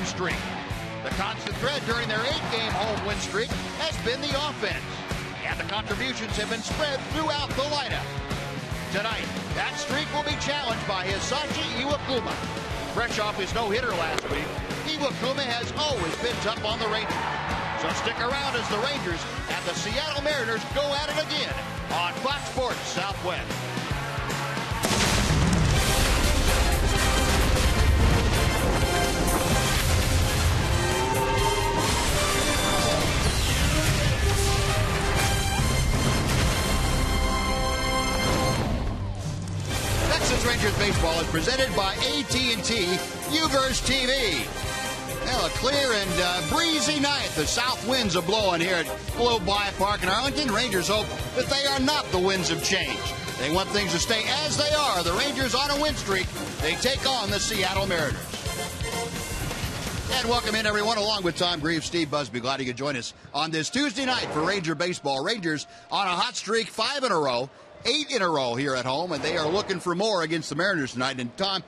streak. The constant thread during their 8-game home win streak has been the offense, and the contributions have been spread throughout the lineup. Tonight, that streak will be challenged by Hisashi Iwakuma. Fresh off his no-hitter last week, Iwakuma has always been tough on the Rangers. So stick around as the Rangers and the Seattle Mariners go at it again on Fox Sports Southwest. Texas Rangers baseball is presented by AT TEX UVerse TV. Well, a clear and breezy night. The south winds are blowing here at Globe Park in Arlington. Rangers hope that they are not the winds of change. They want things to stay as they are. The Rangers on a win streak. They take on the Seattle Mariners. And welcome in, everyone, along with Tom Greaves, Steve Busby. Glad you could join us on this Tuesday night for Ranger baseball. Rangers on a hot streak, 5 in a row. 8 in a row here at home, and they are looking for more against the Mariners tonight. And, Tom,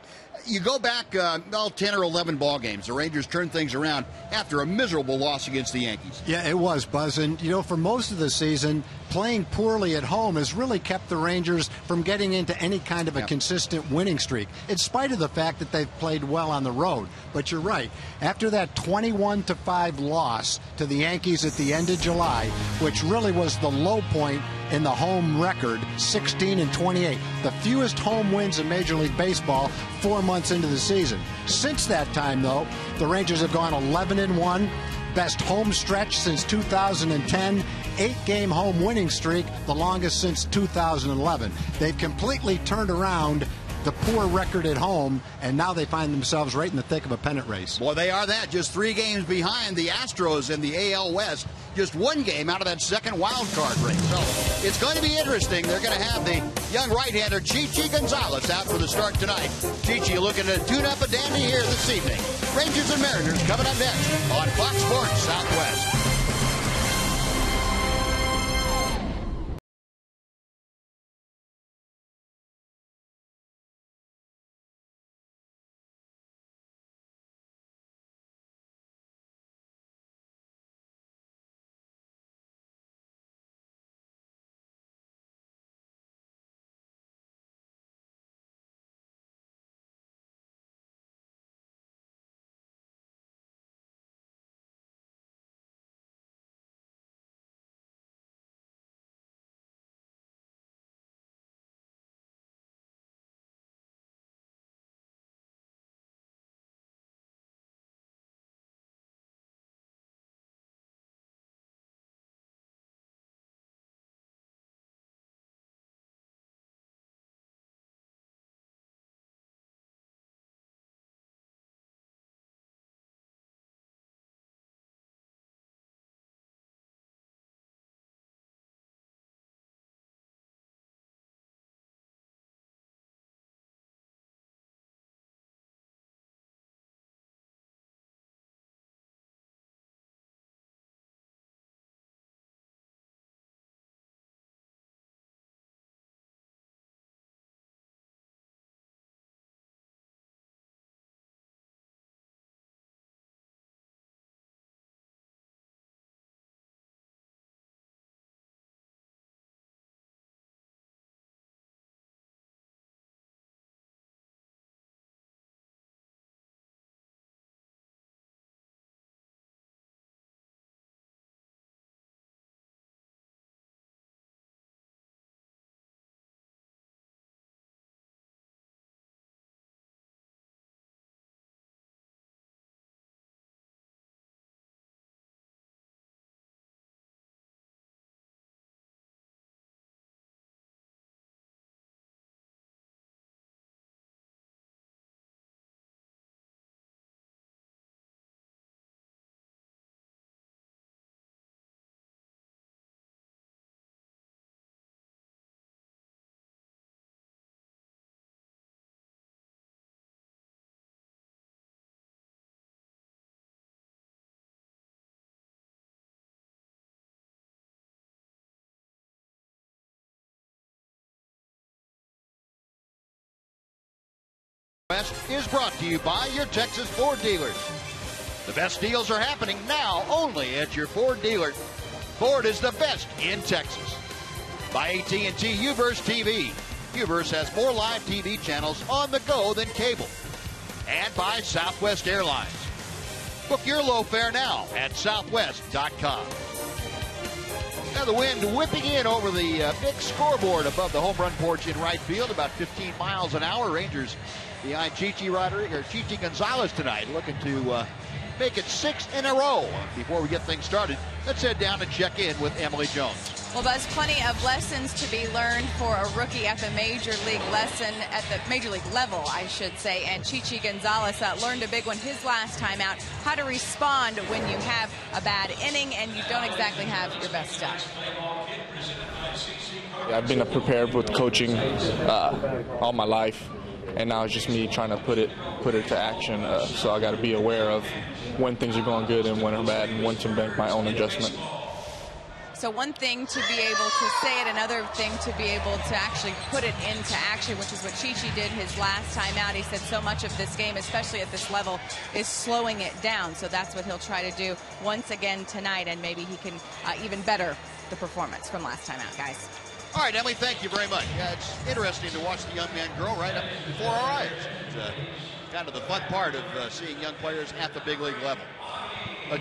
you go back 10 or 11 ball games. The Rangers turned things around after a miserable loss against the Yankees. Yeah, it was, Buzz. And, for most of the season, playing poorly at home has really kept the Rangers from getting into any kind of a consistent winning streak, in spite of the fact that they've played well on the road. But you're right. After that 21-5 loss to the Yankees at the end of July, which really was the low point in the home record, 16-28, the fewest home wins in Major League Baseball 4 months into the season. Since that time, though, the Rangers have gone 11-1, best home stretch since 2010, 8-game home winning streak, the longest since 2011. They've completely turned around the poor record at home, and now they find themselves right in the thick of a pennant race. Boy, they are that. Just 3 games behind the Astros in the AL West. Just 1 game out of that second wild card race. So it's going to be interesting. They're going to have the young right-hander Chichi Gonzalez out for the start tonight. Chichi looking to tune up a dandy here this evening. Rangers and Mariners coming up next on Fox Sports Southwest. West is brought to you by your Texas Ford dealers. The best deals are happening now only at your Ford dealer. Ford is the best in Texas. By AT&T UVerse TV. UVerse has more live TV channels on the go than cable. And by Southwest Airlines. Book your low fare now at southwest.com. Now the wind whipping in over the big scoreboard above the home run porch in right field, about 15 miles an hour. Rangers behind Chichi Gonzalez tonight, looking to make it 6 in a row. Before we get things started, let's head down and check in with Emily Jones. Well, there's plenty of lessons to be learned for a rookie at the major league level, I should say. And Chichi Gonzalez learned a big one his last time out, how to respond when you have a bad inning and you don't exactly have your best stuff. I've been prepared with coaching all my life, and now it's just me trying to put it to action. So I got to be aware of when things are going good and when they're bad, and when to make my own adjustment. So one thing to be able to say it, another thing to be able to actually put it into action, which is what Chichi did his last time out. He said so much of this game, especially at this level, is slowing it down. So that's what he'll try to do once again tonight, and maybe he can even better the performance from last time out, guys. All right, Emily, thank you very much. Yeah, it's interesting to watch the young man grow right up before our eyes. It's kind of the fun part of seeing young players at the big league level.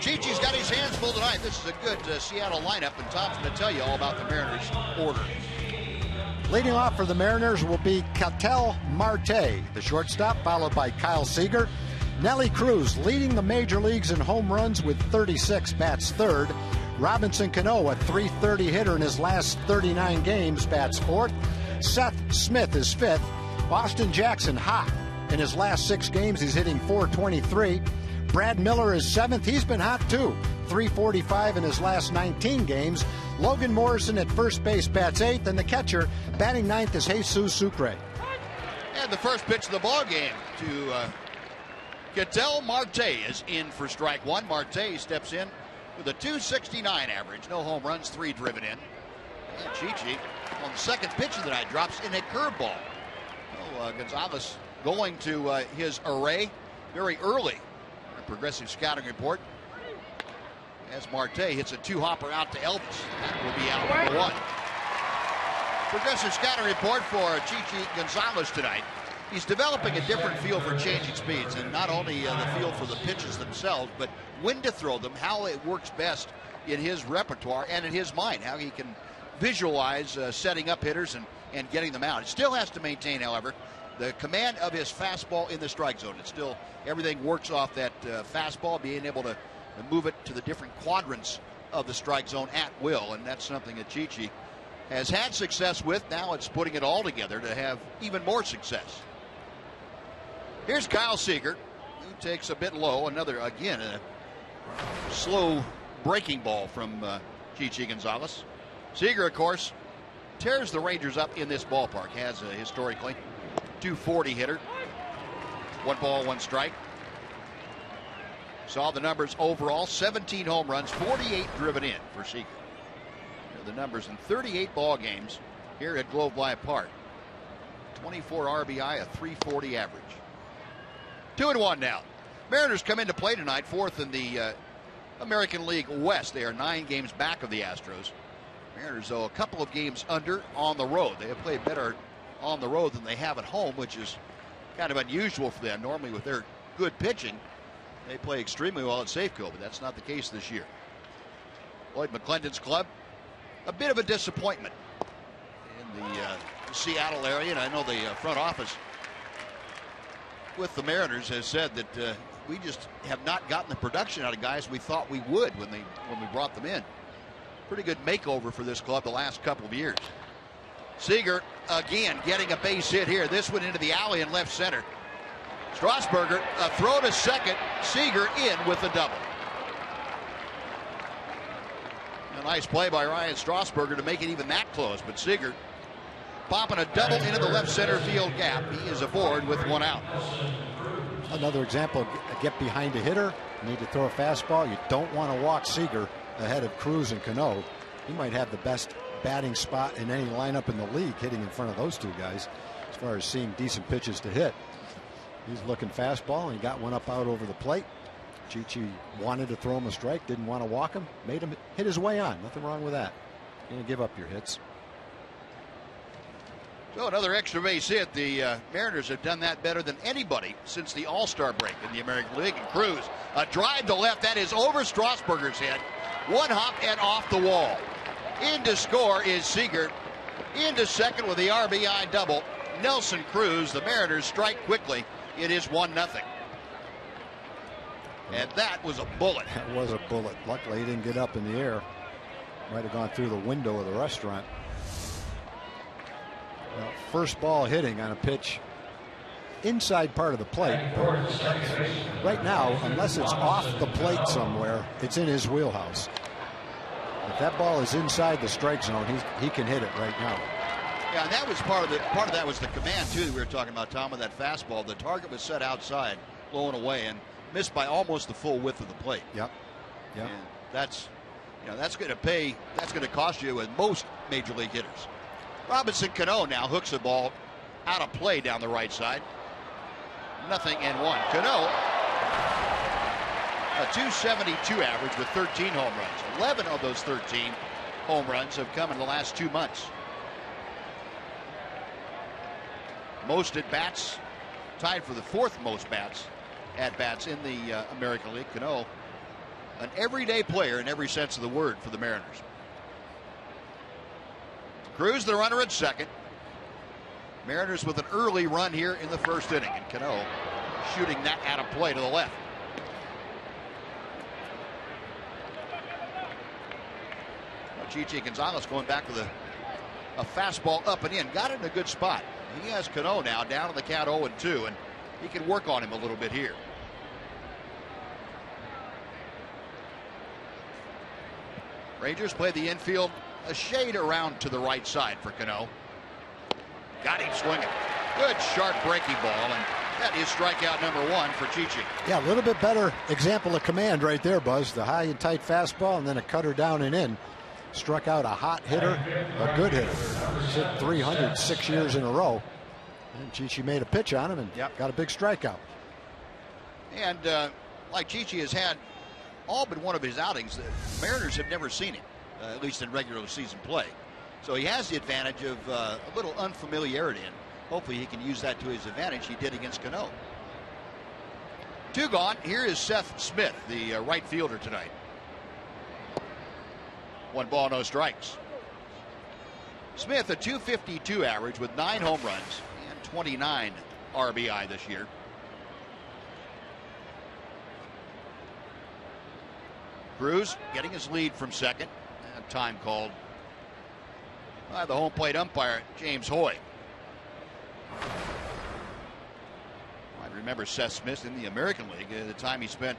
Chichi's got his hands full tonight. This is a good Seattle lineup, and Tom's going to tell you all about the Mariners' order. Leading off for the Mariners will be Ketel Marte, the shortstop, followed by Kyle Seager. Nelly Cruz leading the major leagues in home runs with 36, bats third. Robinson Cano, a .330 hitter in his last 39 games, bats fourth. Seth Smith is fifth. Austin Jackson hot. In his last 6 games, he's hitting .423. Brad Miller is seventh. He's been hot too. .345 in his last 19 games. Logan Morrison at first base bats eighth, and the catcher batting ninth is Jesus Sucre. And the first pitch of the ball game to Ketel Marte is in for strike one. Marte steps in with a .269 average. No home runs, 3 driven in. And Chichi on the second pitch of the night drops in a curveball. Well, Gonzalez going to his array very early. Progressive scouting report as Marte hits a 2-hopper out to Elvis. That will be out number 1. Progressive scouting report for Chichi Gonzalez tonight. He's developing a different feel for changing speeds, and not only the feel for the pitches themselves, but when to throw them, how it works best in his repertoire and in his mind, how he can visualize setting up hitters and getting them out. He still has to maintain, however, the command of his fastball in the strike zone. It's still, everything works off that fastball, being able to move it to the different quadrants of the strike zone at will, and that's something that Chichi has had success with. Now it's putting it all together to have even more success. Here's Kyle Seager, who takes a bit low. Another, again, a slow breaking ball from Chichi Gonzalez. Seager, of course, tears the Rangers up in this ballpark, has historically. .240 hitter. 1 ball, 1 strike. Saw the numbers overall: 17 home runs, 48 driven in for Seager. The numbers in 38 ball games here at Globe Life Park. 24 RBI, a .340 average. 2-1 now. Mariners come into play tonight, 4th in the American League West. They are 9 games back of the Astros. Mariners, though, a couple of games under on the road. They have played better on the road than they have at home, which is kind of unusual for them. Normally, with their good pitching, they play extremely well at Safeco, but that's not the case this year. Lloyd McClendon's club, a bit of a disappointment in the Seattle area, and I know the front office with the Mariners has said that we just have not gotten the production out of guys we thought we would when we brought them in. Pretty good makeover for this club the last couple of years. Seager again getting a base hit here. This one into the alley in left center. Strasburger, a throw to second. Seager in with the double. A nice play by Ryan Strasburger to make it even that close, but Seager popping a double into the left center field gap. He is aboard with 1 out. Another example, get behind a hitter, need to throw a fastball. You don't want to walk Seager ahead of Cruz and Cano. He might have the best batting spot in any lineup in the league, hitting in front of those two guys as far as seeing decent pitches to hit. He's looking fastball, and he got one up out over the plate. Chichi wanted to throw him a strike, didn't want to walk him, made him hit his way on. Nothing wrong with that. You give up your hits. So another extra base hit. The Mariners have done that better than anybody since the All-Star break in the American League. And Cruz, a drive to left, that is over Strasburger's head. One hop and off the wall. In to score is Seager. Into second with the RBI double. Nelson Cruz. The Mariners strike quickly. It is 1-0. And that was a bullet. That was a bullet. Luckily, he didn't get up in the air. Might have gone through the window of the restaurant. Well, first ball hitting on a pitch inside part of the plate. Right now, unless it's off the plate somewhere, it's in his wheelhouse. If that ball is inside the strike zone, he can hit it right now. Yeah, and that was part of that was the command too that we were talking about, Tom, with that fastball. The target was set outside, blowing away, and missed by almost the full width of the plate. Yep. And that's going to pay. That's going to cost you with most major league hitters. Robinson Cano now hooks the ball out of play down the right side. 0-1. Cano, a .272 average with 13 home runs. 11 of those 13 home runs have come in the last 2 months. Most at bats, tied for the 4th most at bats in the American League. Cano, an everyday player in every sense of the word for the Mariners. Cruz, the runner at second. Mariners with an early run here in the first inning, and Cano shooting that out of play to the left. Chichi Gonzalez going back with a fastball up and in. Got it in a good spot. He has Cano now down in the count 0-2, and he can work on him a little bit here. Rangers play the infield a shade around to the right side for Cano. Got him swinging. Good sharp breaking ball, and that is strikeout number 1 for Chichi. Yeah, a little bit better example of command right there, Buzz. The high and tight fastball and then a cutter down and in. Struck out a hot hitter, a good hitter. He's hit 300 6 years in a row. And Chichi made a pitch on him and got a big strikeout. And like Chichi has had all but one of his outings, the Mariners have never seen him, at least in regular season play. So he has the advantage of a little unfamiliarity, and hopefully he can use that to his advantage. He did against Cano. 2 gone. Here is Seth Smith, the right fielder tonight. 1 ball, no strikes. Smith, a .252 average with 9 home runs and 29 RBI this year. Cruz getting his lead from second. And time called by the home plate umpire, James Hoy. I remember Seth Smith in the American League, the time he spent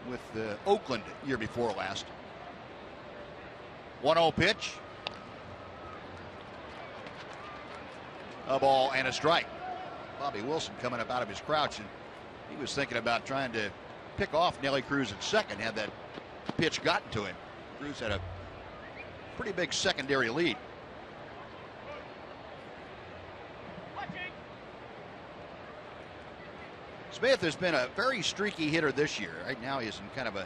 with Oakland year before last. 1-0 pitch. A ball and a strike. Bobby Wilson coming up out of his crouch, and he was thinking about trying to pick off Nelly Cruz at second had that pitch gotten to him. Cruz had a pretty big secondary lead. Smith has been a very streaky hitter this year. Right now he's in kind of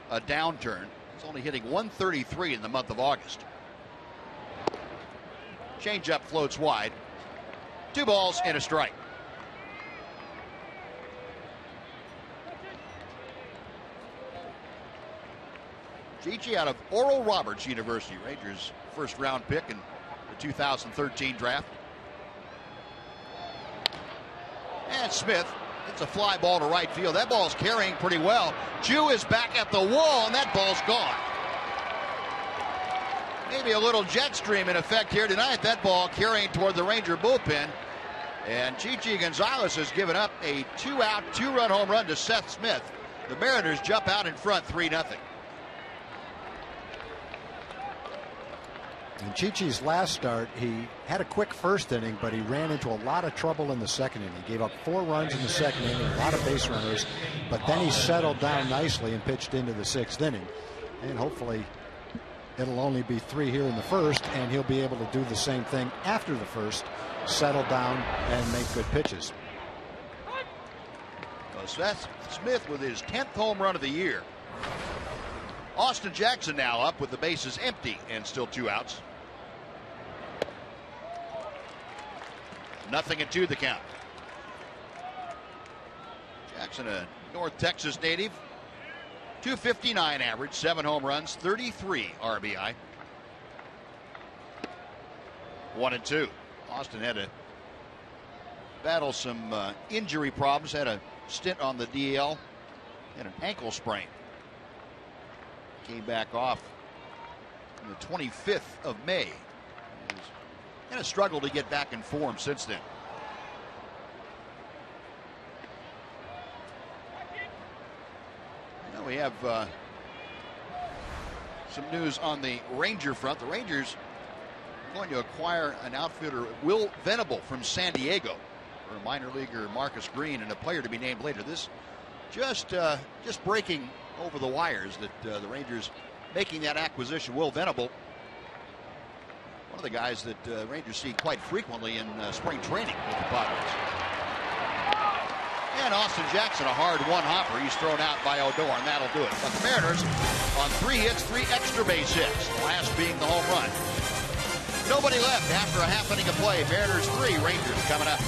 a downturn. He's only hitting .133 in the month of August. Changeup floats wide. 2 balls and a strike. Chichi out of Oral Roberts University, Rangers' first round pick in the 2013 draft. And Smith, it's a fly ball to right field. That ball's carrying pretty well. Jew is back at the wall, and that ball's gone. Maybe a little jet stream in effect here tonight. That ball carrying toward the Ranger bullpen. And Chichi Gonzalez has given up a 2-out, 2-run home run to Seth Smith. The Mariners jump out in front 3-0. In Chichi's last start, he had a quick first inning, but he ran into a lot of trouble in the second inning. He gave up 4 runs in the second inning, a lot of base runners, but then he settled down nicely and pitched into the 6th inning. And hopefully it'll only be 3 here in the first, and he'll be able to do the same thing after the first, settle down and make good pitches. So Seth Smith with his 10th home run of the year. Austin Jackson now up with the bases empty and still 2 outs. 0-2 the count. Jackson, a North Texas native, 259 average, 7 home runs, 33 RBI. 1-2. Austin had to battle some injury problems, had a stint on the DL, and an ankle sprain. Came back off on the 25th of May. He's kind of struggled to get back in form since then. Now we have some news on the Ranger front. The Rangers are going to acquire an outfielder, Will Venable, from San Diego, or minor leaguer Marcus Green, and a player to be named later. This just breaking over the wires that the Rangers making that acquisition. Will Venable, one of the guys that Rangers see quite frequently in spring training with the Padres. And Austin Jackson, a hard one-hopper. He's thrown out by Odor, and that'll do it. But the Mariners on 3 hits, 3 extra base hits, the last being the home run. Nobody left after a half inning of play. Mariners 3, Rangers coming up.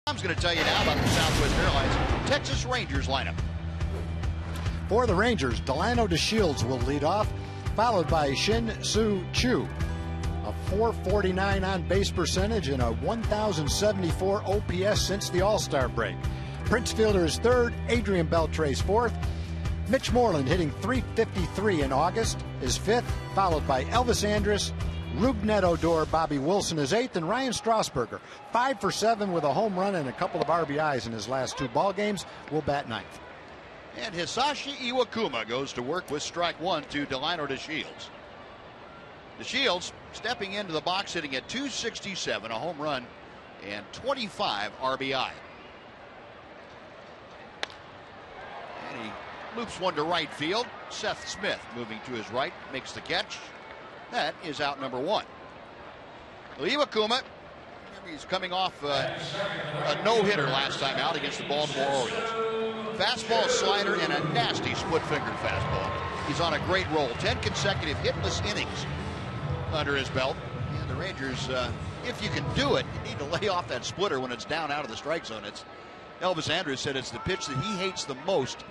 I'm going to tell you now about the Southwest Airlines Texas Rangers lineup. For the Rangers, Delano DeShields will lead off, followed by Shin Soo Choo. A .449 on-base percentage and a 1,074 OPS since the All-Star break. Prince Fielder is third, Adrian Beltre's fourth. Mitch Moreland, hitting .353 in August, is fifth, followed by Elvis Andrus, Rougned Odor, Bobby Wilson is eighth, and Ryan Strasburger, 5 for 7 with a home run and a couple of RBIs in his last 2 ball games, will bat ninth. And Hisashi Iwakuma goes to work with strike one to Delano DeShields. DeShields stepping into the box, hitting at .267, a home run, and 25 RBI. And he loops one to right field. Seth Smith moving to his right, makes the catch. That is out number 1. Well, Iwakuma, he's coming off a no-hitter last time out against the Baltimore Orioles. Fastball, slider, and a nasty split-fingered fastball. He's on a great roll. 10 consecutive hitless innings under his belt. And the Rangers, if you can do it, you need to lay off that splitter when it's down out of the strike zone. Elvis Andrus said it's the pitch that he hates the most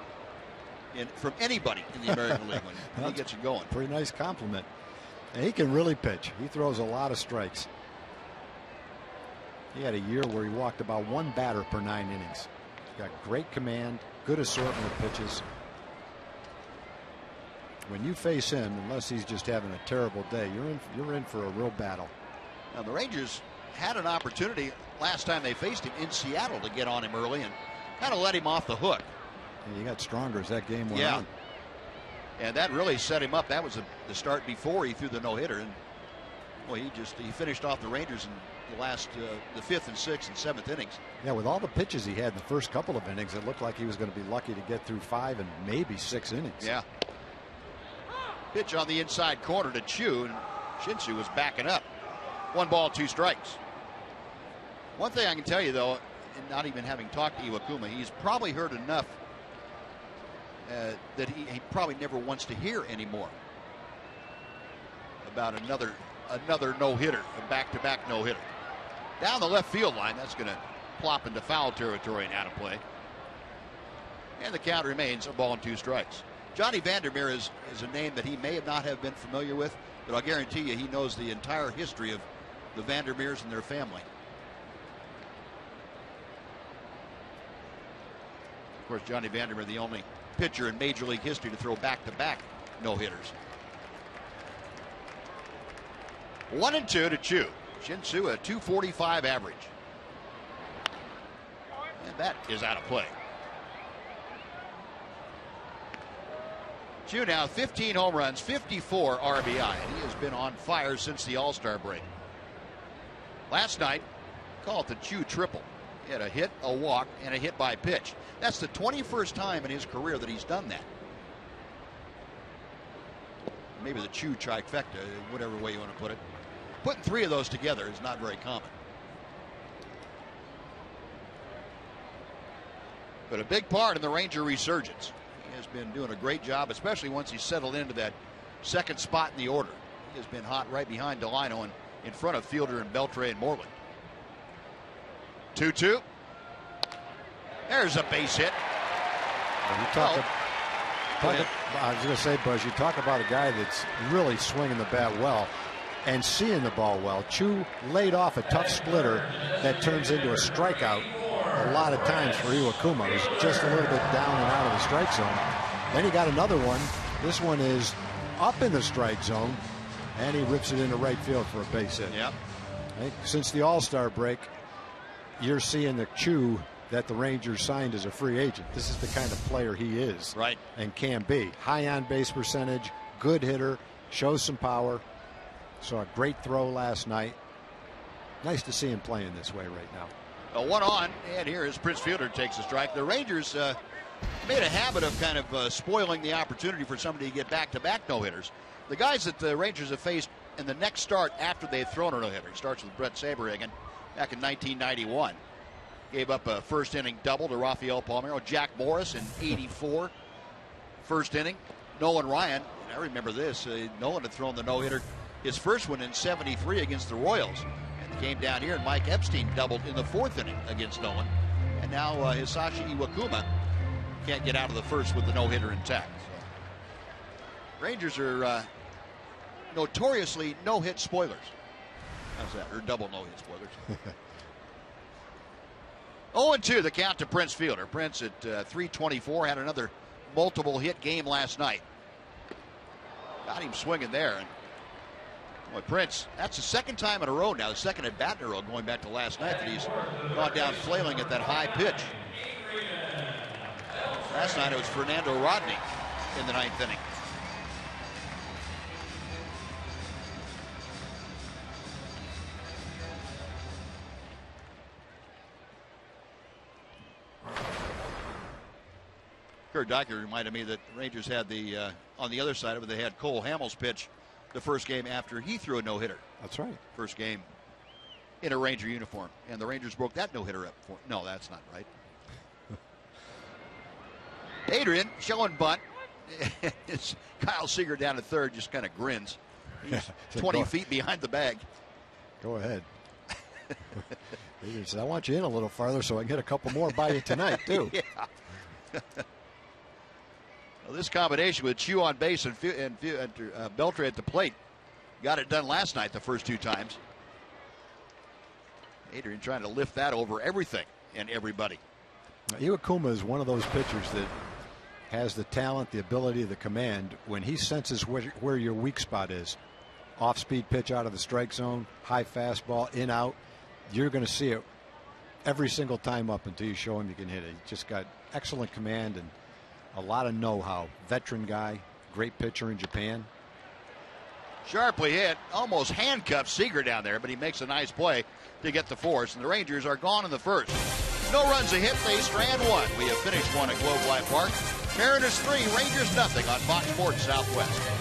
from anybody in the American League when he gets it going. Pretty nice compliment. And he can really pitch. He throws a lot of strikes. He had a year where he walked about 1 batter per 9 innings. He's got great command, good assortment of pitches. When you face him, unless he's just having a terrible day, you're in for a real battle. Now the Rangers had an opportunity last time they faced him in Seattle to get on him early and kind of let him off the hook. And he got stronger as that game went on. And that really set him up. That was the start before he threw the no-hitter. And well, he finished off the Rangers in the last the 5th and 6th and 7th innings. Yeah, with all the pitches he had in the first couple of innings, it looked like he was going to be lucky to get through 5 and maybe 6 innings. Yeah. Pitch on the inside corner to Chu, and Shin-Soo was backing up. 1 ball, 2 strikes. One thing I can tell you, though, and not even having talked to Iwakuma, he's probably heard enough that he probably never wants to hear anymore about another no-hitter, a back-to-back no-hitter. Down the left field line, that's going to plop into foul territory and out of play. And the count remains 1 ball and 2 strikes. Johnny Vandermeer is a name that he may not have been familiar with, but I'll guarantee you he knows the entire history of the Vandermeers and their family. Of course, Johnny Vandermeer, the only pitcher in Major League history to throw back-to-back no-hitters. 1-2 to Chu. Shin-Soo, a .245 average. And that is out of play. Chu now 15 home runs, 54 RBI, and he has been on fire since the All-Star break. Last night, call it the Chu triple. He had a hit, a walk, and a hit by pitch. That's the 21st time in his career that he's done that. Maybe the Chu trifecta, whatever way you want to put it. Putting 3 of those together is not very common. But a big part in the Ranger resurgence. He has been doing a great job, especially once he's settled into that second spot in the order. He has been hot right behind Delino and in front of Fielder and Beltre and Moreland. 2-2. There's a base hit. I was going to say, Buzz, you talk about a guy that's really swinging the bat well and seeing the ball well. Chu laid off a tough splitter that turns into a strikeout a lot of times for Iwakuma. He's just a little bit down and out of the strike zone. Then he got another one. This one is up in the strike zone, and he rips it into right field for a base hit. Yep. Since the All-Star break, you're seeing the Chu that the Rangers signed as a free agent. This is the kind of player he is, right, and can be. High on base percentage, good hitter, shows some power. Saw a great throw last night. Nice to see him playing this way right now. A 1 on, and here is Prince Fielder takes a strike. The Rangers made a habit of kind of spoiling the opportunity for somebody to get back-to-back no-hitters. The guys that the Rangers have faced in the next start after they've thrown a no-hitter. He starts with Brett Saberhagen back in 1991. Gave up a first inning double to Rafael Palmeiro. Jack Morris in '84, first inning. Nolan Ryan, and I remember this. Nolan had thrown the no-hitter, his first one in '73 against the Royals. And came down here, and Mike Epstein doubled in the 4th inning against Nolan. And now Hisashi Iwakuma can't get out of the first with the no-hitter intact. So, Rangers are notoriously no-hit spoilers. How's that? Or double no-hit spoilers. 0-2 the count to Prince Fielder. Prince at .324 had another multiple hit game last night. Got him swinging there. And boy, Prince, that's the second time in a row now, the second at bat in a row going back to last night that he's gone down flailing at that high pitch. Last night it was Fernando Rodney in the 9th inning. Kurt Deicher reminded me that the Rangers had the on the other side of it, they had Cole Hamels pitch the first game after he threw a no-hitter. That's right. First game in a Ranger uniform, and the Rangers broke that no-hitter up for. No, that's not right. Adrian showing bunt. It's Kyle Seager down at third, just kind of grins. He's 20 feet behind the bag. Go ahead. Adrian said, I want you in a little farther so I can get a couple more by you tonight, too. Yeah. Well, this combination with Chu on base and Beltre at the plate got it done last night the first 2 times. Adrian trying to lift that over everything and everybody. Iwakuma is one of those pitchers that has the talent, the ability, the command. When he senses where your weak spot is, off-speed pitch out of the strike zone, high fastball, in, out, you're going to see it every single time up until you show him you can hit it. He just got excellent command and a lot of know-how. Veteran guy, great pitcher in Japan. Sharply hit, almost handcuffed Seager down there, but he makes a nice play to get the force, and the Rangers are gone in the first. No runs a hit, they strand one. We have finished one at Globe Life Park. Mariners 3, Rangers nothing on Fox Sports Southwest.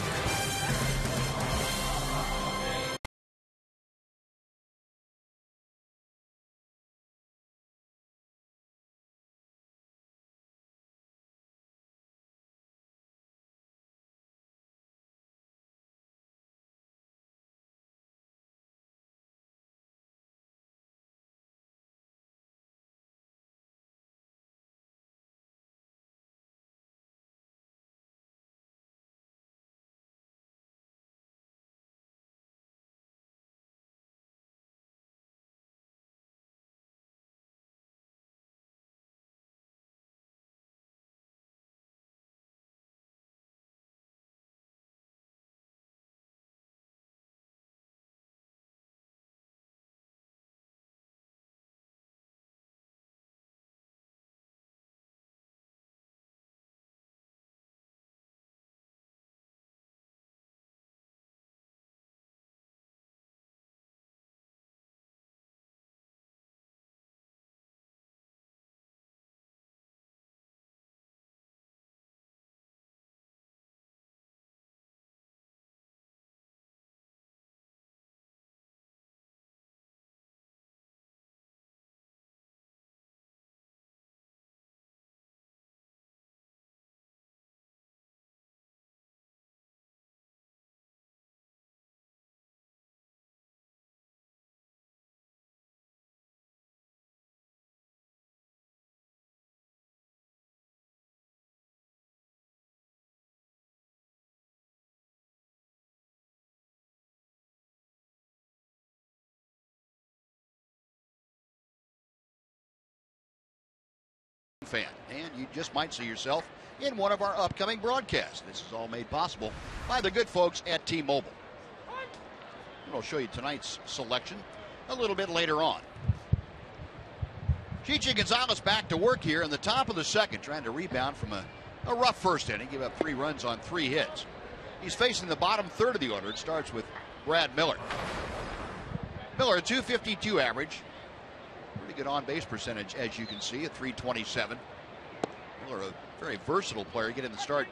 Fan, and you just might see yourself in one of our upcoming broadcasts. This is all made possible by the good folks at T-Mobile. I'll show you tonight's selection a little bit later on. Chichi Gonzalez back to work here in the top of the second, trying to rebound from a rough first inning, give up 3 runs on 3 hits. He's facing the bottom third of the order. It starts with Brad Miller. Miller, a .252 average. Pretty good on-base percentage, as you can see, at .327. Miller, a very versatile player, getting the start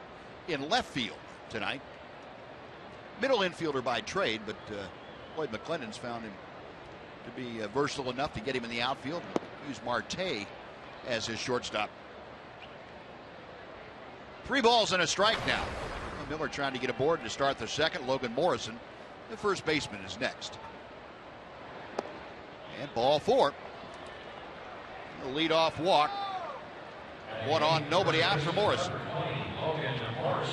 in left field tonight. Middle infielder by trade, but Lloyd McClendon's found him to be versatile enough to get him in the outfield. Use Marte as his shortstop. 3 balls and a strike now. Miller trying to get aboard to start the second. Logan Morrison, the first baseman, is next. And ball 4. The leadoff walk. 1 on, nobody out for Morrison.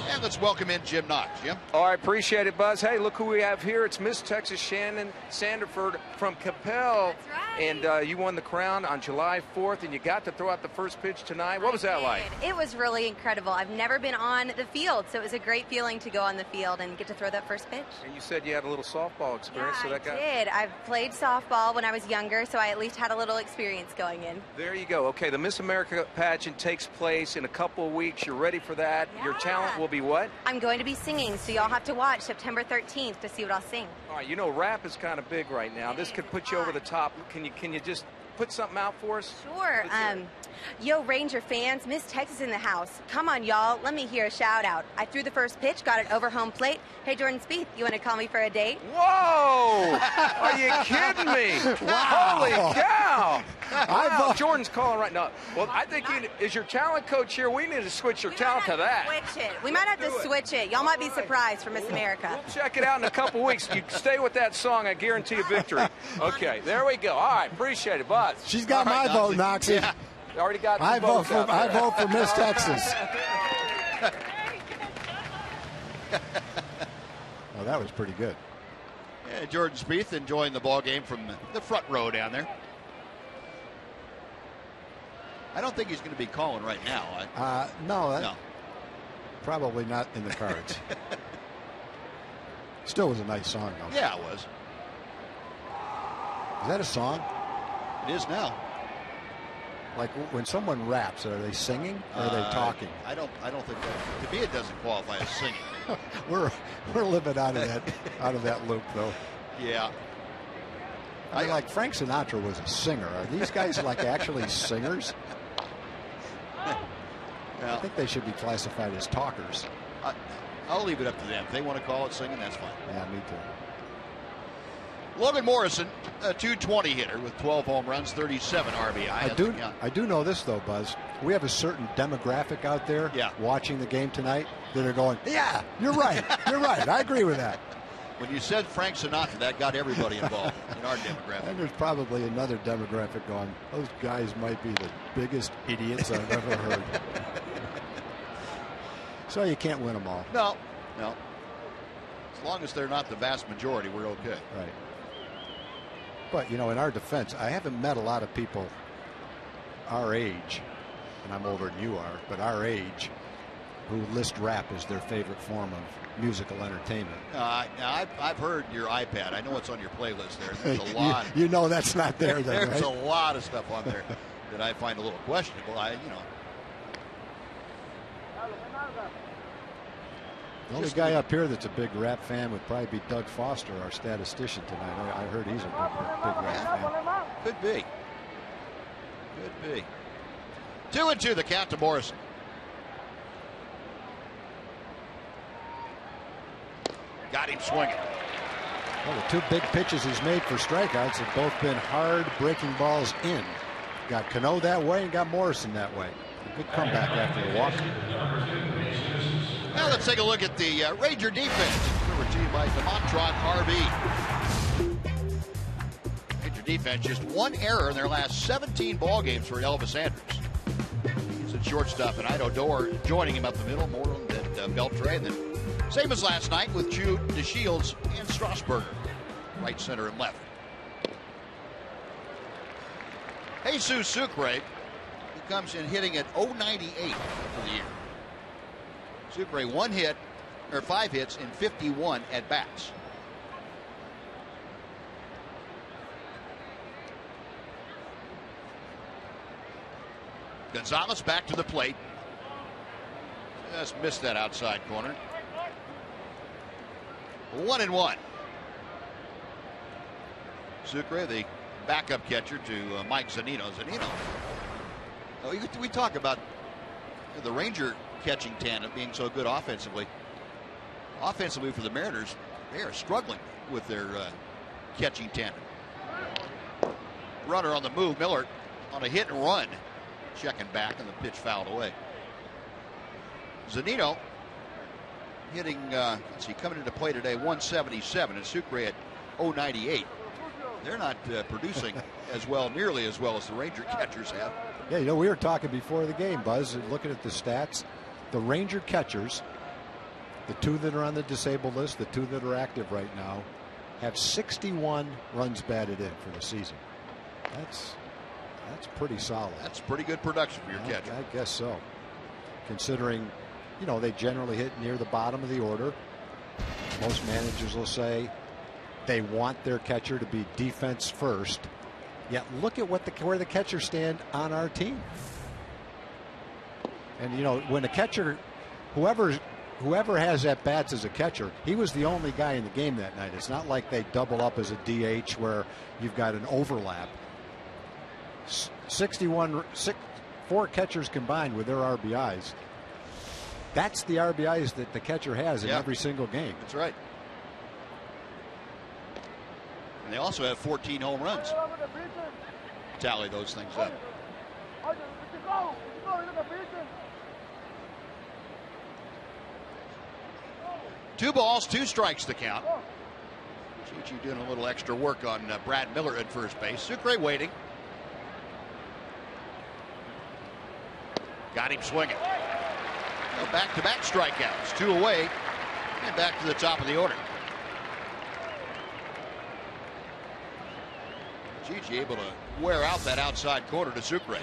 And let's welcome in Jim Knox. Jim? Oh, I appreciate it, Buzz. Hey, look who we have here. It's Miss Texas Shannon Sanderford from Capel. That's right. And you won the crown on July 4th, and you got to throw out the first pitch tonight. What was that like? It was really incredible. I've never been on the field, so it was a great feeling to go on the field and get to throw that first pitch. And you said you had a little softball experience. Yeah, so that I did. I've played softball when I was younger, so I at least had a little experience going in. There you go. Okay, the Miss America pageant takes place in a couple of weeks. You're ready for that. Yeah. Your talent will be what? I'm going to be singing, so y'all have to watch September 13th to see what I'll sing. All right, you know rap is kind of big right now. This could put you over the top. Can you just put something out for us? Sure. Yo, Ranger fans, Miss Texas in the house. Come on, y'all. Let me hear a shout out. I threw the first pitch, got it over home plate. Hey, Jordan Spieth, you want to call me for a date? Whoa! Are you kidding me? Wow. Holy cow! I Wow, Jordan's calling right now. Well, I think is your talent coach here? We need to switch your talent to that. Switch it. We might have to switch it. Y'all might be surprised for Miss America. We'll check it out in a couple weeks. You stay with that song, I guarantee you victory. Okay, there we go. All right, appreciate it, Buzz. She's got my vote, Noxie. Yeah. You already got the I vote votes out there. I vote for Miss Texas. Well, that was pretty good. Yeah, Jordan Spieth enjoying the ball game from the front row down there. I don't think he's going to be calling right now. No, probably not in the cards. Still was a nice song, though. Yeah, it was. Is that a song? It is now. Like when someone raps, are they singing or are they talking? I don't think that. To me, it doesn't qualify as singing. we're living out of that loop though. Yeah. I mean, like Frank Sinatra was a singer. Are these guys like actually singers? I think they should be classified as talkers. I'll leave it up to them. If they want to call it singing, that's fine. Yeah, me too. Logan Morrison, a .220 hitter with 12 home runs, 37 RBI. I do know this though, Buzz. We have a certain demographic out there watching the game tonight that are going, yeah, you're right. You're right. I agree with that. When you said Frank Sinatra, that got everybody involved in our demographic. And there's probably another demographic going, those guys might be the biggest idiots I've ever heard. So you can't win them all. No. As long as they're not the vast majority, we're okay. Right. But, in our defense, I haven't met a lot of people our age, and I'm older than you are, but our age, who list rap as their favorite form of musical entertainment. I've heard your iPad. I know it's on your playlist there. There's a lot. You know that's not there then, There's right? a lot of stuff on there that I find a little questionable. The only guy up here that's a big rap fan would probably be Doug Foster, our statistician tonight. I heard he's a big rap fan. Could be. 2-2 the count to Morrison. Got him swinging. Well, the two big pitches he's made for strikeouts have both been hard breaking balls in. Got Cano that way and got Morrison that way. A good comeback after the walk. Now let's take a look at the Ranger defense. Number 2 by DeMontrot RB. Ranger defense just one error in their last 17 ball games for Elvis Andrus. He's at shortstop, and Ido Dore joining him up the middle, Moreland and Beltre. And then same as last night with Jude, DeShields, and Strasburger, right, center, and left. Jesus Sucre, who comes in hitting at .098 for the year. Sucre 5 hits in 51 at bats. Gonzalez back to the plate. Just missed that outside corner. 1-1. Sucre, the backup catcher to Mike Zunino. We talk about the Ranger catching tandem being so good offensively. Offensively for the Mariners, they are struggling with their catching tandem. Runner on the move, Miller on a hit and run, checking back, and the pitch fouled away. Zunino hitting, coming into play today, 177, and Sucre at .098. They're not producing nearly as well as the Ranger catchers have. Yeah, we were talking before the game, Buzz, looking at the stats. The Ranger catchers, the 2 that are on the disabled list, the 2 that are active right now, have 61 runs batted in for the season. That's pretty solid. That's pretty good production for your catcher. I guess so. Considering, they generally hit near the bottom of the order. Most managers will say they want their catcher to be defense first. Yet look at where the catchers stand on our team. And when a catcher, whoever has at bats as a catcher, he was the only guy in the game that night. It's not like they double up as a DH where you've got an overlap. 4 catchers combined with their RBIs. That's the RBIs that the catcher has in every single game. That's right. And they also have 14 home runs. Tally those things up. 2 balls, 2 strikes to count. Chichi doing a little extra work on Brad Miller at first base. Sucre waiting. Got him swinging. Back-to-back strikeouts. 2 away. And back to the top of the order. Chichi able to wear out that outside corner to Sucre.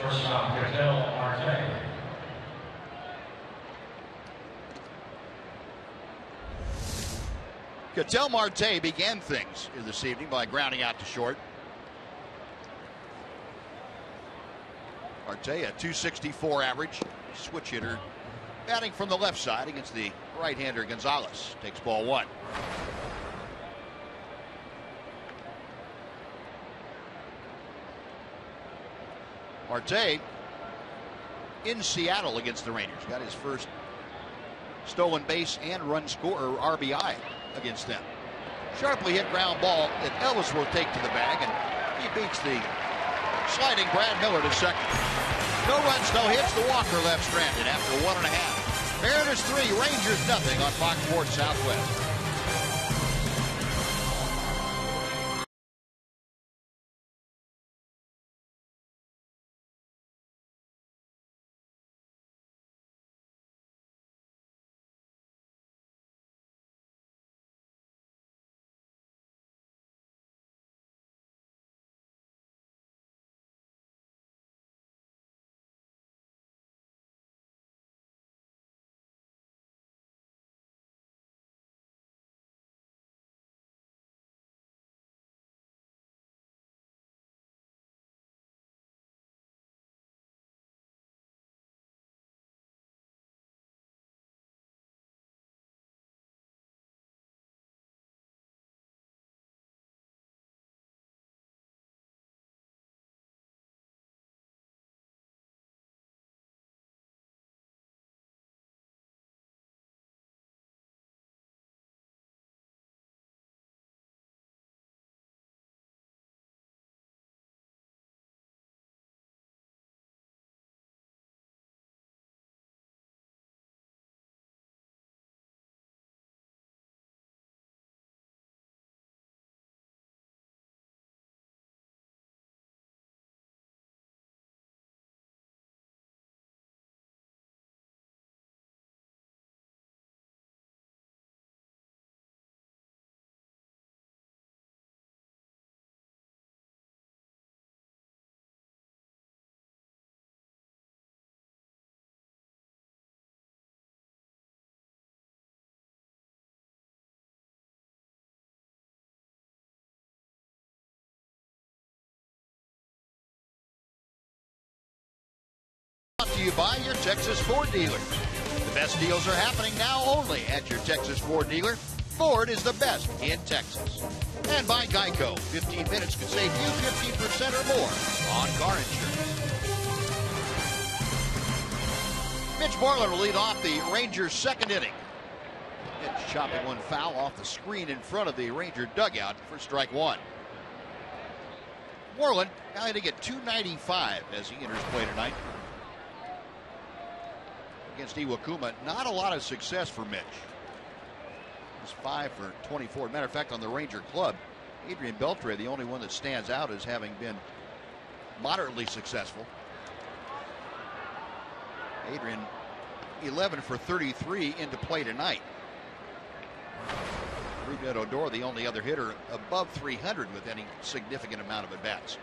Ketel Marte began things this evening by grounding out to short. Marte, a .264 average, switch hitter, batting from the left side against the right-hander Gonzalez. Takes ball one. Marte in Seattle against the Rangers. Got his first stolen base and run scorer, RBI, against them. Sharply hit ground ball that Elvis will take to the bag, and he beats the sliding Brad Miller to second. No runs, no hits. The Walker left stranded after 1.5. Mariners 3, Rangers nothing on Fox Sports Southwest. Brought to you by your Texas Ford dealer. The best deals are happening now only at your Texas Ford dealer. Ford is the best in Texas. And by Geico, 15 minutes could save you 15% or more on car insurance. Mitch Moreland will lead off the Rangers' second inning. Mitch chopping one foul off the screen in front of the Ranger dugout for strike one. Moreland now hitting at .295 as he enters play tonight against Iwakuma. Not a lot of success for Mitch. He's 5 for 24. Matter of fact, on the Ranger club, Adrian Beltre, the only one that stands out as having been moderately successful. Adrian 11 for 33 into play tonight. Ruben Odor, the only other hitter above 300 with any significant amount of at-bats.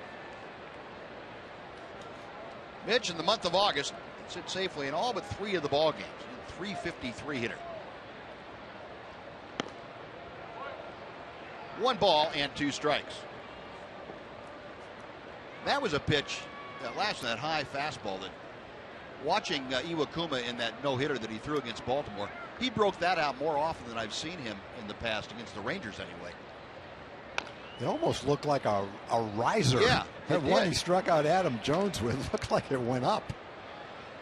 Mitch in the month of August sit safely in all but 3 of the ball games. 353 hitter. 1 ball and 2 strikes. That was a pitch that last in that high fastball that watching Iwakuma in that no-hitter that he threw against Baltimore, he broke that out more often than I've seen him in the past against the Rangers anyway. It almost looked like a riser. Yeah. That one he struck out Adam Jones with looked like it went up.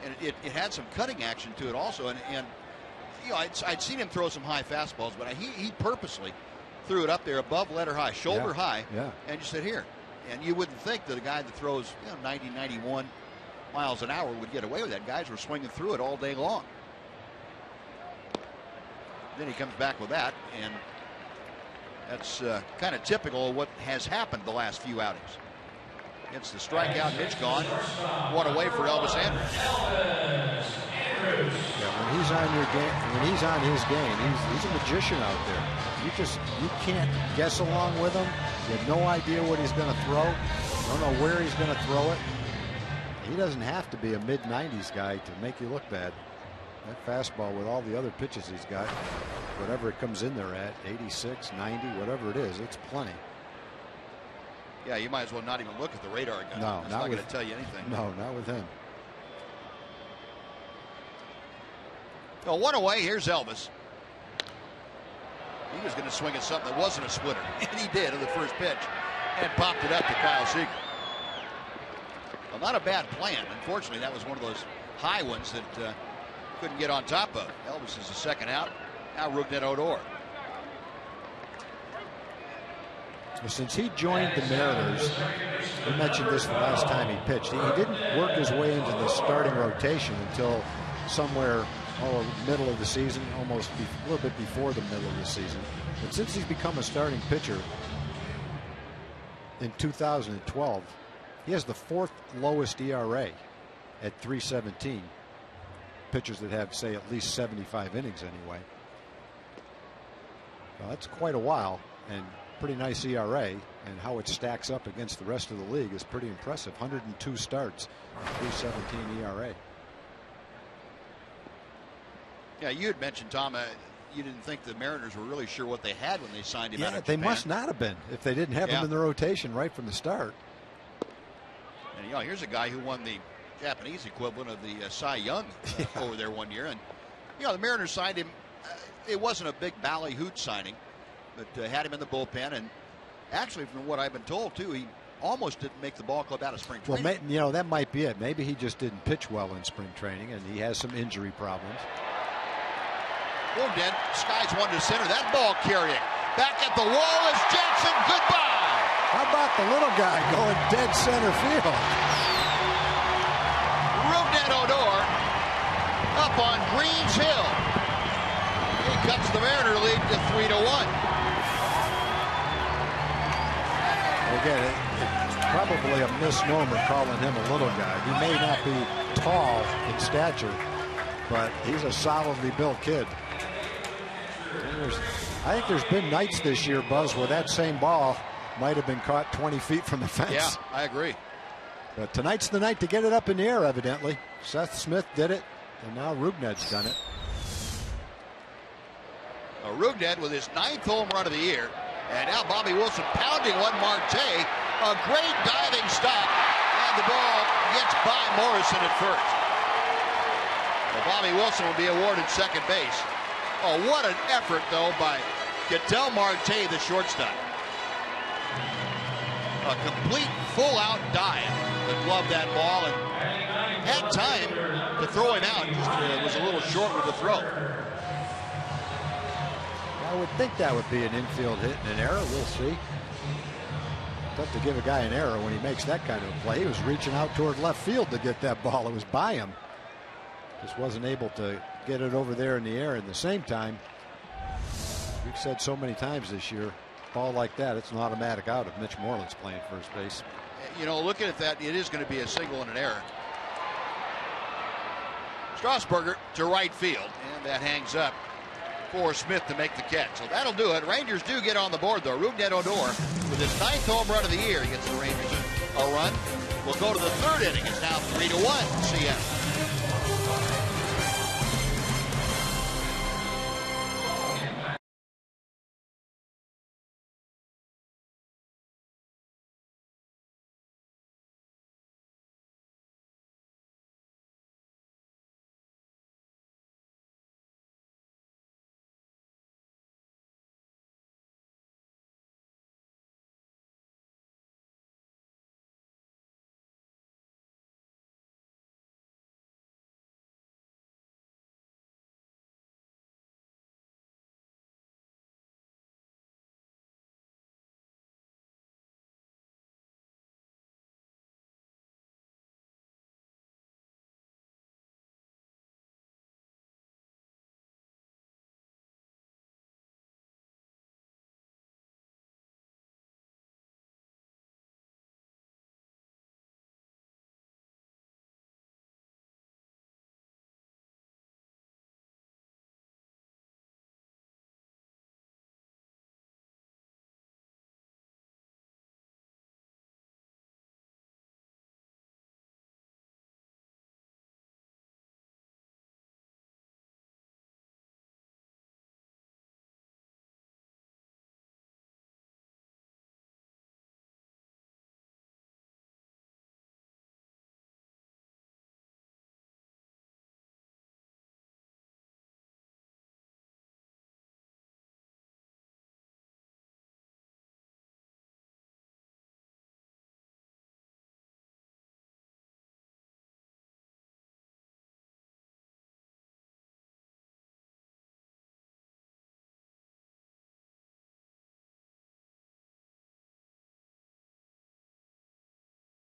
And it had some cutting action to it also. And you know, I'd seen him throw some high fastballs, but he purposely threw it up there above letter high, shoulder high, and just said here. And you wouldn't think that a guy that throws 90, 91 miles an hour would get away with that. Guys were swinging through it all day long. Then he comes back with that, and that's kind of typical of what has happened the last few outings. It's the strikeout, Mitch gone. 1 away for Elvis Andrus. Yeah, when he's on your game, when he's on his game, he's a magician out there. You can't guess along with him. You have no idea what he's going to throw. You don't know where he's going to throw it. He doesn't have to be a mid-90s guy to make you look bad. That fastball with all the other pitches he's got, whatever it comes in there at, 86, 90, whatever it is, it's plenty. Yeah, you might as well not even look at the radar gun. No, it's not going to tell you anything. No, not with him. Oh, one away. Here's Elvis. He was going to swing at something that wasn't a splitter, and he did on the first pitch, and popped it up to Kyle Seager. Well, not a bad plan. Unfortunately, that was one of those high ones that couldn't get on top of. Elvis is the second out. Now Rougned Odor. Since he joined the Mariners, we mentioned this the last time he pitched, he didn't work his way into the starting rotation until somewhere middle of the season, almost a little bit before the middle of the season. But since he's become a starting pitcher in 2012, he has the 4th lowest ERA at 3.17. Pitchers that have, say, at least 75 innings anyway. Well, that's quite a while, and pretty nice ERA, and how it stacks up against the rest of the league is pretty impressive. 102 starts, 3.17 ERA. Yeah, you had mentioned, Tom, you didn't think the Mariners were really sure what they had when they signed him out Yeah, of they Japan. must not have been if they didn't have him in the rotation right from the start. And here's a guy who won the Japanese equivalent of the Cy Young over there one year. And the Mariners signed him. It wasn't a big ballyhoot signing, but had him in the bullpen. And actually, from what I've been told too, he almost didn't make the ball club out of spring training. Well, that might be it. Maybe he just didn't pitch well in spring training, and he has some injury problems. Rougned skies one to center. That ball carrying back at the wall is Jackson. Goodbye. How about the little guy going dead center field? Rougned Odor up on Greens Hill. He cuts the Mariner lead to 3-1. Again, it's probably a misnomer calling him a little guy. He may not be tall in stature, but he's a solidly built kid. I think there's been nights this year, Buzz, where that same ball might have been caught 20 feet from the fence. Yeah, I agree. But tonight's the night to get it up in the air, evidently. Seth Smith did it, and now Rougned's done it. Rougned with his 9th home run of the year. And now Bobby Wilson pounding one. Marte, a great diving stop. And the ball gets by Morrison at first. Well, Bobby Wilson will be awarded second base. Oh, what an effort, though, by Ketel Marte, the shortstop. A complete full-out dive that gloved that ball and had time to throw him out. Just was a little short with the throw. I would think that would be an infield hit and an error. We'll see. Tough to give a guy an error when he makes that kind of a play. He was reaching out toward left field to get that ball. It was by him. Just wasn't able to get it over there in the air. At the same time, we've said so many times this year, ball like that, it's an automatic out if Mitch Moreland's playing first base. Looking at that, it is going to be a single and an error. Strasburger to right field, and that hangs up for Smith to make the catch. So that'll do it. Rangers do get on the board, though. Rougned Odor with his 9th home run of the year gets the Rangers a run. We'll go to the 3rd inning. It's now 3-1 Seattle.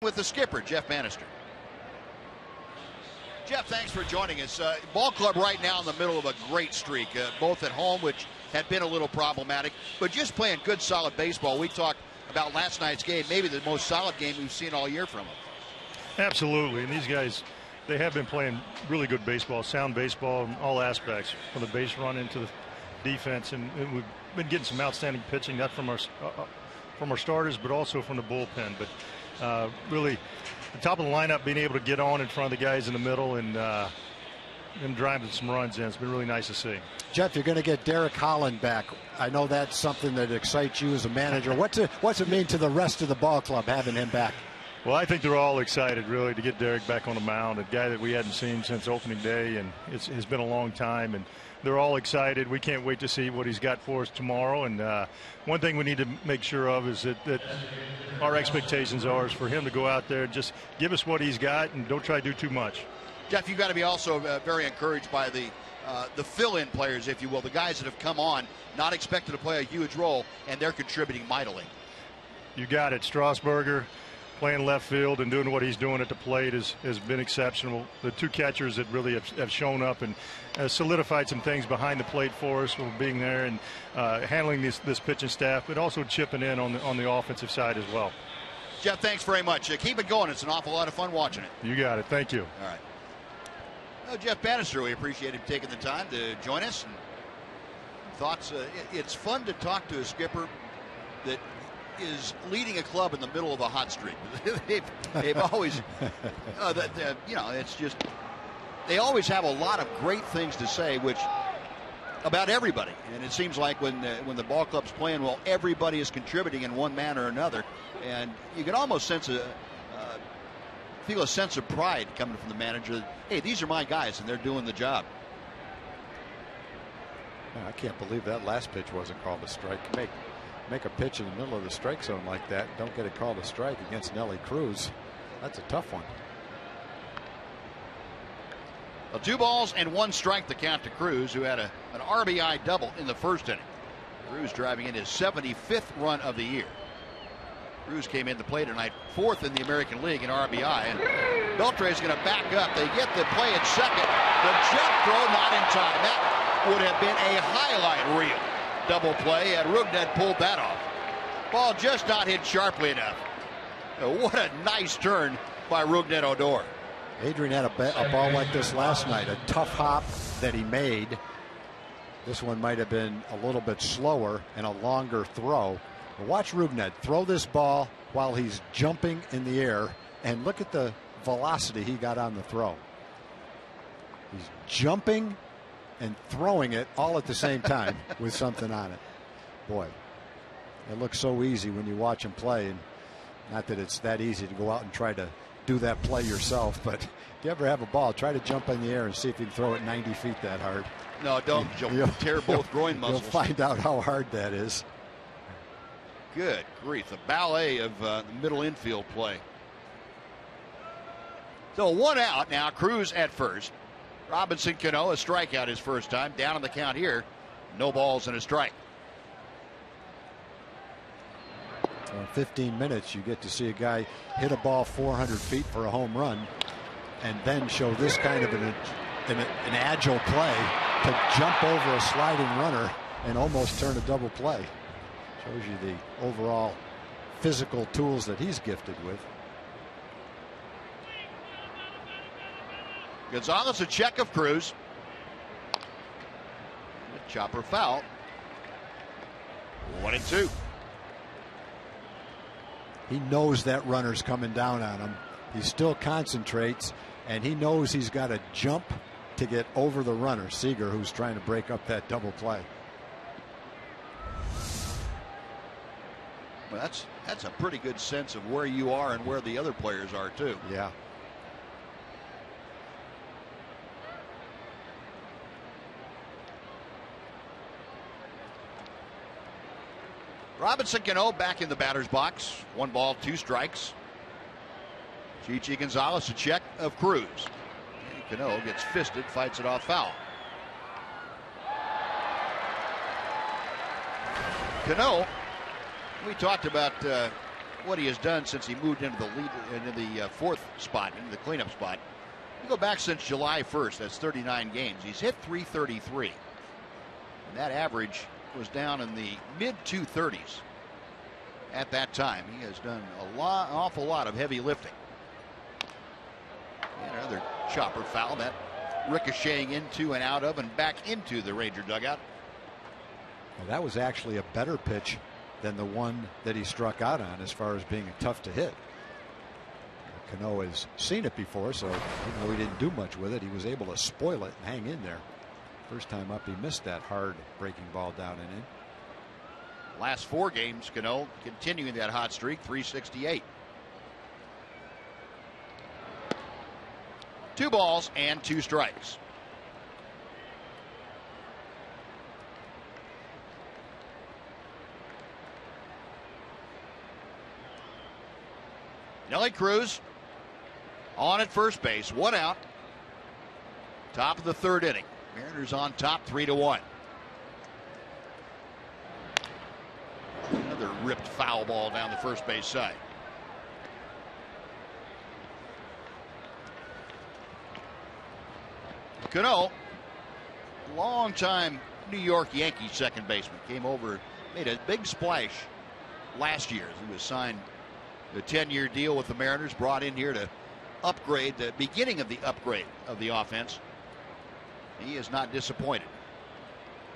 with the skipper, Jeff Bannister. Jeff, thanks for joining us. Ball club right now in the middle of a great streak, both at home, which had been a little problematic, but just playing good, solid baseball. We talked about last night's game, maybe the most solid game we've seen all year from them. Absolutely, and these guys, they have been playing really good baseball, sound baseball in all aspects, from the base run into the defense, and we've been getting some outstanding pitching, not from our starters, but also from the bullpen. But really, the top of the lineup being able to get on in front of the guys in the middle and them driving some runs in, it's been really nice to see. Jeff, you're going to get Derek Holland back. I know that's something that excites you as a manager. What's it mean to the rest of the ball club having him back? Well, I think they're all excited, really, to get Derek back on the mound, a guy that we hadn't seen since opening day, and it's been a long time, and they're all excited. We can't wait to see what he's got for us tomorrow, and one thing we need to make sure of is that our expectations are is for him to go out there and just give us what he's got and don't try to do too much. Jeff, you've got to be also very encouraged by the fill-in players, if you will, the guys that have come on, not expected to play a huge role, and they're contributing mightily. You got it. Strasburger playing left field and doing what he's doing at the plate has been exceptional. The two catchers that really have shown up and solidified some things behind the plate for us, for being there and handling this pitching staff, but also chipping in on the offensive side as well. Jeff, thanks very much. Keep it going. It's an awful lot of fun watching it. You got it. Thank you. All right. Well, Jeff Bannister, we appreciate him taking the time to join us. And thoughts. It's fun to talk to a skipper that is leading a club in the middle of a hot streak. they've always, it's just, they always have a lot of great things to say, which about everybody. And it seems like when the ball club's playing well, everybody is contributing in one manner or another, and you can almost feel a sense of pride coming from the manager that, hey, these are my guys and they're doing the job. I can't believe that last pitch wasn't called a strike. Make a pitch in the middle of the strike zone like that, don't get it called a strike against Nelly Cruz. That's a tough one. Well, 2 balls and 1 strike to count to Cruz, who had an RBI double in the first inning. Cruz driving in his 75th run of the year. Cruz came in to play tonight 4th in the American League in RBI, and Beltre is going to back up. They get the play at second. The jump throw not in time. That would have been a highlight reel double play, and Rugnet pulled that off. Ball just not hit sharply enough. What a nice turn by Rugnet Odor. Adrian had a ball like this last night, a tough hop that he made. This one might have been a little bit slower and a longer throw. But watch Rugnet throw this ball while he's jumping in the air, and look at the velocity he got on the throw. He's jumping and throwing it all at the same time with something on it. Boy, it looks so easy when you watch him play, and not that it's that easy to go out and try to do that play yourself, but if you ever have a ball, try to jump in the air and see if you can throw it 90 feet that hard. No, don't. You'll tear both groin muscles. You'll find out how hard that is. Good grief, a ballet of middle infield play. So 1 out now, Cruz at first. Robinson Cano, a strikeout his first time, down on the count here. No balls and a strike. In 15 minutes, you get to see a guy hit a ball 400 feet for a home run, and then show this kind of an agile play to jump over a sliding runner and almost turn a double play. Shows you the overall physical tools that he's gifted with. Gonzalez, a check of Cruz. A chopper foul. 1-2. He knows that runner's coming down on him. He still concentrates, and he knows he's got to jump to get over the runner, Seager, who's trying to break up that double play. Well, that's a pretty good sense of where you are and where the other players are too. Yeah. Robinson Cano back in the batter's box. 1 ball, 2 strikes. Chichi Gonzalez, a check of Cruz. And Cano gets fisted, fights it off foul. Cano, we talked about what he has done since he moved into the lead, into the fourth spot, into the cleanup spot. You go back since July 1st, that's 39 games. He's hit .333. And that average was down in the mid-230s at that time. He has done an awful lot of heavy lifting. And another chopper foul, that ricocheting into and out of and back into the Ranger dugout. Well, that was actually a better pitch than the one that he struck out on as far as being tough to hit. Cano has seen it before, so even though he didn't do much with it, he was able to spoil it and hang in there. First time up, he missed that hard breaking ball down and in. Last 4 games, Cano continuing that hot streak, .368. 2 balls and 2 strikes. Nelly Cruz on at first base, 1 out. Top of the 3rd inning. Mariners on top, 3-1. Another ripped foul ball down the first base side. Cano, longtime New York Yankees second baseman, came over, made a big splash last year. He was signed the 10-year deal with the Mariners, brought in here to upgrade, the beginning of the upgrade of the offense. He is not disappointed.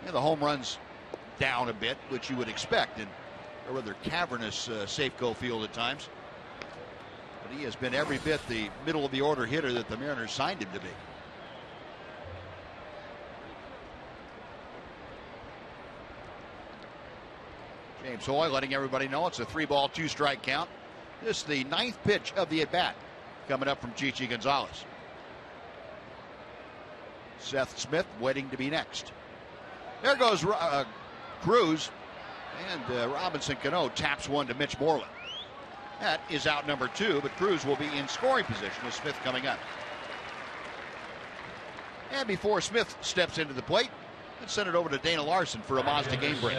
The home runs down a bit, which you would expect in a rather cavernous Safeco field at times. But he has been every bit the middle of the order hitter that the Mariners signed him to be. James Hoy letting everybody know it's a 3-ball, 2-strike count. This is the 9th pitch of the at-bat coming up from Chichi Gonzalez. Seth Smith waiting to be next. There goes Cruz, and Robinson Cano taps one to Mitch Moreland. That is out number 2, but Cruz will be in scoring position with Smith coming up. And before Smith steps into the plate, let's send it over to Dana Larson for a Mazda game break.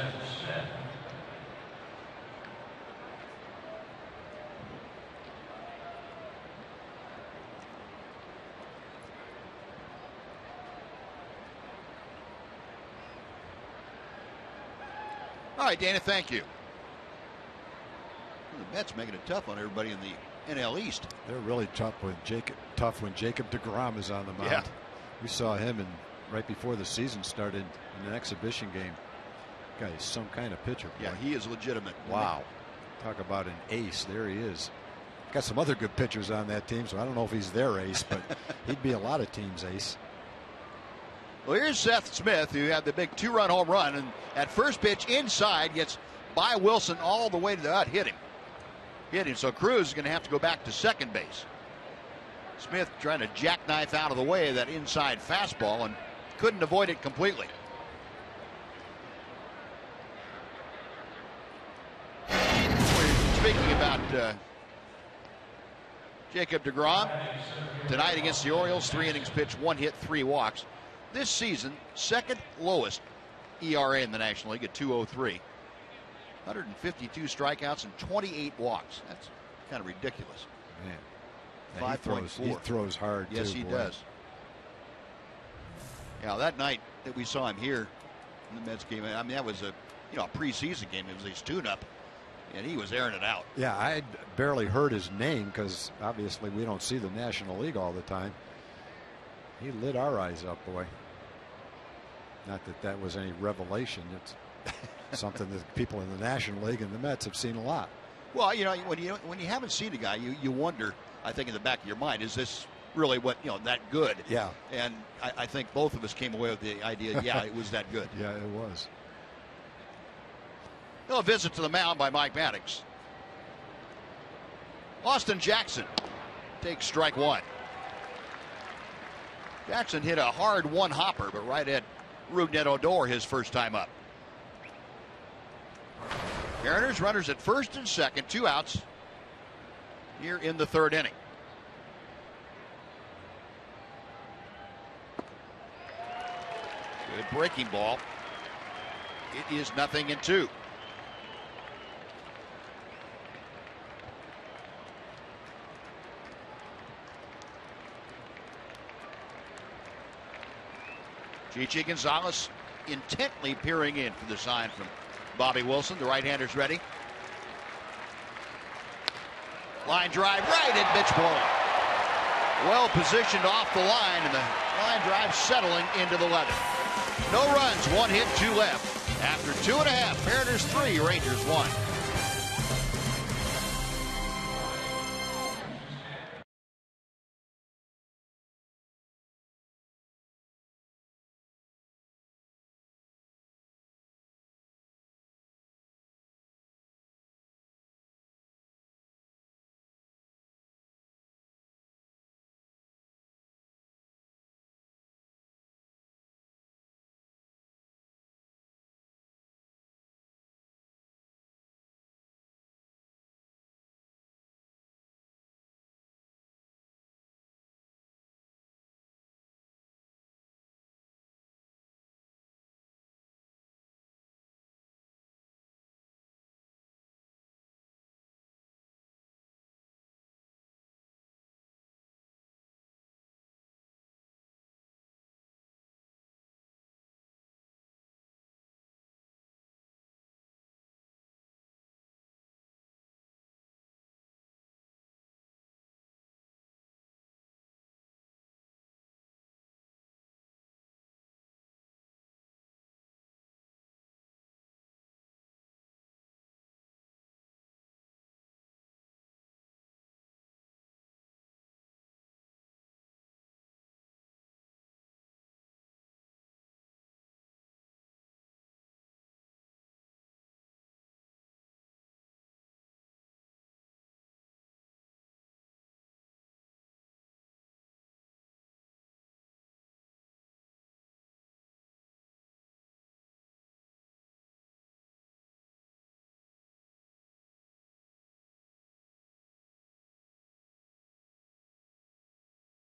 All right, Dana, thank you. Well, the Mets making it tough on everybody in the NL East. They're really tough when Jacob deGrom is on the mound. Yeah. We saw him right before the season started in an exhibition game. Guy is some kind of pitcher. Boy. Yeah, he is legitimate. Wow. Talk about an ace. There he is. Got some other good pitchers on that team, so I don't know if he's their ace, but he'd be a lot of teams' ace. Well, here's Seth Smith, who had the big 2-run home run, and at first pitch inside gets by Wilson all the way to the hut. Hit him. So Cruz is going to have to go back to second base. Smith trying to jackknife out of the way of that inside fastball and couldn't avoid it completely. Speaking about Jacob deGrom, tonight against the Orioles, 3 innings pitched, 1 hit, 3 walks. This season, second lowest ERA in the National League at 2.03. 152 strikeouts and 28 walks. That's kind of ridiculous. Man, 5.4. He throws hard. Yes, too, he boy. does. Yeah, that night that we saw him here in the Mets game, I mean, that was a preseason game. It was his tune-up, and he was airing it out. Yeah, I barely heard his name because obviously we don't see the National League all the time. He lit our eyes up, boy. Not that that was any revelation. It's something that people in the National League and the Mets have seen a lot. Well, when you haven't seen a guy, you wonder. I think in the back of your mind, is this really that good? Yeah. And I think both of us came away with the idea, yeah, it was that good. Yeah, it was. A visit to the mound by Mike Maddox. Austin Jackson takes strike 1. Jackson hit a hard one-hopper, but right at Rougned Odor his first time up. Mariners runners at first and second, 2 outs here in the 3rd inning. Good breaking ball. It is 0-2. Chichi Gonzalez intently peering in for the sign from Bobby Wilson. The right-hander's ready. Line drive right at Mitch Moreland. Well positioned off the line, and the line drive settling into the leather. No runs, 1 hit, 2 left. After 2.5, Mariners 3, Rangers 1.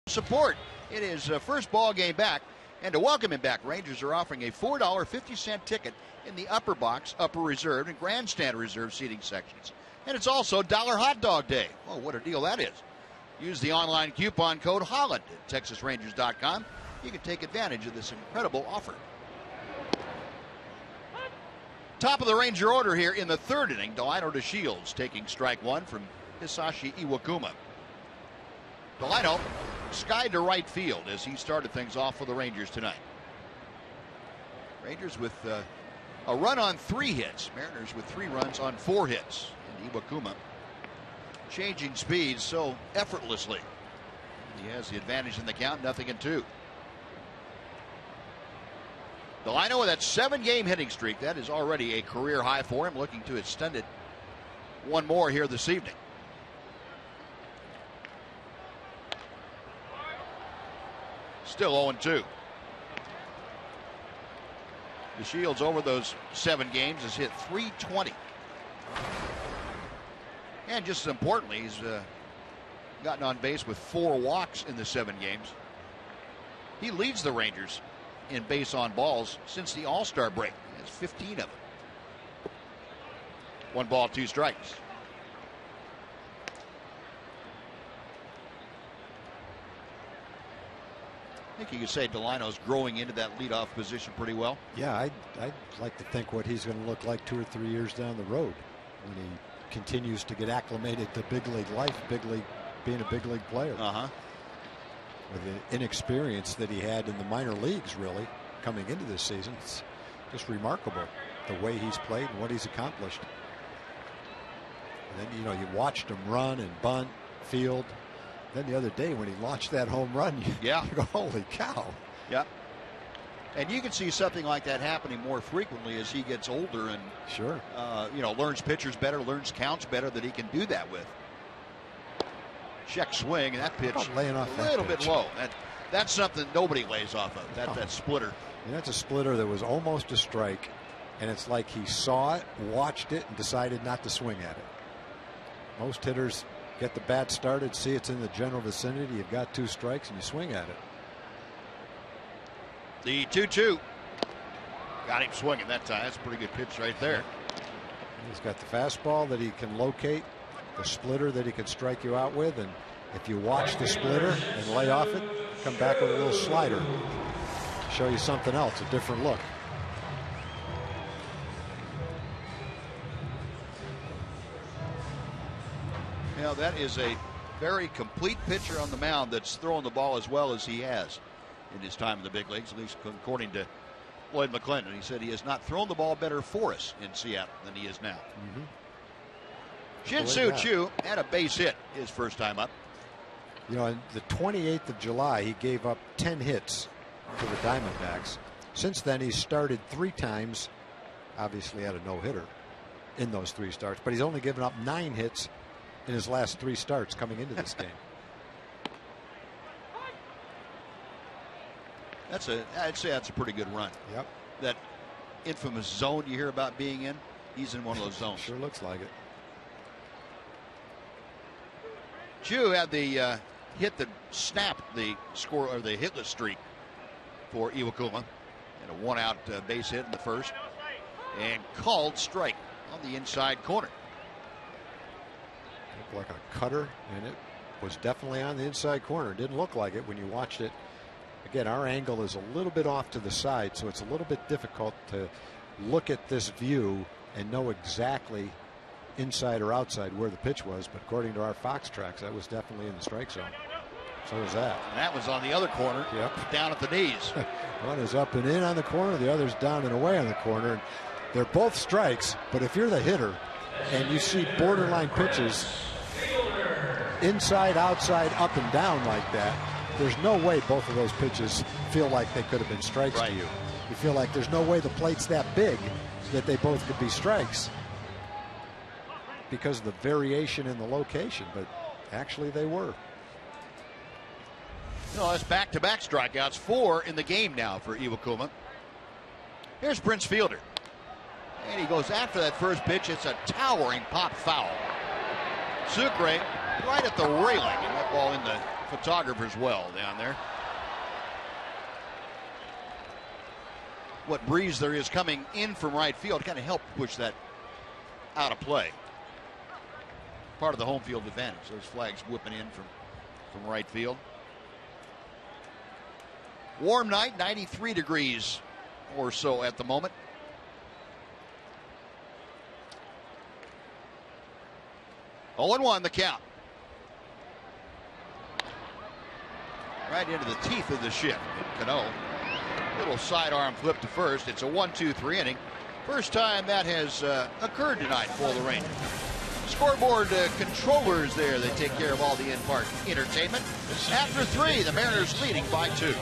Support. It is first ball game back, and to welcome him back, Rangers are offering a $4.50 ticket in the upper box, upper reserved, and grandstand reserved seating sections. And it's also Dollar Hot Dog Day. Oh, what a deal that is. Use the online coupon code Holland at TexasRangers.com. You can take advantage of this incredible offer. Top of the Ranger order here in the third inning. Delino to Shields taking strike one from Hisashi Iwakuma. Delino skied to right field as he started things off for the Rangers tonight. Rangers with a run on 3 hits. Mariners with 3 runs on 4 hits. And Iwakuma changing speeds so effortlessly. He has the advantage in the count, 0-2. Delino with that 7-game hitting streak. That is already a career high for him, looking to extend it one more here this evening. Still 0-2. The Shields over those 7 games has hit .320. And just as importantly, he's gotten on base with 4 walks in the 7 games. He leads the Rangers in base on balls since the All-Star break. He has 15 of them. 1 ball, 2 strikes. I think you could say Delino's growing into that leadoff position pretty well. Yeah, I'd like to think what he's going to look like 2 or 3 years down the road when he continues to get acclimated to big league life, being a big league player. With the inexperience that he had in the minor leagues, really, coming into this season. It's just remarkable the way he's played and what he's accomplished. And then, you know, you watched him run and bunt, field. Then the other day when he launched that home run, you go, holy cow. Yeah. And you can see something like that happening more frequently as he gets older and you know, learns pitchers better, learns counts better, that he can do that with. Check swing, and that pitch laying off a little bit low. That's something nobody lays off of, that splitter. And that's a splitter that was almost a strike, and it's like he saw it, watched it, and decided not to swing at it. Most hitters get the bat started, see it's in the general vicinity, you've got 2 strikes, and you swing at it. The 2-2. Got him swinging that time. That's a pretty good pitch right there. He's got the fastball that he can locate, the splitter that he can strike you out with, and if you watch the splitter and lay off it, come back with a little slider. show you something else, a different look. Now that is a very complete pitcher on the mound that's throwing the ball as well as he has in his time in the big leagues, at least according to Lloyd McClendon. He said he has not thrown the ball better for us in Seattle than he is now. Shin-Soo Choo had a base hit his first time up. You know, on the 28th of July, he gave up 10 hits to the Diamondbacks. Since then, he's started 3 times. Obviously had a no-hitter in those 3 starts, but he's only given up 9 hits in his last 3 starts coming into this game. I'd say that's a pretty good run. Yep. That infamous zone you hear about being in, he's in one of those zones. Sure looks like it. Chu had the hit that snapped the score or the hitless streak for Iwakuma, and a 1-out base hit in the first, and called strike on the inside corner. Looked like a cutter, and it was definitely on the inside corner. Didn't look like it when you watched it. Again, our angle is a little bit off to the side, so it's a little bit difficult to look at this view and know exactly inside or outside where the pitch was. But according to our Fox tracks, that was definitely in the strike zone. So was that. And that was on the other corner, down at the knees. One is up and in on the corner, the other's down and away on the corner. And they're both strikes, but if you're the hitter and you see borderline pitches inside, outside, up and down like that, there's no way both of those pitches feel like they could have been strikes to you. You feel like there's no way the plate's that big that they both could be strikes because of the variation in the location, but actually they were. No, that's back-to-back strikeouts, 4 in the game now for Iwakuma. Here's Prince Fielder, and he goes after that first pitch. It's a towering pop foul. Sucre right at the railing, and that ball in the photographer's well down there. What breeze there is coming in from right field kind of helped push that out of play. Part of the home field advantage. Those flags whipping in from right field. Warm night, 93 degrees or so at the moment. Oh, 0-1 the count. Right into the teeth of the shift. Cano. Little sidearm flip to first. It's a 1-2-3 inning. First time that has occurred tonight for the Rangers. Scoreboard controllers there. They take care of all the in-park entertainment. After 3, the Mariners leading by 2.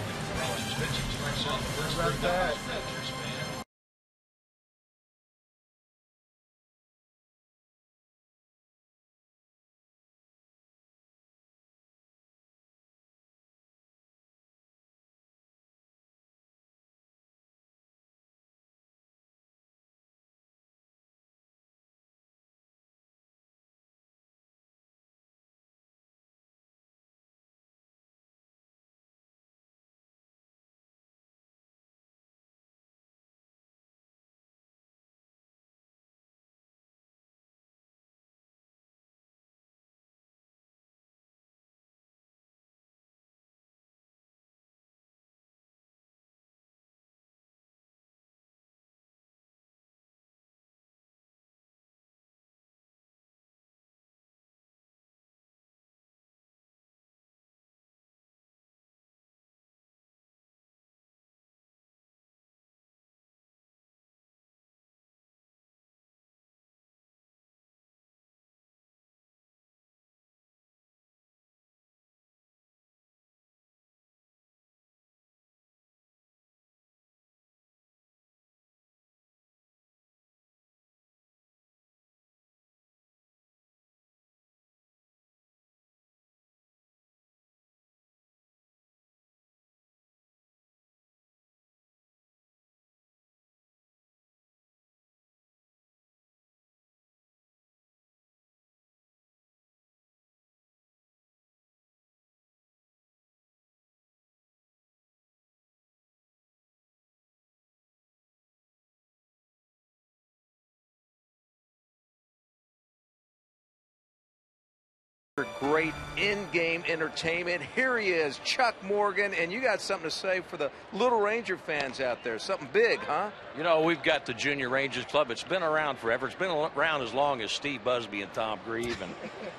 Great in-game entertainment. Here he is, Chuck Morgan, and you got something to say for the Little Ranger fans out there. Something big, huh? You know, we've got the Junior Rangers Club. It's been around forever. It's been around as long as Steve Busby and Tom Grieve.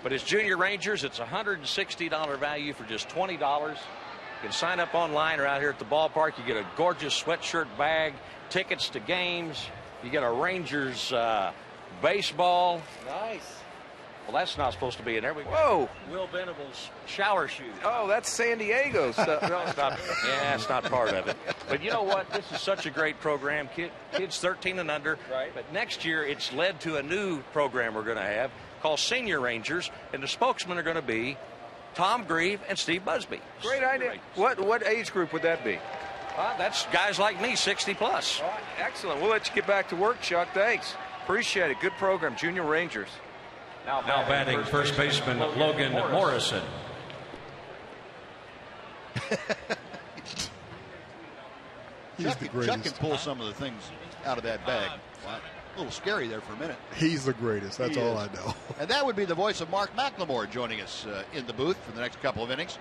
But it's Junior Rangers. It's a $160 value for just $20. You can sign up online or out here at the ballpark. You get a gorgeous sweatshirt bag, tickets to games. You get a Rangers baseball. Nice. Well, that's not supposed to be in there. Whoa. Will Venable's shower shoes. Oh, that's San Diego stuff. No, it's not. Yeah, it's not part of it. But you know what? This is such a great program. Kids 13 and under. Right. But next year, it's led to a new program we're going to have called Senior Rangers, and the spokesmen are going to be Tom Grieve and Steve Busby. Great idea. What age group would that be? That's guys like me, 60 plus. All right, excellent. We'll let you get back to work, Chuck. Thanks. Appreciate it. Good program, Junior Rangers. Now batting first baseman Logan Morrison. Chuck can pull some of the things out of that bag. Wow. A little scary there for a minute. He's the greatest. That's all I know. And that would be the voice of Mark McLemore joining us in the booth for the next couple of innings.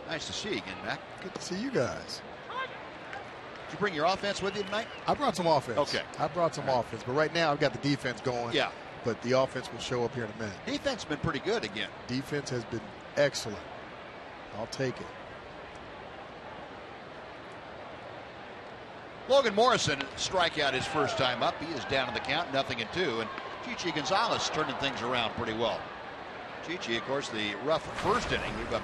Nice to see you again, Mac. Good to see you guys. Did you bring your offense with you tonight? I brought some offense. Okay. I brought some offense, but right now I've got the defense going. Yeah. But the offense will show up here in a minute. Defense has been pretty good again. Defense has been excellent. I'll take it. Logan Morrison strikeout his first time up. He is down in the count, 0-2. And Chichi Gonzalez turning things around pretty well. Chichi, of course, the rough first inning. We've got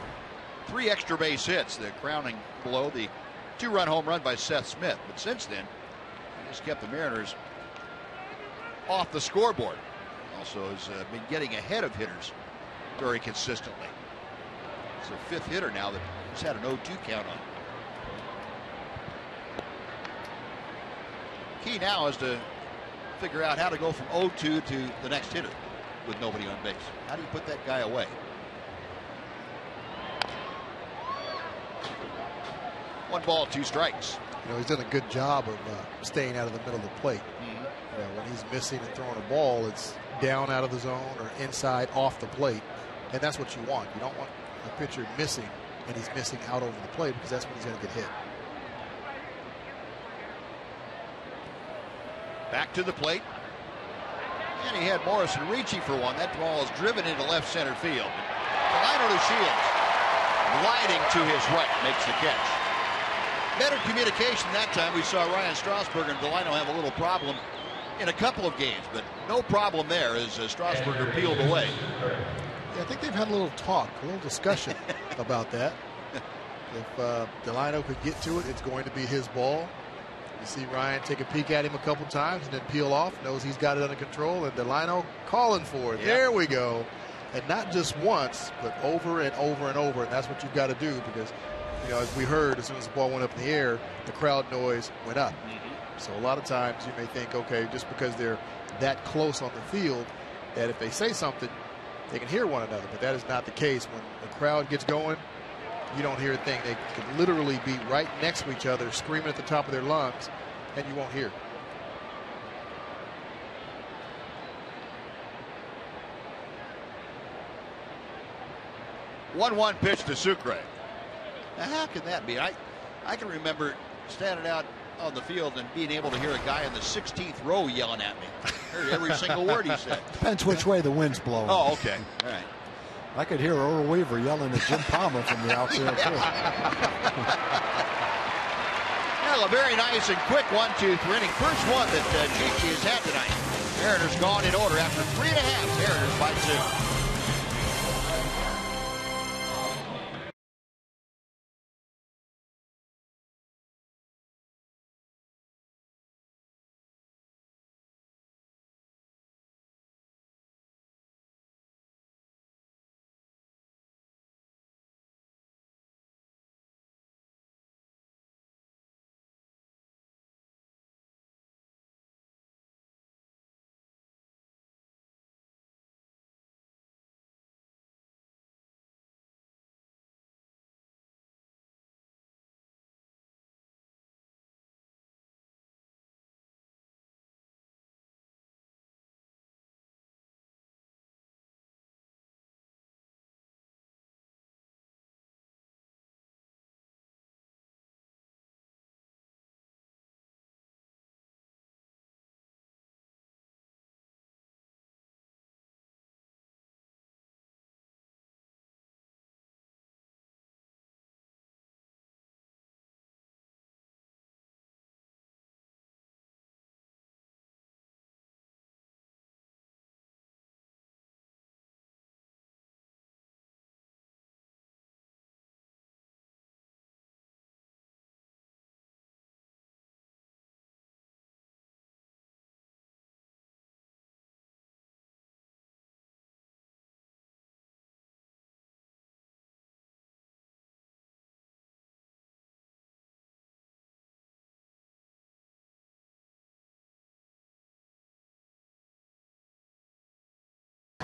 3 extra base hits, the crowning blow, the 2-run home run by Seth Smith. But since then, he just kept the Mariners off the scoreboard. Also has been getting ahead of hitters very consistently. He's the 5th hitter now that he's had an 0-2 count on. Key now is to figure out how to go from 0-2 to the next hitter with nobody on base. How do you put that guy away? One ball, 2 strikes. You know, he's done a good job of staying out of the middle of the plate. You know, when he's missing and throwing a ball, it's down out of the zone or inside off the plate. And that's what you want. You don't want a pitcher missing and he's missing out over the plate because that's when he's going to get hit. Back to the plate. And he had Morrison reaching for one. That ball is driven into left center field. Delino to Shields. Gliding to his right makes the catch. Better communication that time. We saw Ryan Strasburger and Delino have a little problem in a couple of games, but no problem there as Strasburger peeled away. Yeah, I think they've had a little talk, a little discussion about that. If Delino could get to it, it's going to be his ball. You see Ryan take a peek at him a couple times and then peel off, knows he's got it under control, and Delino calling for it. Yep. There we go. And not just once, but over and over and over, and that's what you've got to do because, you know, as we heard, as soon as the ball went up in the air, the crowd noise went up. So a lot of times you may think, okay, just because they're that close on the field, that if they say something, they can hear one another. But that is not the case. When the crowd gets going, you don't hear a thing. They could literally be right next to each other, screaming at the top of their lungs, and you won't hear. One pitch to Sucre. Now, how can that be? I can remember standing out on the field and being able to hear a guy in the 16th row yelling at me. Heard every single word he said. Depends which way the wind's blowing. Oh, okay. All right. I could hear Earl Weaver yelling at Jim Palmer from the outfield, too. Well, a very nice and quick 1-2-3 inning. First one that Chichi has had tonight. Mariners gone in order after 3.5. Mariners by 2.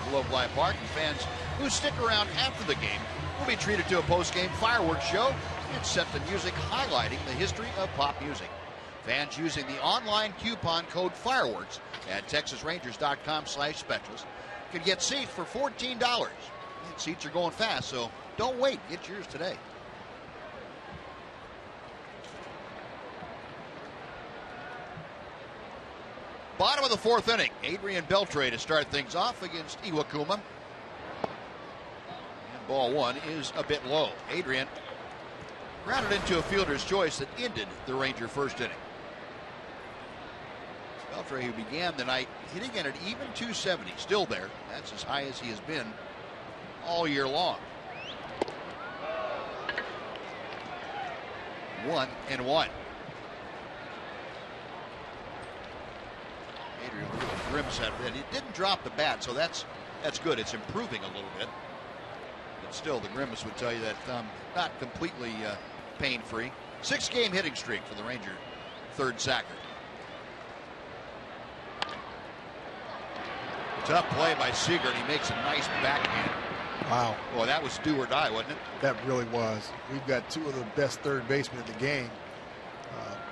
Globe Life Park, and fans who stick around after the game will be treated to a post-game fireworks show and set the music highlighting the history of pop music. Fans using the online coupon code FIREWORKS at TexasRangers.com/specials can get seats for $14. Seats are going fast, so don't wait. Get yours today. Bottom of the fourth inning. Adrian Beltre to start things off against Iwakuma. And ball one is a bit low. Adrian grounded into a fielder's choice that ended the Ranger first inning. Beltre, who began the night hitting at an even 270, still there. That's as high as he has been all year long. 1-1. Adrian with a grimace out of it. He didn't drop the bat, so that's good. It's improving a little bit. But still, the grimace would tell you that not completely pain-free. 6-game hitting streak for the Ranger third sacker. Tough play by Seager, and he makes a nice backhand. Wow. Boy, that was do or die, wasn't it? That really was. We've got two of the best third basemen in the game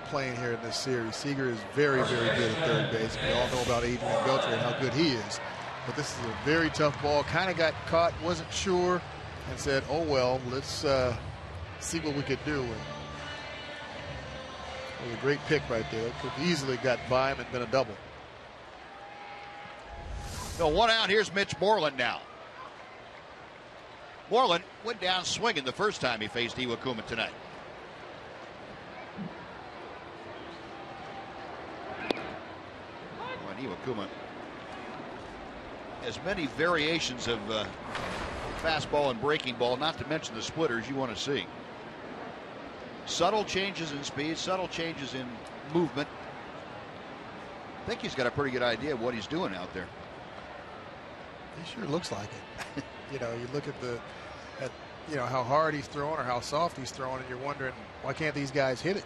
playing here in this series. Seager is very, very good at third base. We all know about Adrian Beltre and how good he is. But this is a very tough ball. Kind of got caught, wasn't sure, and said, oh, well, let's see what we could do. And it was a great pick right there. Could have easily got by him and been a double. So one out. Here's Mitch Moreland now. Moreland went down swinging the first time he faced Iwakuma tonight. When Iwakuma has many variations of fastball and breaking ball, not to mention the splitters you want to see. Subtle changes in speed, subtle changes in movement. I think he's got a pretty good idea of what he's doing out there. He sure looks like it. You look at how hard he's throwing or how soft he's throwing, and you're wondering, why can't these guys hit it?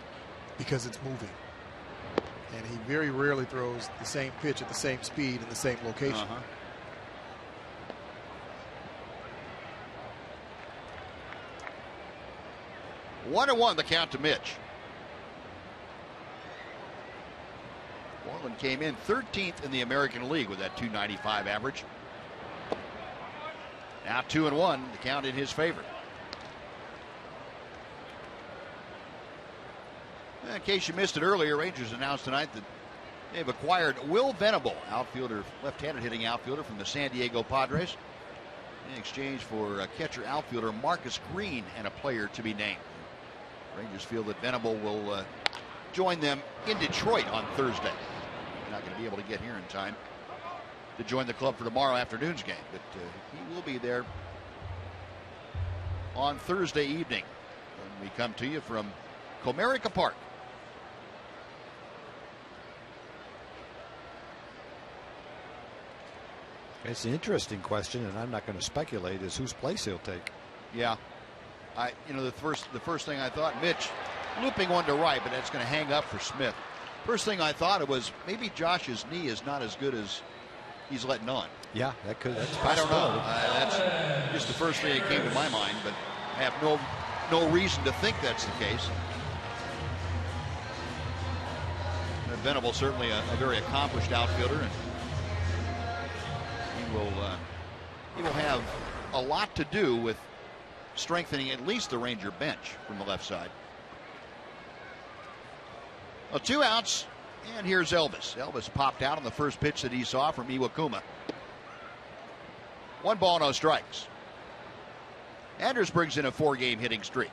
Because it's moving. And he very rarely throws the same pitch at the same speed in the same location. 1-1 the count to Mitch. Moreland came in 13th in the American League with that .295 average. Now 2-1, the count in his favor. In case you missed it earlier, Rangers announced tonight that they've acquired Will Venable, outfielder, left-handed hitting outfielder from the San Diego Padres, in exchange for catcher outfielder Marcus Green and a player to be named. Rangers feel that Venable will join them in Detroit on Thursday. Not going to be able to get here in time to join the club for tomorrow afternoon's game, but he will be there on Thursday evening when we come to you from Comerica Park. It's an interesting question, and I'm not going to speculate as whose place he'll take. Yeah, the first thing I thought, Mitch looping one to right, but that's going to hang up for Smith. First thing I thought it was maybe Josh's knee is not as good as he's letting on. Yeah, that's I don't know. That's just the first thing that came to my mind, but I have no reason to think that's the case. Venable certainly a very accomplished outfielder, and he will have a lot to do with strengthening at least the Ranger bench from the left side. Well, 2 outs, and here's Elvis. Elvis popped out on the first pitch that he saw from Iwakuma. 1 ball, no strikes. Anders brings in a 4-game hitting streak.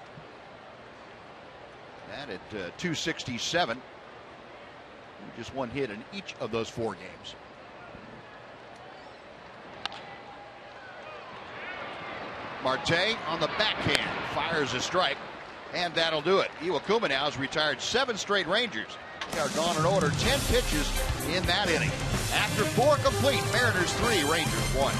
That at 267. Just 1 hit in each of those 4 games. Marte on the backhand fires a strike, and that'll do it. Iwakuma now has retired 7 straight Rangers. They are gone in order, 10 pitches in that inning. After 4 complete, Mariners 3, Rangers 1.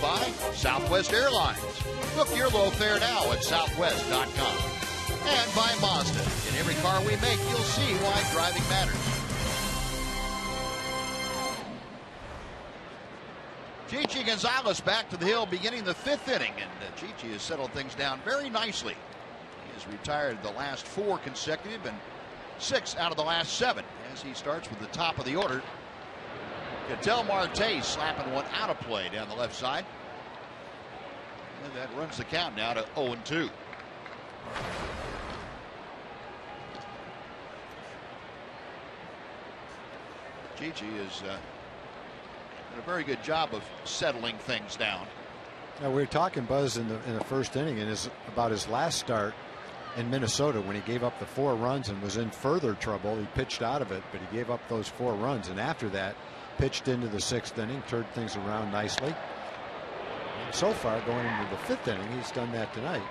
by Southwest Airlines. Book your low fare now at southwest.com. And by Mazda. In every car we make, you'll see why driving matters. Chichi Gonzalez back to the hill beginning the 5th inning, and Chichi has settled things down very nicely. He has retired the last 4 consecutive and 6 out of the last 7 as he starts with the top of the order. Ketel Marte slapping one out of play down the left side. And that runs the count now to 0-2. Chichi is done a very good job of settling things down. Now, we were talking, Buzz, in the first inning and about his last start in Minnesota when he gave up the 4 runs and was in further trouble. He pitched out of it, but he gave up those 4 runs, and after that pitched into the 6th inning, turned things around nicely. And so far, going into the 5th inning, he's done that tonight.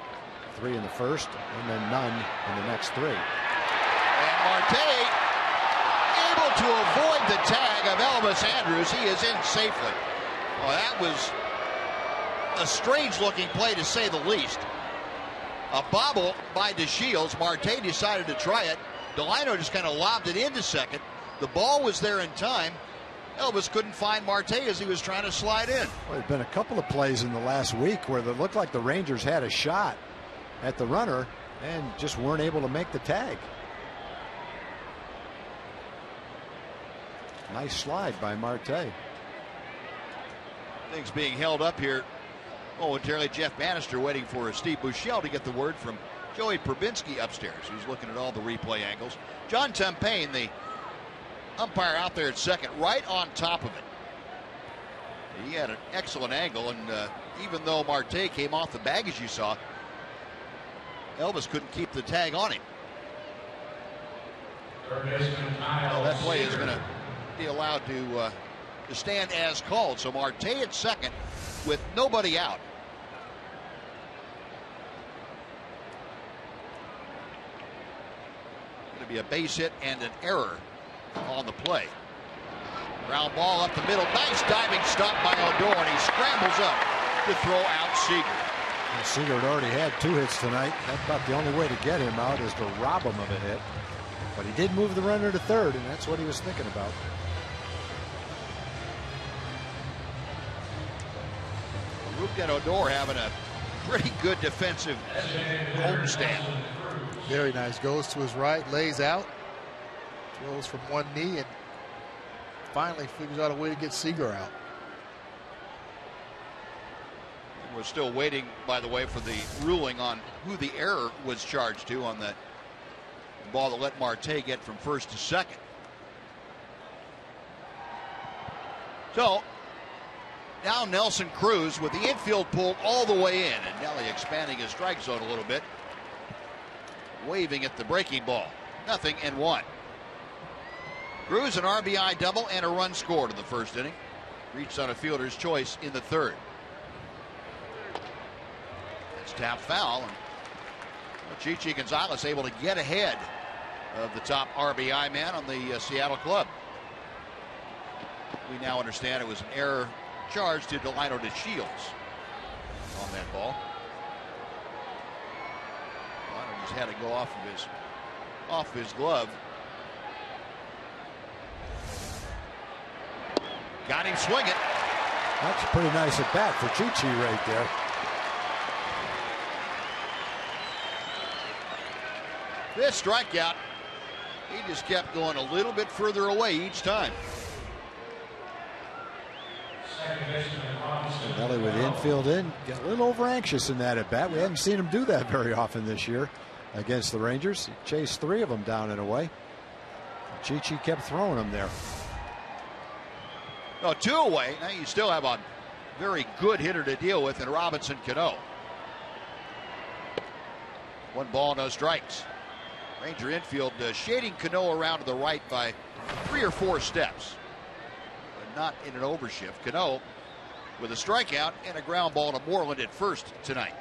3 in the first, and then none in the next 3. And Marte able to avoid the tag of Elvis Andrus. He is in safely. Well, that was a strange-looking play, to say the least. A bobble by DeShields. Marte decided to try it. Delino just kind of lobbed it into second. The ball was there in time. Elvis couldn't find Marte as he was trying to slide in. Well, there's been a couple of plays in the last week where it looked like the Rangers had a shot at the runner and just weren't able to make the tag. Nice slide by Marte. Things being held up here momentarily. Jeff Bannister waiting for Steve Buechele to get the word from Joey Probinski upstairs, who's looking at all the replay angles. John Tempane, the umpire out there at second, right on top of it. He had an excellent angle, and even though Marte came off the bag, as you saw, Elvis couldn't keep the tag on him. Well, that play is going to be allowed to stand as called. So Marte at second with nobody out. Going to be a base hit and an error on the play. Ground ball up the middle. Nice diving stop by Odor, and he scrambles up to throw out Seager. Well, Seager had already had 2 hits tonight. That's about the only way to get him out, is to rob him of a hit. But he did move the runner to third, and that's what he was thinking about. Rougned Odor having a pretty good defensive homestand. Very nice. Goes to his right, lays out, throws from one knee, and finally figures out a way to get Seager out. We're still waiting, by the way, for the ruling on who the error was charged to on the ball that let Marte get from first to second. So now Nelson Cruz with the infield pulled all the way in, and Nelly expanding his strike zone a little bit, waving at the breaking ball. 0-1. Cruz an RBI double and a run scored in the first inning. Reached on a fielder's choice in the third. That's tap foul. And Chichi Gonzalez able to get ahead of the top RBI man on the Seattle club. We now understand it was an error charge to Delino DeShields on that ball. Delino just had to go off of his glove. Got him swinging. That's a pretty nice at bat for Chichi right there. This strikeout, he just kept going a little bit further away each time. Nelly with the infield in, got a little over anxious in that at bat. We haven't seen him do that very often this year against the Rangers. He chased 3 of them down and away. Chichi kept throwing them there. No, 2 away. Now you still have a very good hitter to deal with in Robinson Cano. 1 ball, no strikes. Ranger infield shading Cano around to the right by 3 or 4 steps. But not in an overshift. Cano with a strikeout and a ground ball to Moreland at first tonight.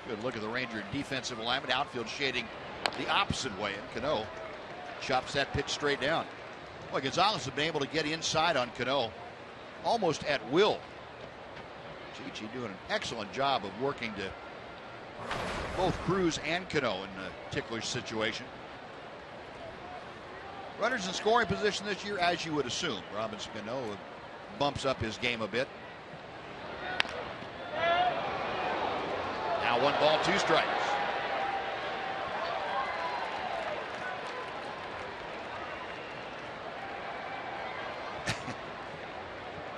Good look at the Ranger defensive alignment. Outfield shading the opposite way, and Cano chops that pitch straight down. Well, Gonzalez has been able to get inside on Cano almost at will Chichi doing an excellent job of working to both Cruz and Cano in a ticklish situation. Runners in scoring position this year, as you would assume. Robinson Cano bumps up his game a bit. Now 1 ball, 2 strikes.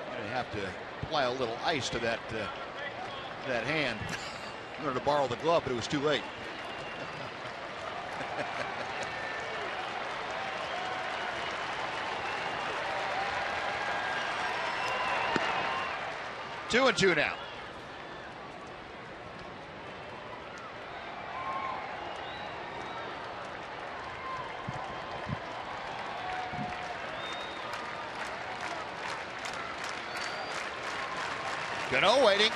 Gonna have to apply a little ice to that hand. I wanted to borrow the glove, but it was too late. Two and two now. Cano waiting.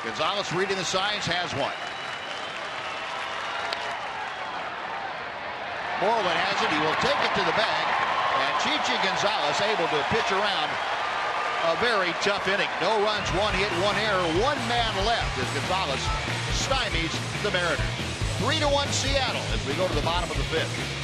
Gonzalez reading the signs, has one. Moreland has it. He will take it to the bag. And Chichi Gonzalez able to pitch around a very tough inning. No runs, 1 hit, 1 error, 1 man left as Gonzalez stymies the Mariners. 3-1 Seattle as we go to the bottom of the 5th.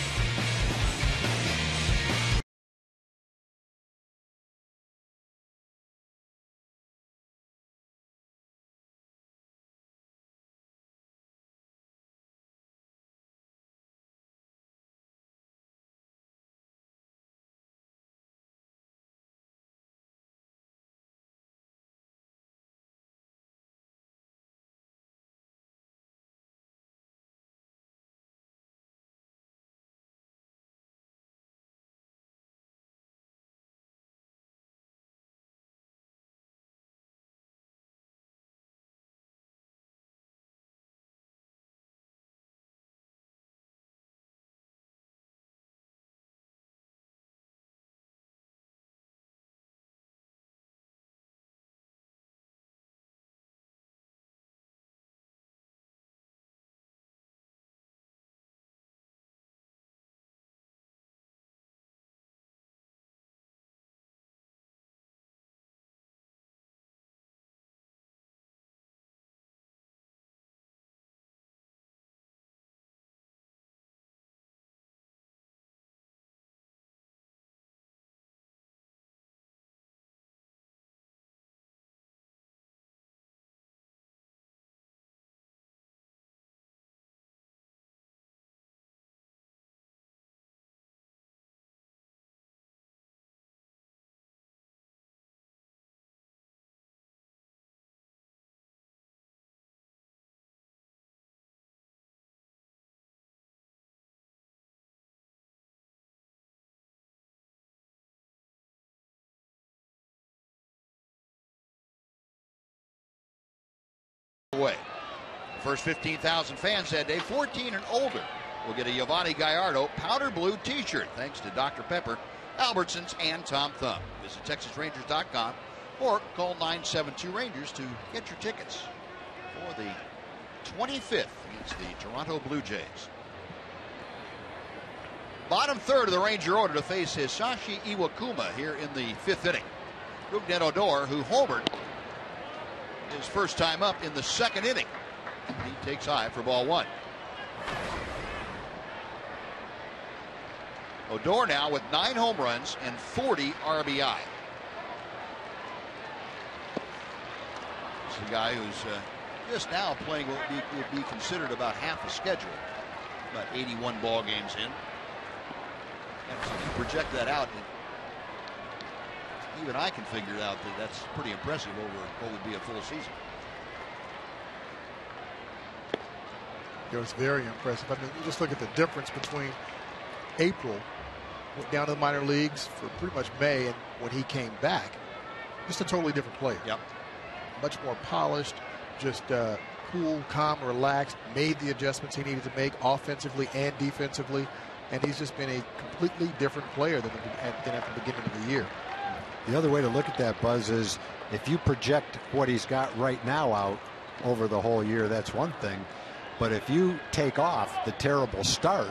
Away. First 15,000 fans that day, 14 and older, will get a Giovanni Gallardo powder blue t-shirt thanks to Dr. Pepper, Albertsons, and Tom Thumb. Visit TexasRangers.com or call 972-RANGERS to get your tickets for the 25th against the Toronto Blue Jays. Bottom third of the Ranger order to face Hisashi Iwakuma here in the 5th inning. Rougned Odor, who homered his first time up in the 2nd inning. He takes high for ball 1. Odor now with 9 home runs and 40 RBI. This is a guy who's just now playing what would be considered about half a schedule. About 81 ball games in. And so you project that out, even I can figure out that that's pretty impressive over what would be a full season. It was very impressive. I mean, you just look at the difference between April, went down to the minor leagues for pretty much May, and when he came back, just a totally different player. Yep. Much more polished, just cool, calm, relaxed, made the adjustments he needed to make offensively and defensively, and he's just been a completely different player than at the beginning of the year. The other way to look at that, Buzz, is if you project what he's got right now out over the whole year, that's one thing. But if you take off the terrible start,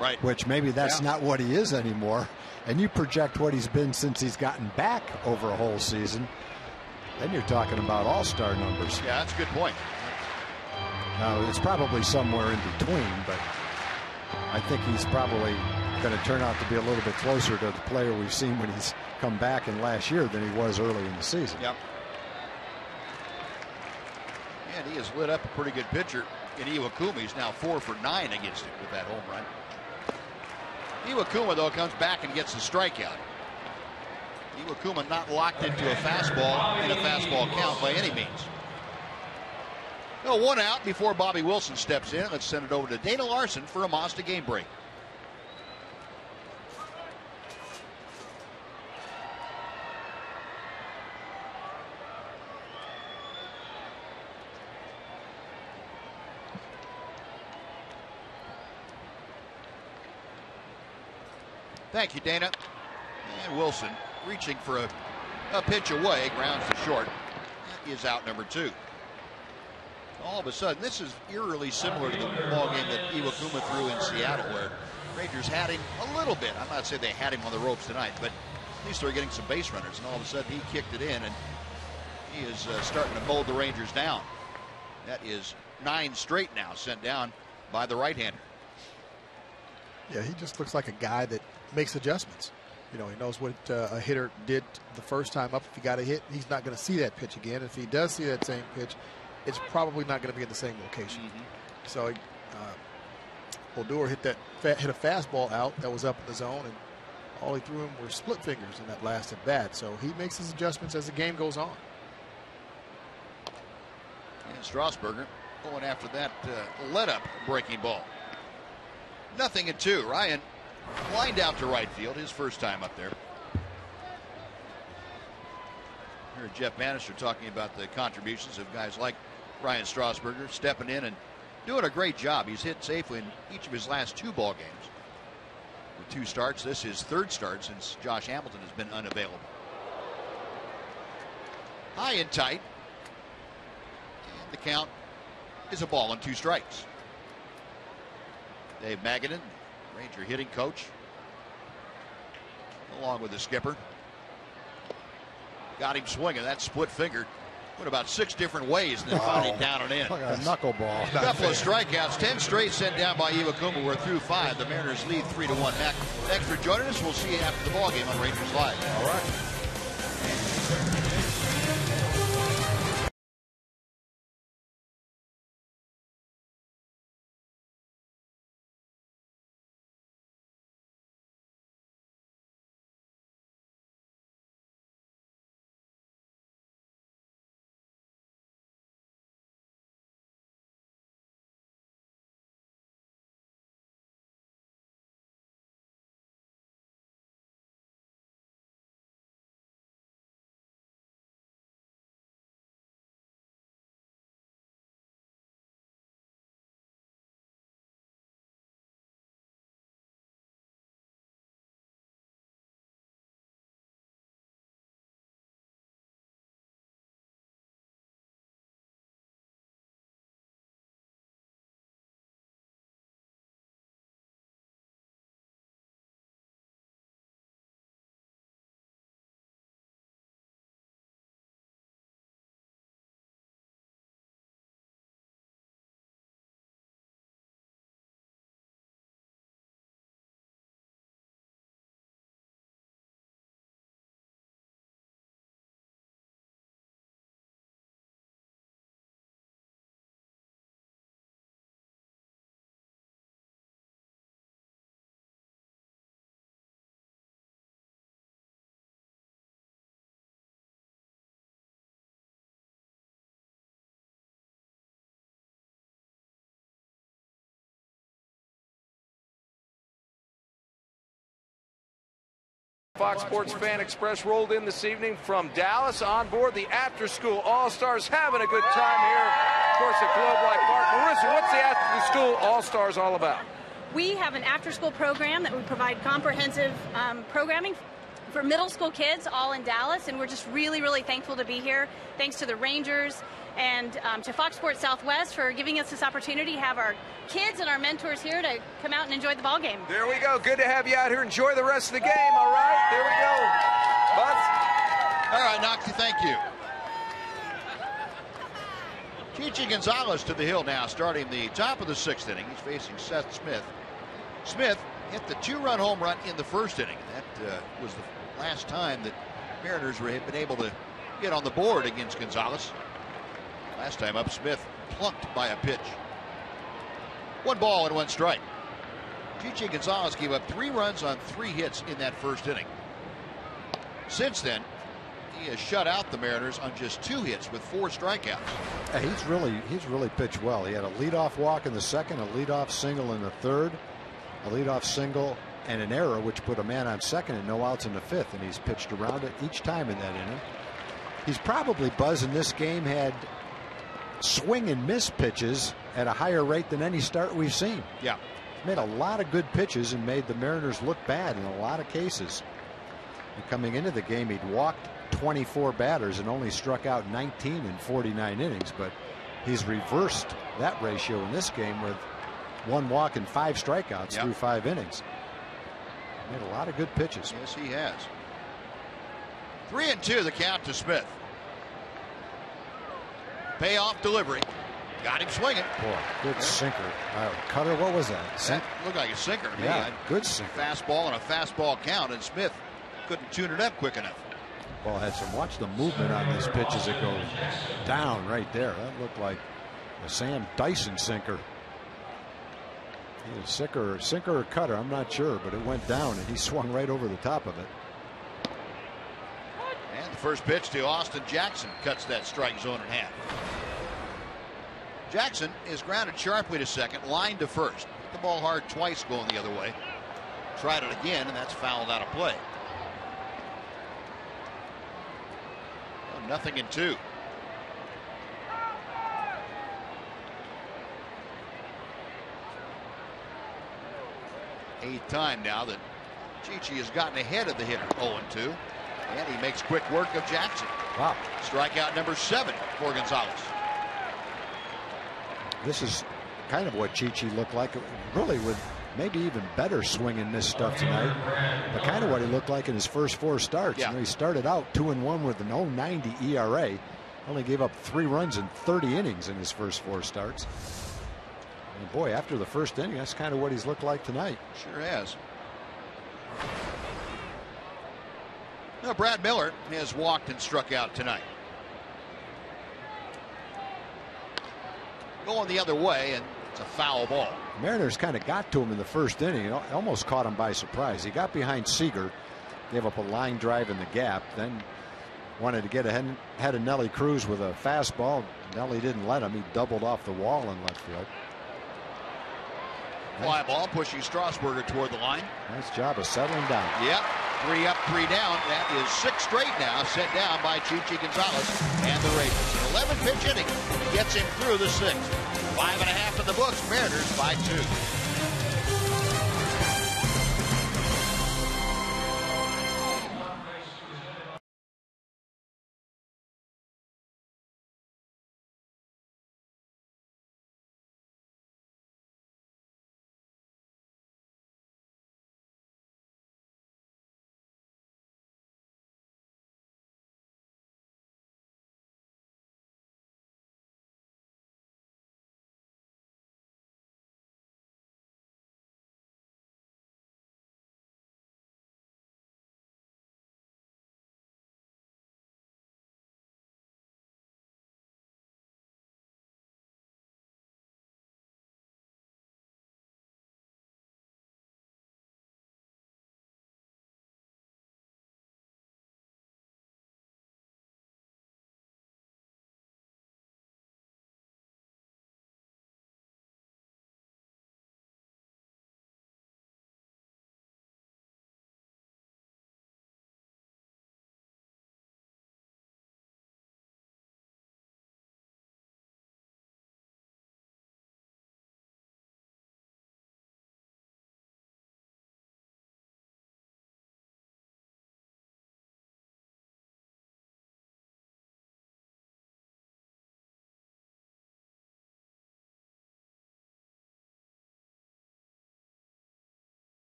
right, which maybe that's not what he is anymore, and you project what he's been since he's gotten back over a whole season, Then you're talking about all-star numbers. Yeah, that's a good point. Now, it's probably somewhere in between, but I think he's probably going to turn out to be a little bit closer to the player we've seen when he's come back in last year than he was early in the season. Yep. And he has lit up a pretty good pitcher in Iwakuma. He's now 4 for 9 against him with that home run. Iwakuma, though, comes back and gets the strikeout. Iwakuma not locked into a fastball in a fastball count by any means. No, 1 out before Bobby Wilson steps in. Let's send it over to Dana Larson for a Mazda game break. Thank you, Dana. And Wilson reaching for a pitch away, grounds to short. That is out number 2. All of a sudden, this is eerily similar to the ball game that Iwakuma threw in Seattle, where Rangers had him a little bit. I'm not saying they had him on the ropes tonight, but at least they're getting some base runners, and all of a sudden he kicked it in, and he is starting to mold the Rangers down. That is 9 straight now sent down by the right-hander. Yeah, he just looks like a guy that makes adjustments. You know, he knows what a hitter did the first time up. If he got a hit, he's not going to see that pitch again. If he does see that same pitch, it's probably not going to be in the same location. So Odor hit a fastball out that was up in the zone, and all he threw him were split fingers in that last at bat. So he makes his adjustments as the game goes on. And Strasburger going after that let up breaking ball. 0-2. Ryan lined out to right field, his first time up there. Heard Jeff Bannister talking about the contributions of guys like Ryan Strasburger stepping in and doing a great job. He's hit safely in each of his last 2 ball games. With 2 starts, this is his 3rd start since Josh Hamilton has been unavailable. High and tight. And the count is a ball and 2 strikes. Dave Magadan, Ranger hitting coach, along with the skipper. Got him swinging. That split finger went about 6 different ways and then finally down and in. Like a knuckleball. A couple of strikeouts, 10 straight sent down by Iwakuma. We're through 5. The Mariners lead 3-1. Mac, thanks for joining us. We'll see you after the ball game on Rangers Live. All right. Fox Sports Fan Express rolled in this evening from Dallas on board the After School All-Stars, having a good time here, of course, at Globe Life Park. Marissa, what's the After School All-Stars all about? We have an after-school program that we provide comprehensive programming for middle school kids all in Dallas, and we're just really, really thankful to be here. Thanks to the Rangers and to Fox Sports Southwest for giving us this opportunity to have our kids and our mentors here to come out and enjoy the ball game. There we go. Good to have you out here. Enjoy the rest of the game, all right? There we go. Buzz? All right, Noxie, thank you. Chichi Gonzalez to the hill now, starting the top of the 6th inning. He's facing Seth Smith. Smith hit the 2-run home run in the 1st inning. That was the last time that Mariners had been able to get on the board against Gonzalez. Last time up, Smith plunked by a pitch. 1 ball and 1 strike. Chichi Gonzalez gave up 3 runs on 3 hits in that 1st inning. Since then, he has shut out the Mariners on just 2 hits with 4 strikeouts. He's really pitched well. He had a leadoff walk in the 2nd, a leadoff single in the 3rd, a leadoff single and an error, which put a man on 2nd and no outs in the 5th, and he's pitched around it each time in that inning. He's probably, Buzz, in this game had swing and miss pitches at a higher rate than any start we've seen. Yeah. Made a lot of good pitches and made the Mariners look bad in a lot of cases. And coming into the game, he'd walked 24 batters and only struck out 19 in 49 innings, but he's reversed that ratio in this game with 1 walk and 5 strikeouts through 5 innings. Made a lot of good pitches. Yes, he has. 3-2 the count to Smith. Payoff delivery. Got him swinging. Boy, good sinker. Cutter, what was that? That looked like a sinker to me. Yeah, good sinker. Fastball and a fastball count, and Smith couldn't tune it up quick enough. Ball had some. Watch the movement on this pitch as it goes down right there. That looked like a Sam Dyson sinker. Sinker or cutter, I'm not sure, but it went down and he swung right over the top of it. And the first pitch to Austin Jackson cuts that strike zone in half. Jackson is grounded sharply to 2nd, line to 1st. Hit the ball hard twice going the other way. Tried it again, and that's fouled out of play. 0-2. Eighth time now that Chichi has gotten ahead of the hitter. 0-2. And he makes quick work of Jackson. Wow. Strikeout number 7 for Gonzalez. This is kind of what Chichi looked like, really, with maybe even better swing and miss stuff tonight, but kind of what he looked like in his first 4 starts. Yeah. You know, he started out 2-1 with an 0.90 ERA, only gave up 3 runs in 30 innings in his first 4 starts. And boy, after the 1st inning, that's kind of what he's looked like tonight. Sure has. Now, Brad Miller has walked and struck out tonight. Going the other way, and it's a foul ball. Mariners kind of got to him in the 1st inning. It almost caught him by surprise. He got behind Seager, gave up a line drive in the gap, then wanted to get ahead of Nelly Cruz with a fastball. Nelly didn't let him. He doubled off the wall in left field. Fly ball pushing Strasburger toward the line. Nice job of settling down. Yep. 3 up, 3 down. That is 6 straight now, set down by Chichi Gonzalez and the Rangers. An 11-pitch inning gets him through the 6th. 5.5 in the books. Mariners by 2.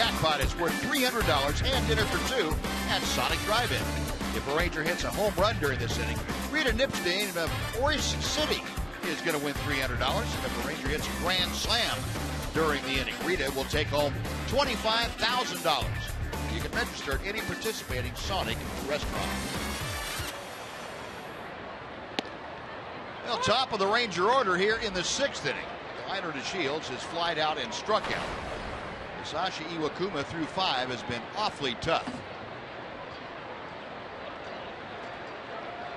jackpot is worth $300 and dinner for two at Sonic Drive-In. If a Ranger hits a home run during this inning, Rita Nipstein of Forest City is going to win $300. If a Ranger hits a grand slam during the inning, Rita will take home $25,000. You can register at any participating Sonic restaurant. Well, top of the Ranger order here in the sixth inning. Delino DeShields has flied out and struck out. Masashi Iwakuma through 5 has been awfully tough.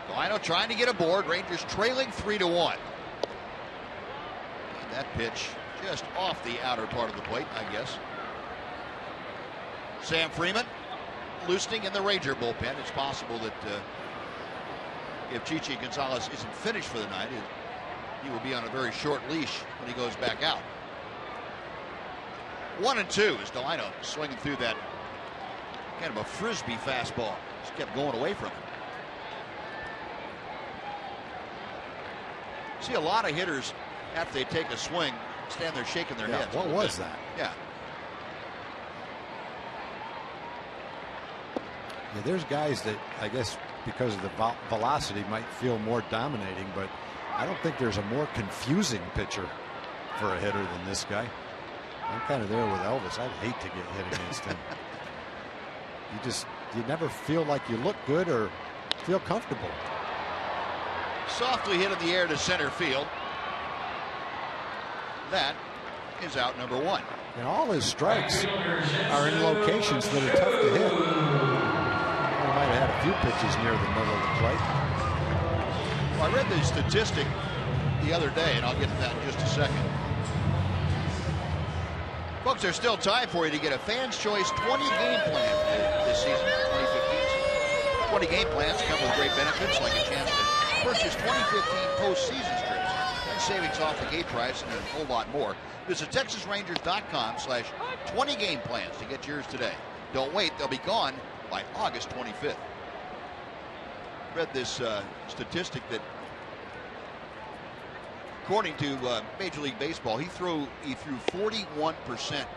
Delino trying to get aboard. Rangers trailing 3-1. And that pitch just off the outer part of the plate, I guess. Sam Freeman loosening in the Ranger bullpen. It's possible that if Chichi Gonzalez isn't finished for the night, he will be on a very short leash when he goes back out. 1-2 as Delino swinging through that kind of a frisbee fastball. Just kept going away from him. See a lot of hitters after they take a swing stand there shaking their heads. What was that? Yeah. Yeah, there's guys that I guess because of the velocity might feel more dominating, but I don't think there's a more confusing pitcher for a hitter than this guy. I'm kind of there with Elvis. I'd hate to get hit against him. You never feel like you look good or feel comfortable. Softly hit in the air to center field. That is out number 1. And all his strikes are in locations that are tough to hit. He might have had a few pitches near the middle of the plate. Well, I read the statistic the other day, and I'll get to that in just a second. Folks, there's still time for you to get a Fan's Choice 20-game plan this season, 2015. 20 game plans come with great benefits like a chance to purchase 2015 postseason strips and savings off the gate price and a whole lot more. Visit TexasRangers.com/20 game plans to get yours today. Don't wait, they'll be gone by August 25th. Read this statistic that according to Major League Baseball, he threw 41%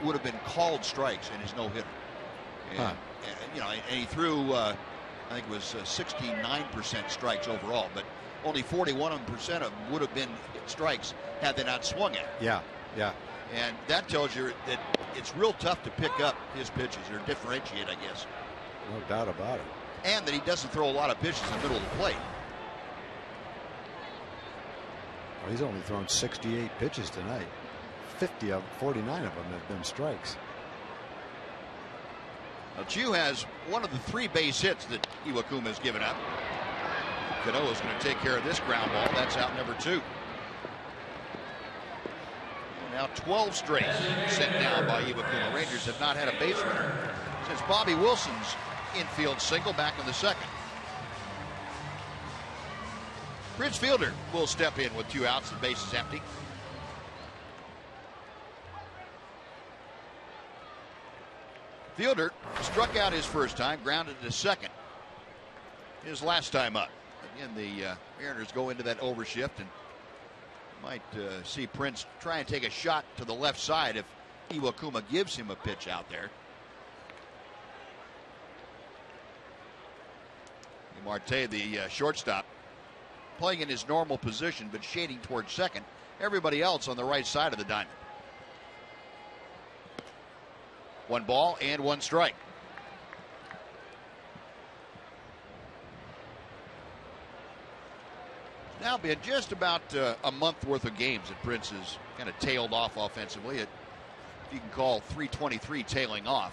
would have been called strikes in his no-hitter. And he threw I think it was 69% strikes overall, but only 41% of them would have been strikes had they not swung at. Yeah. And that tells you that it's real tough to pick up his pitches or differentiate, I guess. No doubt about it. And that he doesn't throw a lot of pitches in the middle of the plate. Well, he's only thrown 68 pitches tonight. 49 of them have been strikes. Now, Chu has one of the 3 base hits that Iwakuma has given up. Canoa's going to take care of this ground ball. That's out number 2. Now 12 straight sent down by Iwakuma. Rangers have not had a base runner since Bobby Wilson's infield single back in the second. Prince Fielder will step in with 2 outs. The base is empty. Fielder struck out his first time, grounded to second his last time up. Again, the Mariners go into that overshift and might see Prince try and take a shot to the left side if Iwakuma gives him a pitch out there. Marte, the shortstop, playing in his normal position but shading towards second. Everybody else on the right side of the diamond. 1 ball and 1 strike. Now been just about a month worth of games that Prince has kind of tailed off offensively. You can call 323 tailing off.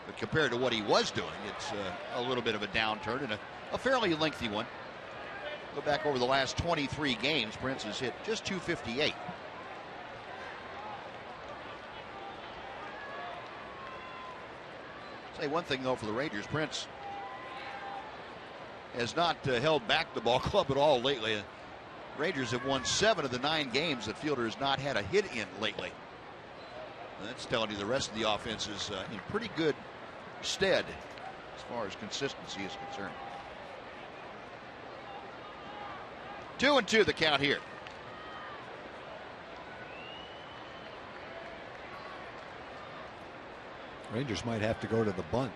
But compared to what he was doing, it's a little bit of a downturn and a fairly lengthy one. Go back over the last 23 games, Prince has hit just 258. Say one thing though for the Rangers, Prince has not held back the ball club at all lately. Rangers have won 7 of the 9 games that Fielder has not had a hit in lately. And that's telling you the rest of the offense is in pretty good stead as far as consistency is concerned. 2-2 the count here. Rangers might have to go to the bunt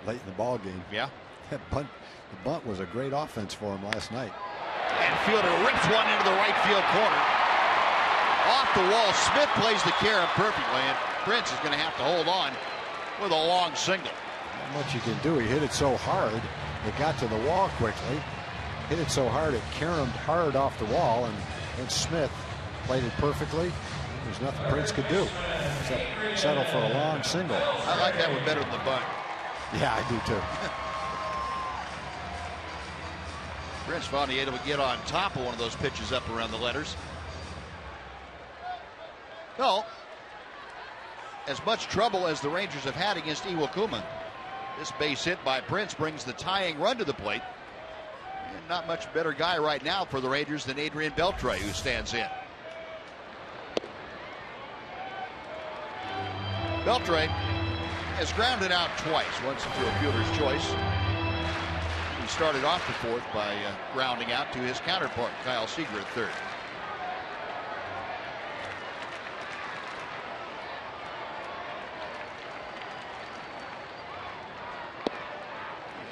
late in the ball game. Yeah. That bunt, the bunt was a great offense for him last night. And fielder rips one into the right field corner. Off the wall, Smith plays the carom perfectly, and Prince is going to have to hold on with a long single. Not much you can do. He hit it so hard, it got to the wall quickly. Hit it so hard, it caromed hard off the wall, and then Smith played it perfectly. There's nothing Prince could do except settle for a long single. I like that one better than the bunt. Yeah, I do too. Prince finally able to get on top of one of those pitches up around the letters. No. As much trouble as the Rangers have had against Iwakuma, this base hit by Prince brings the tying run to the plate. And not much better guy right now for the Rangers than Adrian Beltre, who stands in. Beltre has grounded out twice, once into a fielder's choice. He started off the fourth by grounding out to his counterpart, Kyle Seager, at third.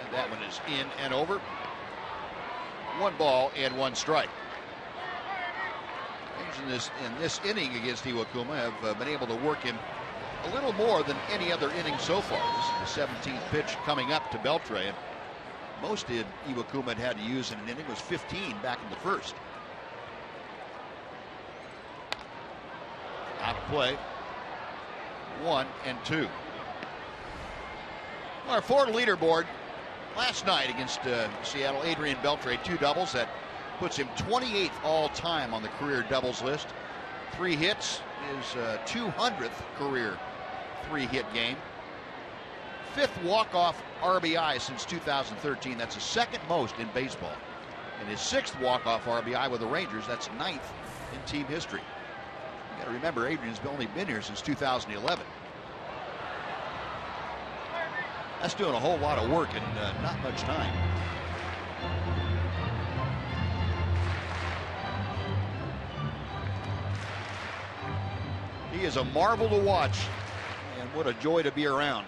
And that one is in and over. 1 ball and 1 strike. Rangers in this inning against Iwakuma have been able to work him a little more than any other inning so far. This is the 17th pitch coming up to Beltre, and most Iwakuma had to use in an inning was 15 back in the first. Out of play. 1 and 2. Our Ford leaderboard last night against Seattle, Adrian Beltre, 2 doubles. That puts him 28th all time on the career doubles list. 3 hits, his 200th career 3-hit game. 5th walk-off RBI since 2013. That's the 2nd most in baseball. And his 6th walk-off RBI with the Rangers. That's 9th in team history. You got to remember, Adrian's only been here since 2011. That's doing a whole lot of work in not much time. He is a marvel to watch, and what a joy to be around.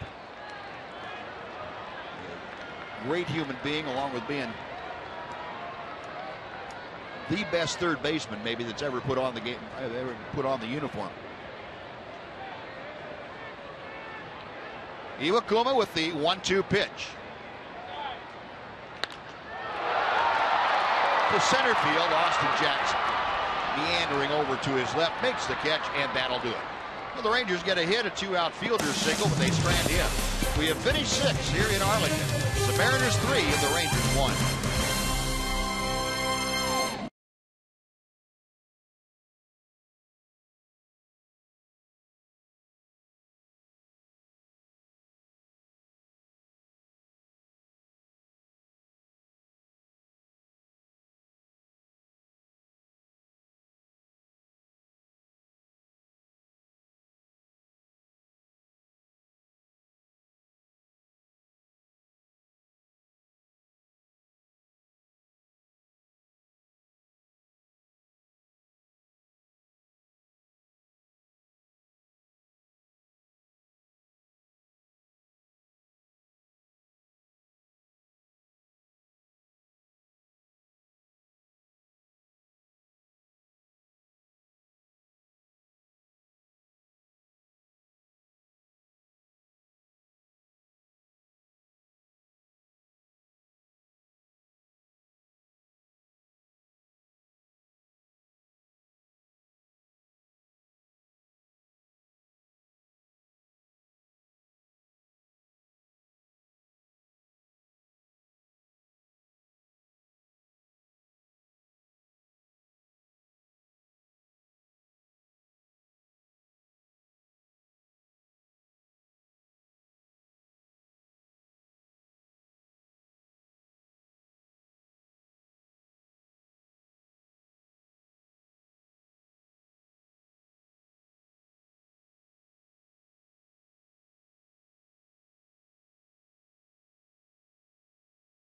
A great human being, along with being the best third baseman maybe that's ever put on the game, ever put on the uniform. Iwakuma with the 1-2 pitch. To center field, Austin Jackson, meandering over to his left, makes the catch, and that'll do it. Well, the Rangers get a hit, a 2 outfielder single, but they strand him. We have finished 6 here in Arlington. The Mariners 3 and the Rangers 1.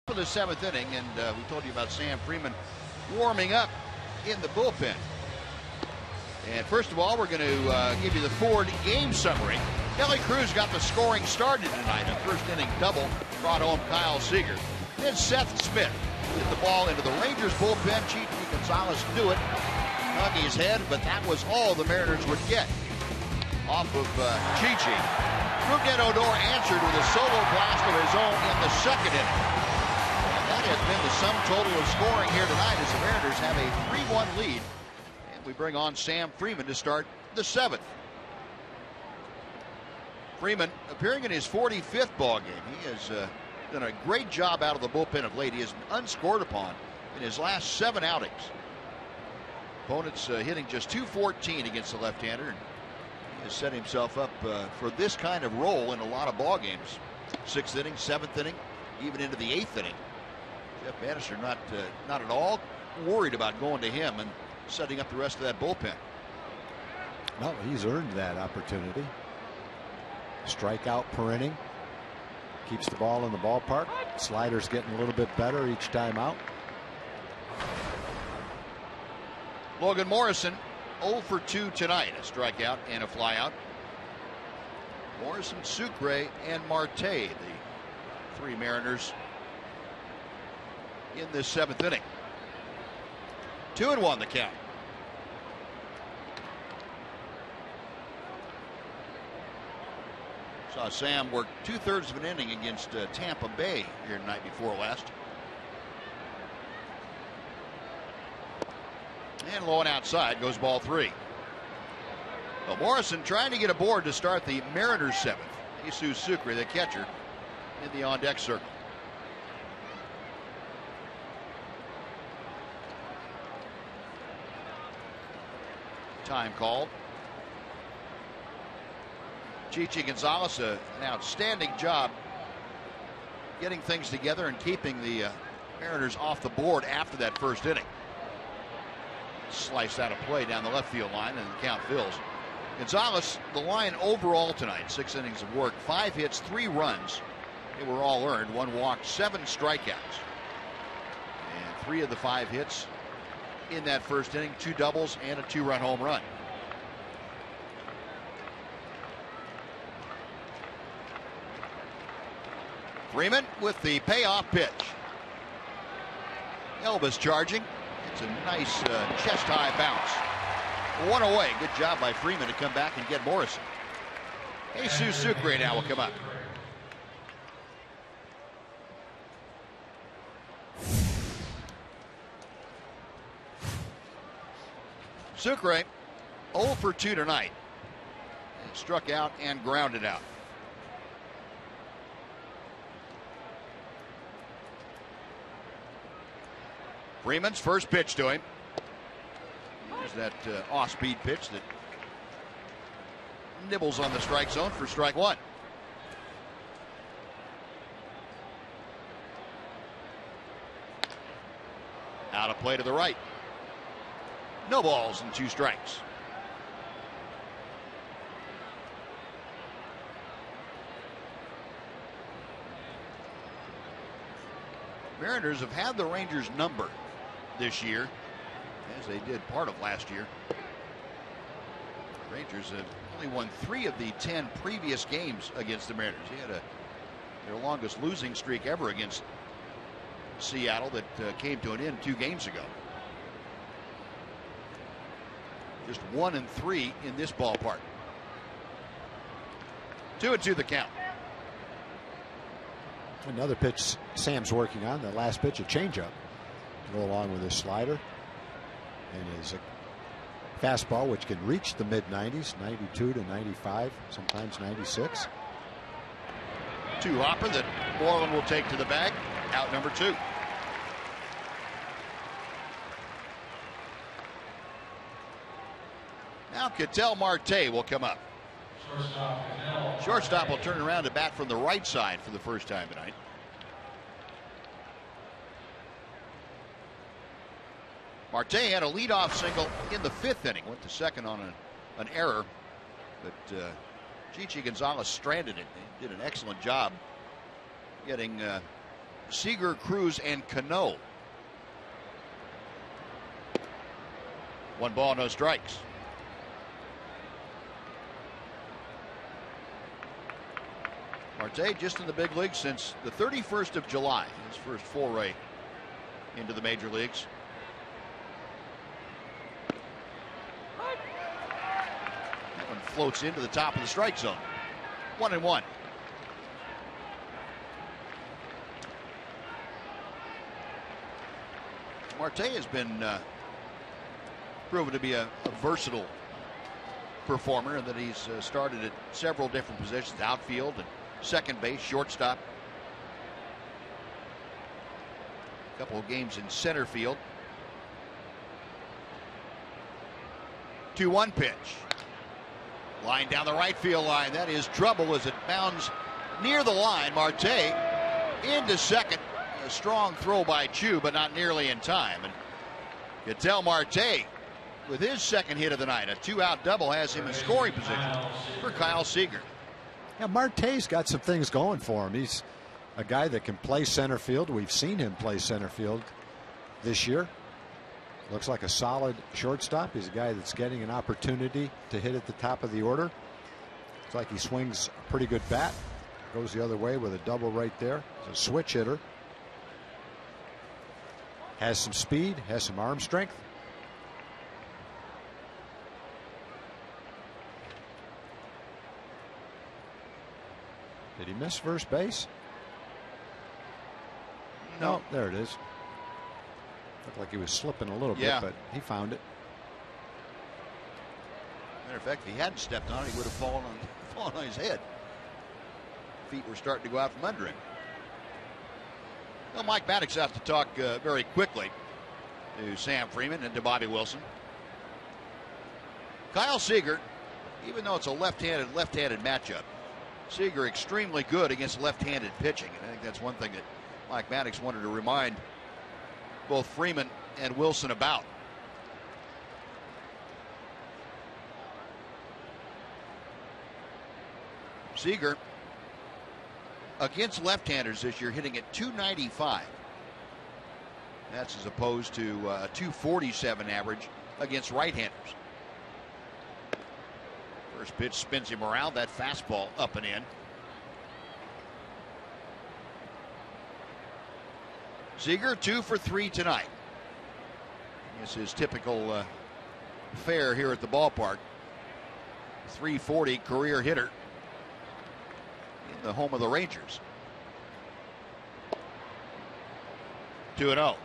For the 7th inning, and we told you about Sam Freeman warming up in the bullpen. And first of all, we're going to give you the Ford game summary. Kelly Cruz got the scoring started tonight. A first inning double brought home Kyle Seager. Then Seth Smith hit the ball into the Rangers bullpen. Chichi Gonzalez knew it. Hung his head, but that was all the Mariners would get. Off of Chichi. Rougned Odor answered with a solo blast of his own in the second inning. And that has been the sum total of scoring here tonight as the Mariners have a 3-1 lead. And we bring on Sam Freeman to start the seventh. Freeman appearing in his 45th ball game. He has done a great job out of the bullpen of late. He has been unscored upon in his last 7 outings. Opponents hitting just .214 against the left-hander. He has set himself up for this kind of role in a lot of ball games. 6th inning, 7th inning, even into the 8th inning. Jeff Bannister not at all worried about going to him and setting up the rest of that bullpen. Well, he's earned that opportunity. Strikeout per inning. Keeps the ball in the ballpark. Slider's getting a little bit better each time out. Logan Morrison 0 for 2 tonight. A strikeout and a flyout. Morrison, Sucre, and Marte, the 3 Mariners in this 7th inning. 2-1 the count. Saw Sam work 2/3 of an inning against Tampa Bay here the night before last. And low and outside goes ball 3. Well, Morrison trying to get aboard to start the Mariners 7th. Jesus Sucre, the catcher, in the on-deck circle. Time called. Chichi Gonzalez, an outstanding job getting things together and keeping the Mariners off the board after that first inning. Sliced out of play down the left field line, and the count fills. Gonzalez, the line overall tonight, 6 innings of work, 5 hits, 3 runs. They were all earned. 1 walk, 7 strikeouts. And 3 of the 5 hits in that first inning, 2 doubles and a 2-run home run. Freeman with the payoff pitch. Elvis charging. It's a nice chest-high bounce. 1 away. Good job by Freeman to come back and get Morrison. Jesus Sucre now will come up. Sucre 0 for 2 tonight. Struck out and grounded out. Freeman's first pitch to him. There's that off-speed pitch that nibbles on the strike zone for strike 1. Out of play to the right. No balls and 2 strikes. Mariners have had the Rangers number this year, as they did part of last year. The Rangers have only won 3 of the 10 previous games against the Mariners. They had their longest losing streak ever against Seattle that came to an end 2 games ago. Just 1-3 in this ballpark. 2-2 the count. Another pitch Sam's working on, the last pitch, a changeup. Go along with his slider and his fastball, which can reach the mid-90s, 92 to 95, sometimes 96. 2-hopper that Moreland will take to the bag. Out number 2. Now Ketel Marte will come up. Shortstop will turn around to bat from the right side for the first time tonight. Marte had a leadoff single in the 5th inning. Went to second on an error, but Chichi Gonzalez stranded it. He did an excellent job getting Seager, Cruz, and Cano. 1 ball, no strikes. Marte just in the big leagues since the 31st of July, his first foray into the major leagues. That one floats into the top of the strike zone. 1-1. Marte has been proven to be a versatile performer, and that he's started at several different positions: outfield and second base, shortstop. A couple of games in center field. 2-1 pitch. Line down the right field line. That is trouble as it bounds near the line. Marte into second. A strong throw by Chu, but not nearly in time. And Ketel Marte, with his second hit of the night, a 2-out double, has him in scoring position for Kyle Seager. Yeah, Marte's got some things going for him. He's a guy that can play center field. We've seen him play center field this year. Looks like a solid shortstop. He's a guy that's getting an opportunity to hit at the top of the order. Looks like he swings a pretty good bat. Goes the other way with a double right there. He's a switch hitter. Has some speed, has some arm strength. Did he miss first base? No. Oh, there it is. Looked like he was slipping a little bit, but he found it. Matter of fact, if he hadn't stepped on it, he would have fallen on his head. Feet were starting to go out from under him. Well, Mike Maddox has to talk very quickly to Sam Freeman and to Bobby Wilson. Kyle Seager, even though it's a left-handed matchup, Seager extremely good against left-handed pitching. And I think that's one thing that Mike Maddox wanted to remind both Freeman and Wilson about. Seager against left-handers this year hitting at .295. That's as opposed to .247 average against right-handers. First pitch spins him around. That fastball up and in. Seager 2 for 3 tonight. This is typical fare here at the ballpark. .340 career hitter in the home of the Rangers. 2-0.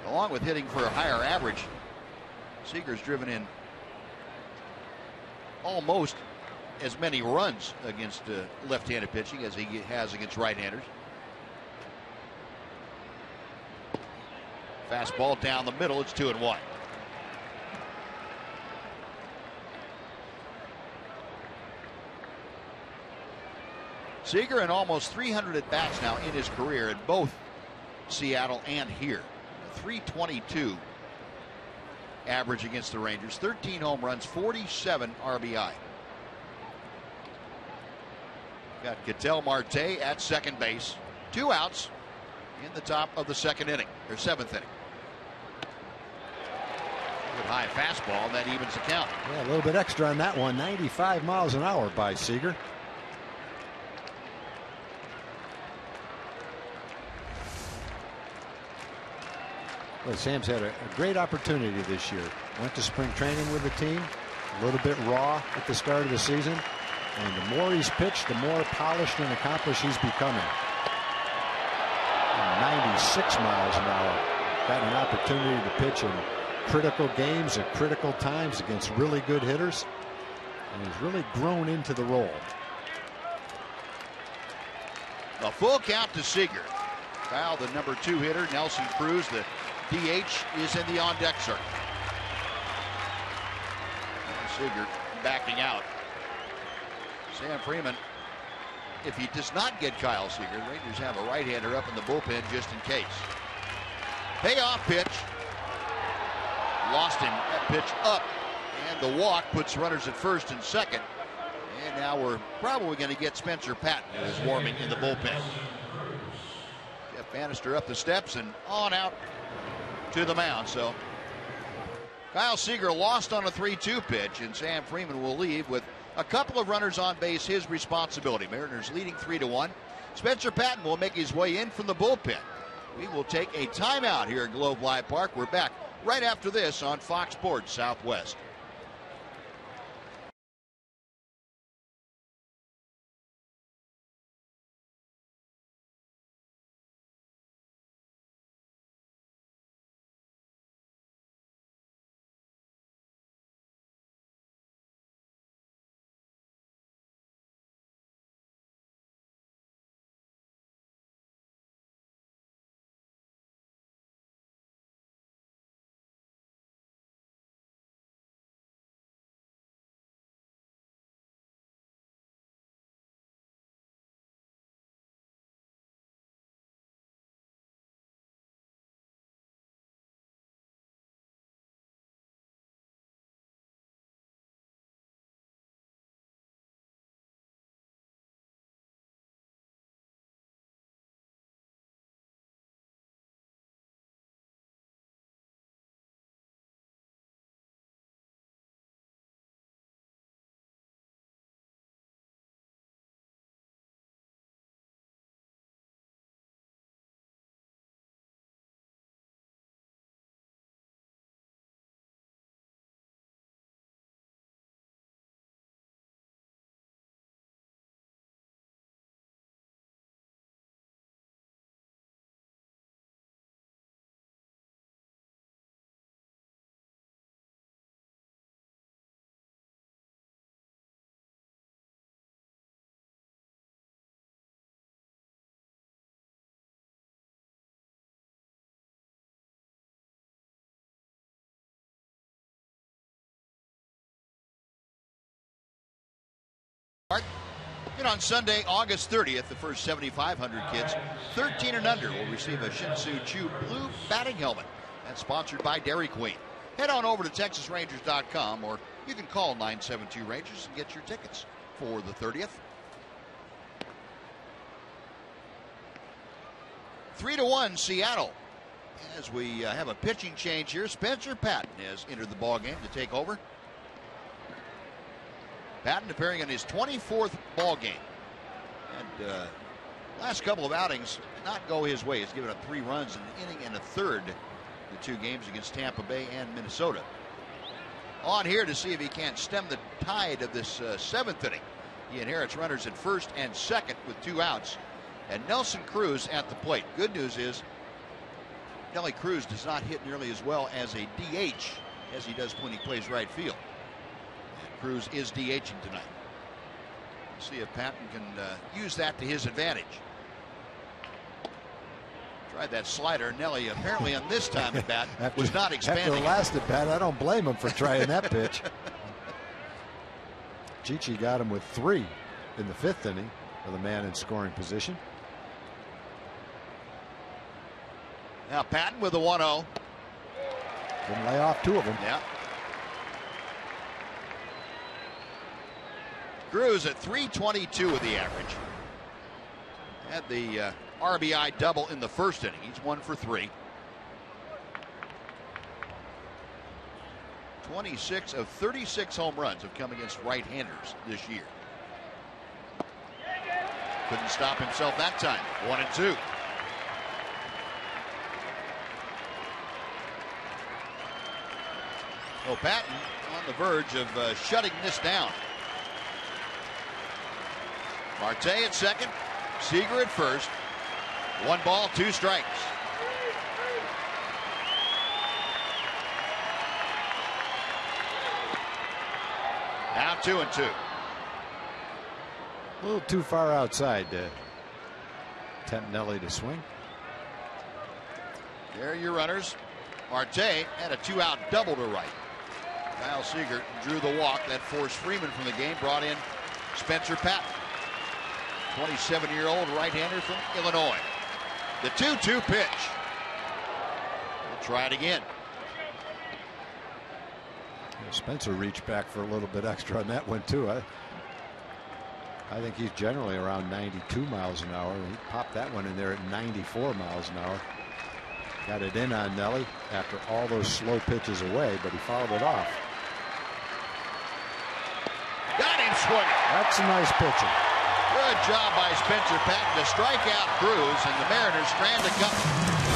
Along with hitting for a higher average, Seager's driven in almost as many runs against left-handed pitching as he has against right-handers. Fastball down the middle. It's 2-1. Seager in almost 300 at-bats now in his career in both Seattle and here. 322 average against the Rangers. 13 home runs, 47 RBI. Got Ketel Marte at second base. 2 outs in the top of the second inning, or seventh inning. Good high fastball, and that evens the count. Yeah, a little bit extra on that one. 95 miles an hour by Seager. Well, Sam's had a great opportunity this year. Went to spring training with the team. A little bit raw at the start of the season. And the more he's pitched, the more polished and accomplished he's becoming. 96 miles an hour. Got an opportunity to pitch in critical games at critical times against really good hitters. And he's really grown into the role. A full count to Seager. Kyle, the number 2 hitter. Nelson Cruz, the DH, is in the on-deck circle. Seager backing out. Sam Freeman, if he does not get Kyle Seager, the Rangers have a right-hander up in the bullpen just in case. Payoff pitch. Lost him. That pitch up. And the walk puts runners at first and second. And now we're probably going to get Spencer Patton, who is warming in the bullpen. Jeff Bannister up the steps and on out to the mound. So Kyle Seager lost on a 3-2 pitch, and Sam Freeman will leave with A couple of runners on base, his responsibility. Mariners leading 3-1. Spencer Patton will make his way in from the bullpen. We will take a timeout here at Globe Life Park. We're back right after this on Fox Sports Southwest. And on Sunday, August 30th, the first 7,500 kids, 13 and under, will receive a Shin-Soo Choo blue batting helmet. That's sponsored by Dairy Queen. Head on over to TexasRangers.com, or you can call 972-RANGERS and get your tickets for the 30th. 3-1 Seattle. As we have a pitching change here, Spencer Patton has entered the ballgame to take over. Patton appearing in his 24th ball game, and last couple of outings did not go his way. He's given up 3 runs in an inning and a third the 2 games against Tampa Bay and Minnesota. On here to see if he can't stem the tide of this 7th inning. He inherits runners at first and second with 2 outs, and Nelson Cruz at the plate. Good news is Nelly Cruz does not hit nearly as well as a DH as he does when he plays right field. Cruz is DHing tonight. See if Patton can use that to his advantage. Tried that slider. Nelly apparently on this time at bat was not expanding. After the last at bat, I don't blame him for trying that pitch. Chichi got him with 3 in the 5th inning with a man in scoring position. Now Patton with a 1-0. Can lay off 2 of them. Yeah. Cruz at 322 with the average. Had the RBI double in the 1st inning. He's 1 for 3. 26 of 36 home runs have come against right-handers this year. Couldn't stop himself that time. 1-2. Oh, Patton on the verge of shutting this down. Marte at second, Seager at first. 1 ball, 2 strikes. Now 2-2. A little too far outside to tempt Nelly to swing. There are your runners. Marte had a 2-out double to right. Kyle Seager drew the walk that forced Freeman from the game, brought in Spencer Patton. 27-year-old right-hander from Illinois. The 2-2 pitch. We'll try it again. Spencer reached back for a little bit extra on that one too. I think he's generally around 92 miles an hour. He popped that one in there at 94 miles an hour. Got it in on Nelly after all those slow pitches away, but he fouled it off. Got him swinging. That's a nice pitcher. Good job by Spencer Patton to strike out Cruz, and the Mariners strand a couple.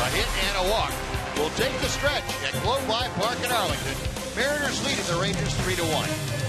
A hit and a walk will take the stretch at Globe Life Park in Arlington. Mariners leading the Rangers 3-1.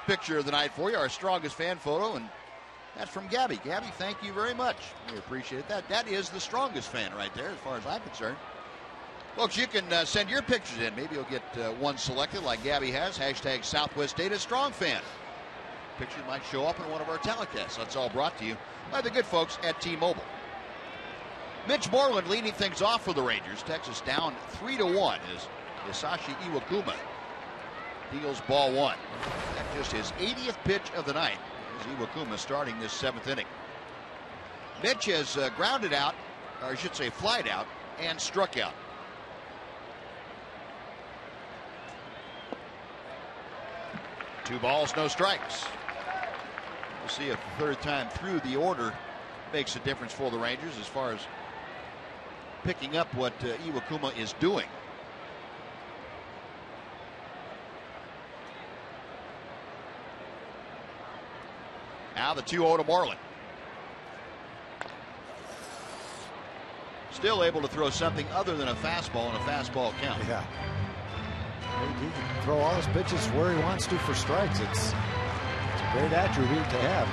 Picture of the night for you, our strongest fan photo, and that's from Gabby. Gabby, thank you very much. We appreciate that. That is the strongest fan right there, as far as I'm concerned. Folks, you can send your pictures in. Maybe you'll get one selected like Gabby has. Hashtag Southwest Data Strong Fan. Picture might show up in one of our telecasts. That's all brought to you by the good folks at T-Mobile. Mitch Moreland leading things off for the Rangers. Texas down 3-1 as Hisashi Iwakuma deals ball one. That's just his 80th pitch of the night as Iwakuma starting this 7th inning. Mitch has grounded out, or I should say flied out, and struck out. Two balls, no strikes. We'll see if the third time through the order makes a difference for the Rangers as far as picking up what Iwakuma is doing. Now the 2-0 to Moreland. Still able to throw something other than a fastball in a fastball count. Yeah. He can throw all his pitches where he wants to for strikes. It's a great attribute to have.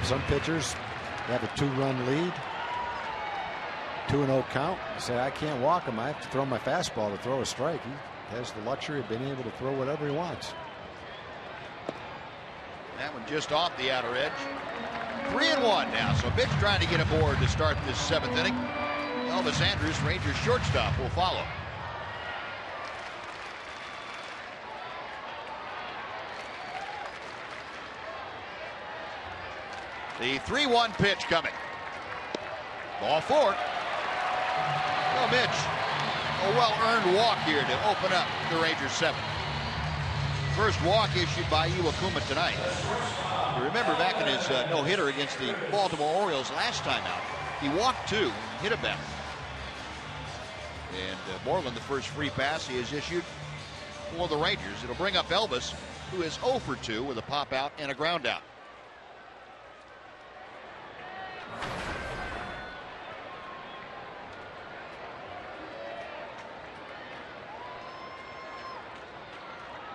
Some pitchers have a 2-run lead, 2-0 count. You say, I can't walk him. I have to throw my fastball to throw a strike. He has the luxury of being able to throw whatever he wants. That one just off the outer edge. 3-1 now. So Mitch trying to get aboard to start this 7th inning. Elvis Andrus, Rangers shortstop, will follow. The 3-1 pitch coming. Ball 4. Well, Mitch, a well-earned walk here to open up the Rangers 7th. First walk issued by Iwakuma tonight. You remember back in his no-hitter against the Baltimore Orioles last time out, he walked 2 and hit a batter. And Moreland, the first free pass he has issued for the Rangers. It'll bring up Elvis, who is 0 for 2 with a pop out and a ground out.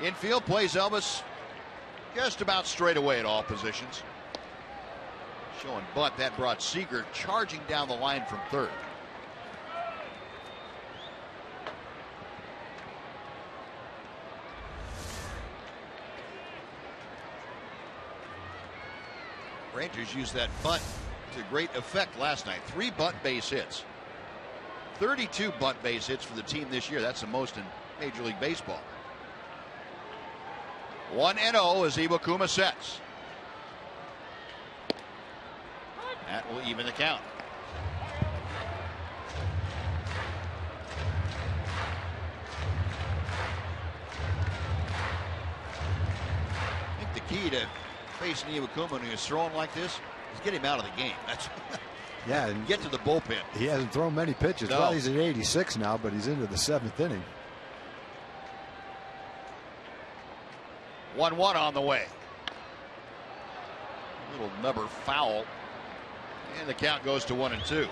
Infield plays Elvis just about straight away at all positions. Showing bunt, that brought Seager charging down the line from third. Rangers use that bunt to great effect last night. 3 bunt base hits. 32 bunt base hits for the team this year. That's the most in Major League Baseball. 1-0 as Iwakuma sets. That will even the count. I think the key to facing Iwakuma when he's throwing like this is get him out of the game. That's yeah, and get to the bullpen. He hasn't thrown many pitches. No. Well, he's at 86 now, but he's into the 7th inning. 1-1 on the way. Little number foul. And the count goes to 1-2.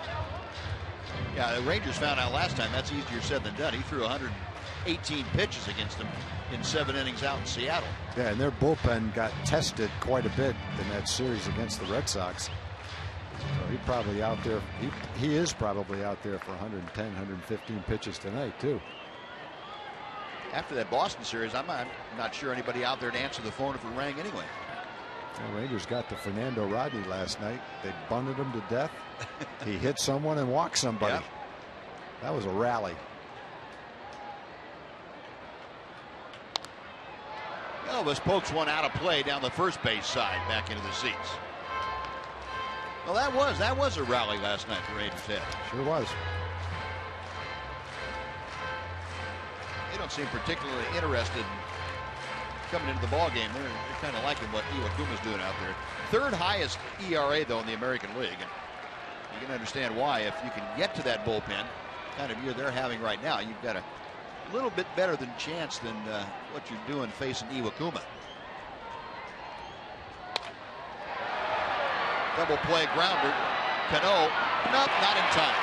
Yeah, the Rangers found out last time that's easier said than done. He threw 118 pitches against them in 7 innings out in Seattle. Yeah, and their bullpen got tested quite a bit in that series against the Red Sox. So he's probably out there. He is probably out there for 110, 115 pitches tonight, too. After that Boston series, I'm not sure anybody out there to answer the phone if it rang anyway. The Rangers got to Fernando Rodney last night. They bunted him to death. He hit someone and walked somebody. Yep. That was a rally. Elvis pokes one out of play down the first base side back into the seats. Well, that was a rally last night the Rangers had. Sure was. They don't seem particularly interested in coming into the ball game. They're kind of liking what Iwakuma's doing out there. 3rd highest ERA though in the American League, and you can understand why. If you can get to that bullpen kind of year they're having right now, you've got a little bit better than chance than what you're doing facing Iwakuma. Double play grounder. Cano, nope, not in time.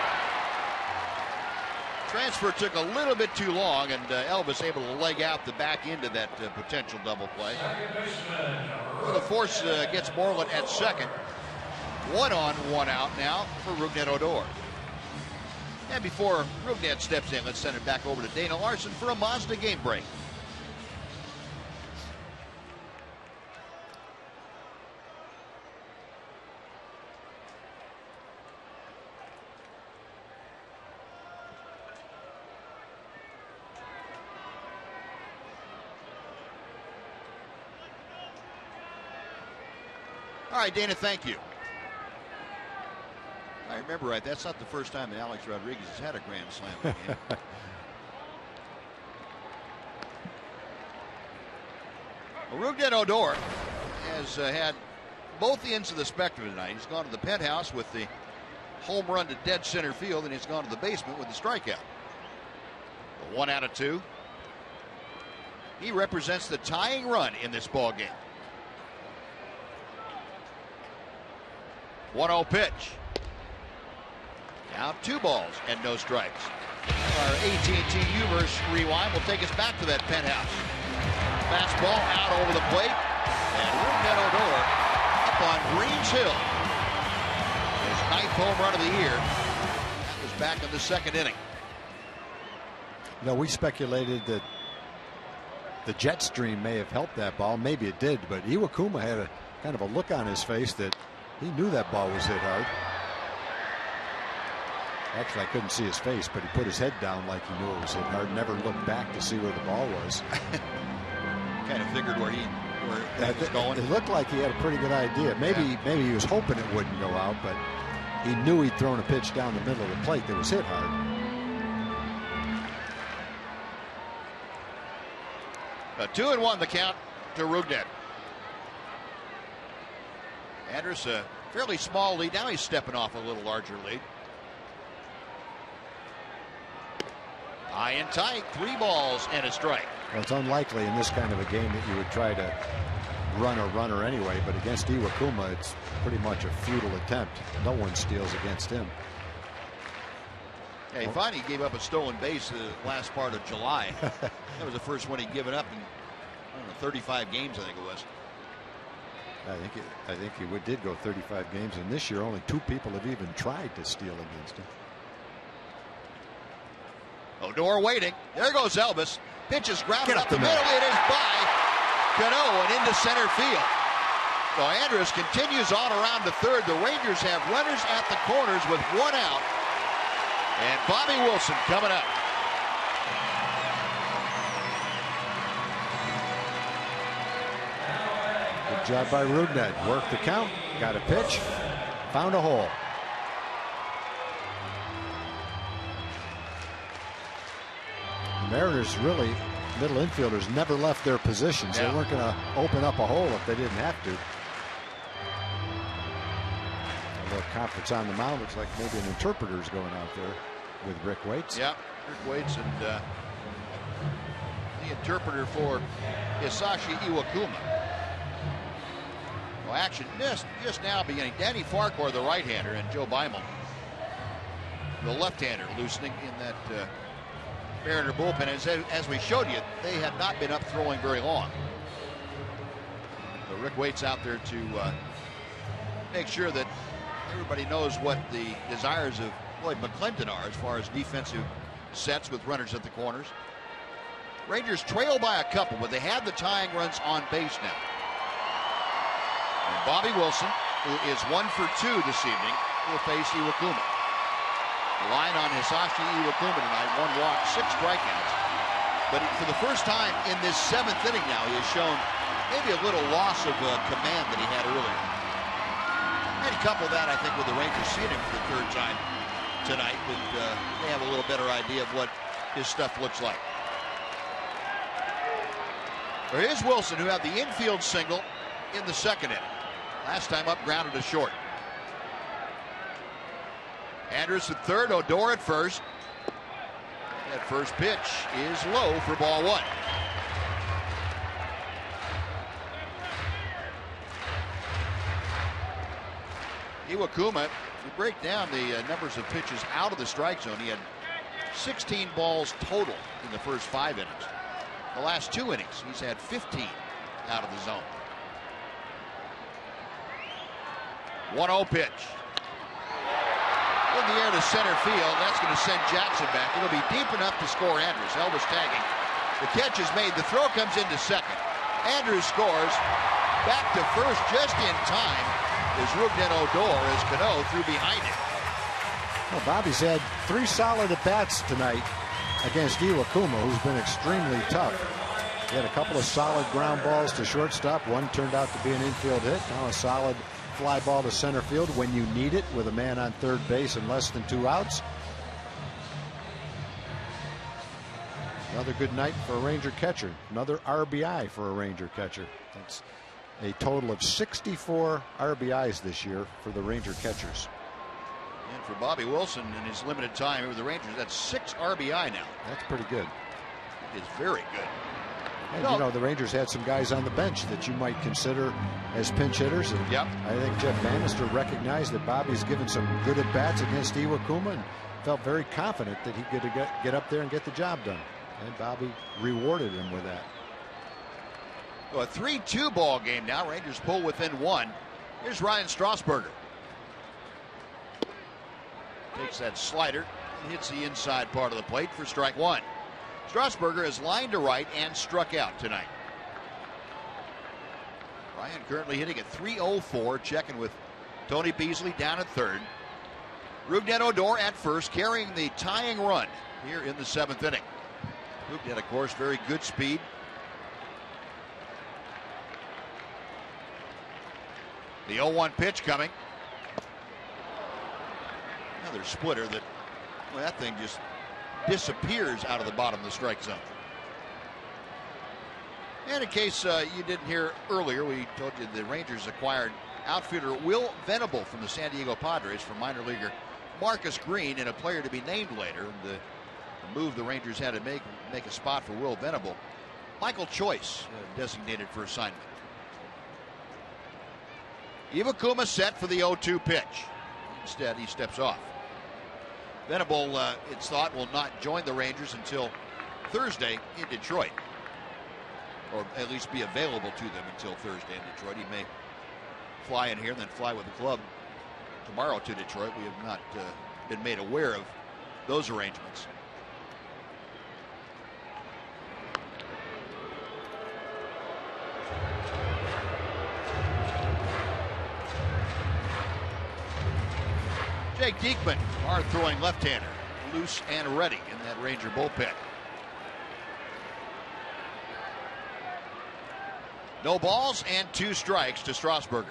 Transfer took a little bit too long, and Elvis able to leg out the back end of that potential double play. Well, the force gets Moreland at second. 1 on, 1 out now for Rougned Odor. And before Rougned steps in, let's send it back over to Dana Larson for a Mazda game break. All right, Dana, thank you. I remember right, that's not the first time that Alex Rodriguez has had a grand slam game. Well, Rougned Odor has had both ends of the spectrum tonight. He's gone to the penthouse with the home run to dead center field, and he's gone to the basement with the strikeout. 1 out of 2. He represents the tying run in this ball game. 1-0 pitch. Now 2 balls and no strikes. Our AT Humors rewind will take us back to that penthouse. Fastball out over the plate, and Rougned Odor up on Greens Hill. His 9th home run of the year. That was back in the 2nd inning. You know, we speculated that the jet stream may have helped that ball. Maybe it did, but Iwakuma had a kind of a look on his face that he knew that ball was hit hard. Actually, I couldn't see his face, but he put his head down like he knew it was hit hard. Never looked back to see where the ball was. Kind of figured where he was going. It looked like he had a pretty good idea. Maybe he was hoping it wouldn't go out, but he knew he'd thrown a pitch down the middle of the plate that was hit hard. A 2-1 the count to Rougned. Andrus, a fairly small lead. Now he's stepping off a little larger lead. High and tight, 3 balls and a strike. Well, it's unlikely in this kind of a game that you would try to run a runner anyway, but against Iwakuma, it's pretty much a futile attempt. No one steals against him. Yeah, he finally gave up a stolen base the last part of July. That was the first one he'd given up in, I don't know, 35 games, I think it was. I think he did go 35 games, and this year only 2 people have even tried to steal against him. Odor waiting. There goes Elvis. Pitch is grounded up the middle. It is by Cano and into center field. Well, Andrus continues on around to third. The Rangers have runners at the corners with 1 out. And Bobby Wilson coming up. Good job by Rudnett. Worked the count, got a pitch, found a hole. The Mariners really, middle infielders never left their positions. Yeah. They weren't going to open up a hole if they didn't have to. A little conference on the mound. Looks like maybe an interpreter's going out there with Rick Waits. Yeah, Rick Waits and the interpreter for Hisashi Iwakuma. Well, action just now beginning. Danny Farquhar, the right-hander, and Joe Beimel, the left-hander, loosening in that Mariner bullpen. As we showed you, they had not been up throwing very long. So Rick Waits out there to make sure that everybody knows what the desires of Lloyd McClendon are as far as defensive sets with runners at the corners. Rangers trail by a couple, but they have the tying runs on base now. And Bobby Wilson, who is 1 for 2 this evening, will face Iwakuma. The line on Hisashi Iwakuma tonight, 1 walk, 6 strikeouts. But for the first time in this 7th inning now, he has shown maybe a little loss of command that he had earlier. And couple that, I think, with the Rangers seeing him for the 3rd time tonight, but they have a little better idea of what his stuff looks like. There is Wilson, who had the infield single in the 2nd inning. Last time up, grounded to short. Andrus at third, Odor at first. That first pitch is low for ball 1. Iwakuma, you break down the numbers of pitches out of the strike zone. He had 16 balls total in the first 5 innings. The last 2 innings, he's had 15 out of the zone. 1-0 pitch. In the air to center field. That's going to send Jackson back. It'll be deep enough to score Andrus. Elvis tagging. The catch is made. The throw comes into second. Andrus scores. Back to first just in time is Rougned Odor as Cano threw behind him. Well, Bobby's had 3 solid at-bats tonight against Iwakuma, who's been extremely tough. He had a couple of solid ground balls to shortstop. One turned out to be an infield hit. Now a solid fly ball to center field when you need it, with a man on third base and less than 2 outs. Another good night for a Ranger catcher. Another RBI for a Ranger catcher. That's a total of 64 RBIs this year for the Ranger catchers. And for Bobby Wilson in his limited time here with the Rangers, that's 6 RBI now. That's pretty good. It is very good. And, you know, the Rangers had some guys on the bench that you might consider as pinch hitters. And yep. I think Jeff Bannister recognized that Bobby's given some good at-bats against Iwakuma and felt very confident that he could get up there and get the job done. And Bobby rewarded him with that. So a 3-2 ball game now. Rangers pull within 1. Here's Ryan Strasburger. Takes that slider and hits the inside part of the plate for strike 1. Strasburger is lined to right and struck out tonight. Ryan currently hitting at .304, checking with Tony Beasley down at third. Rougned Odor at first, carrying the tying run here in the 7th inning. Rougned, of course, very good speed. The 0-1 pitch coming. Another splitter that, well, that thing just disappears out of the bottom of the strike zone. And in case you didn't hear earlier, we told you the Rangers acquired outfielder Will Venable from the San Diego Padres for minor leaguer Marcus Green, and a player to be named later. The move the Rangers had to make a spot for Will Venable. Michael Choice designated for assignment. Iwakuma set for the 0-2 pitch. Instead, he steps off. Venable, it's thought, will not join the Rangers until Thursday in Detroit, or at least be available to them until Thursday in Detroit. He may fly in here and then fly with the club tomorrow to Detroit. We have not been made aware of those arrangements. Jake Diekman, hard-throwing left-hander, loose and ready in that Ranger bullpen. No balls and 2 strikes to Strasburger.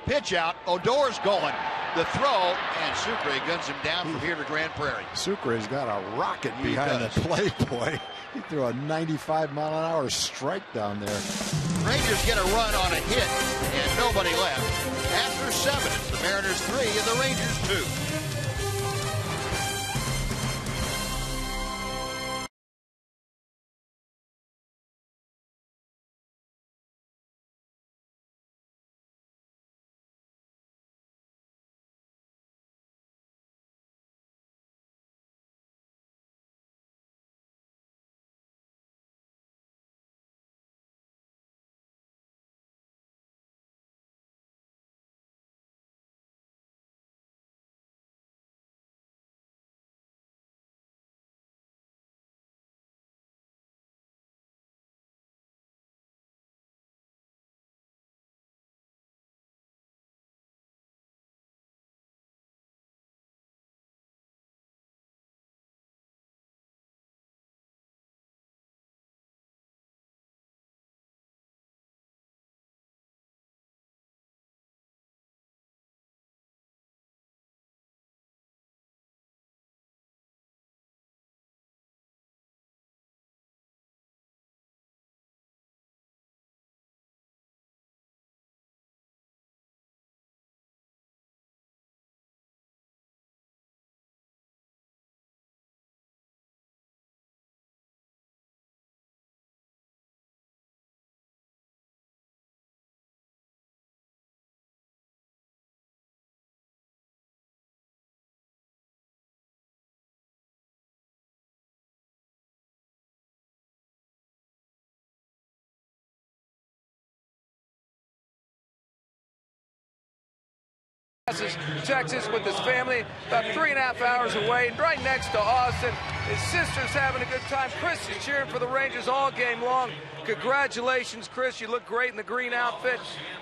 Pitch out. Odor's going. The throw, and Sucre guns him down from here to Grand Prairie. Sucre's got a rocket behind the plate, boy. He threw a 95-mile-an-hour strike down there. Rangers get a run on a hit, and nobody left. After 7, it's the Mariners 3 and the Rangers 2. Texas with his family, about 3.5 hours away, and right next to Austin. His sister's having a good time. Chris is cheering for the Rangers all game long. Congratulations, Chris. You look great in the green outfit.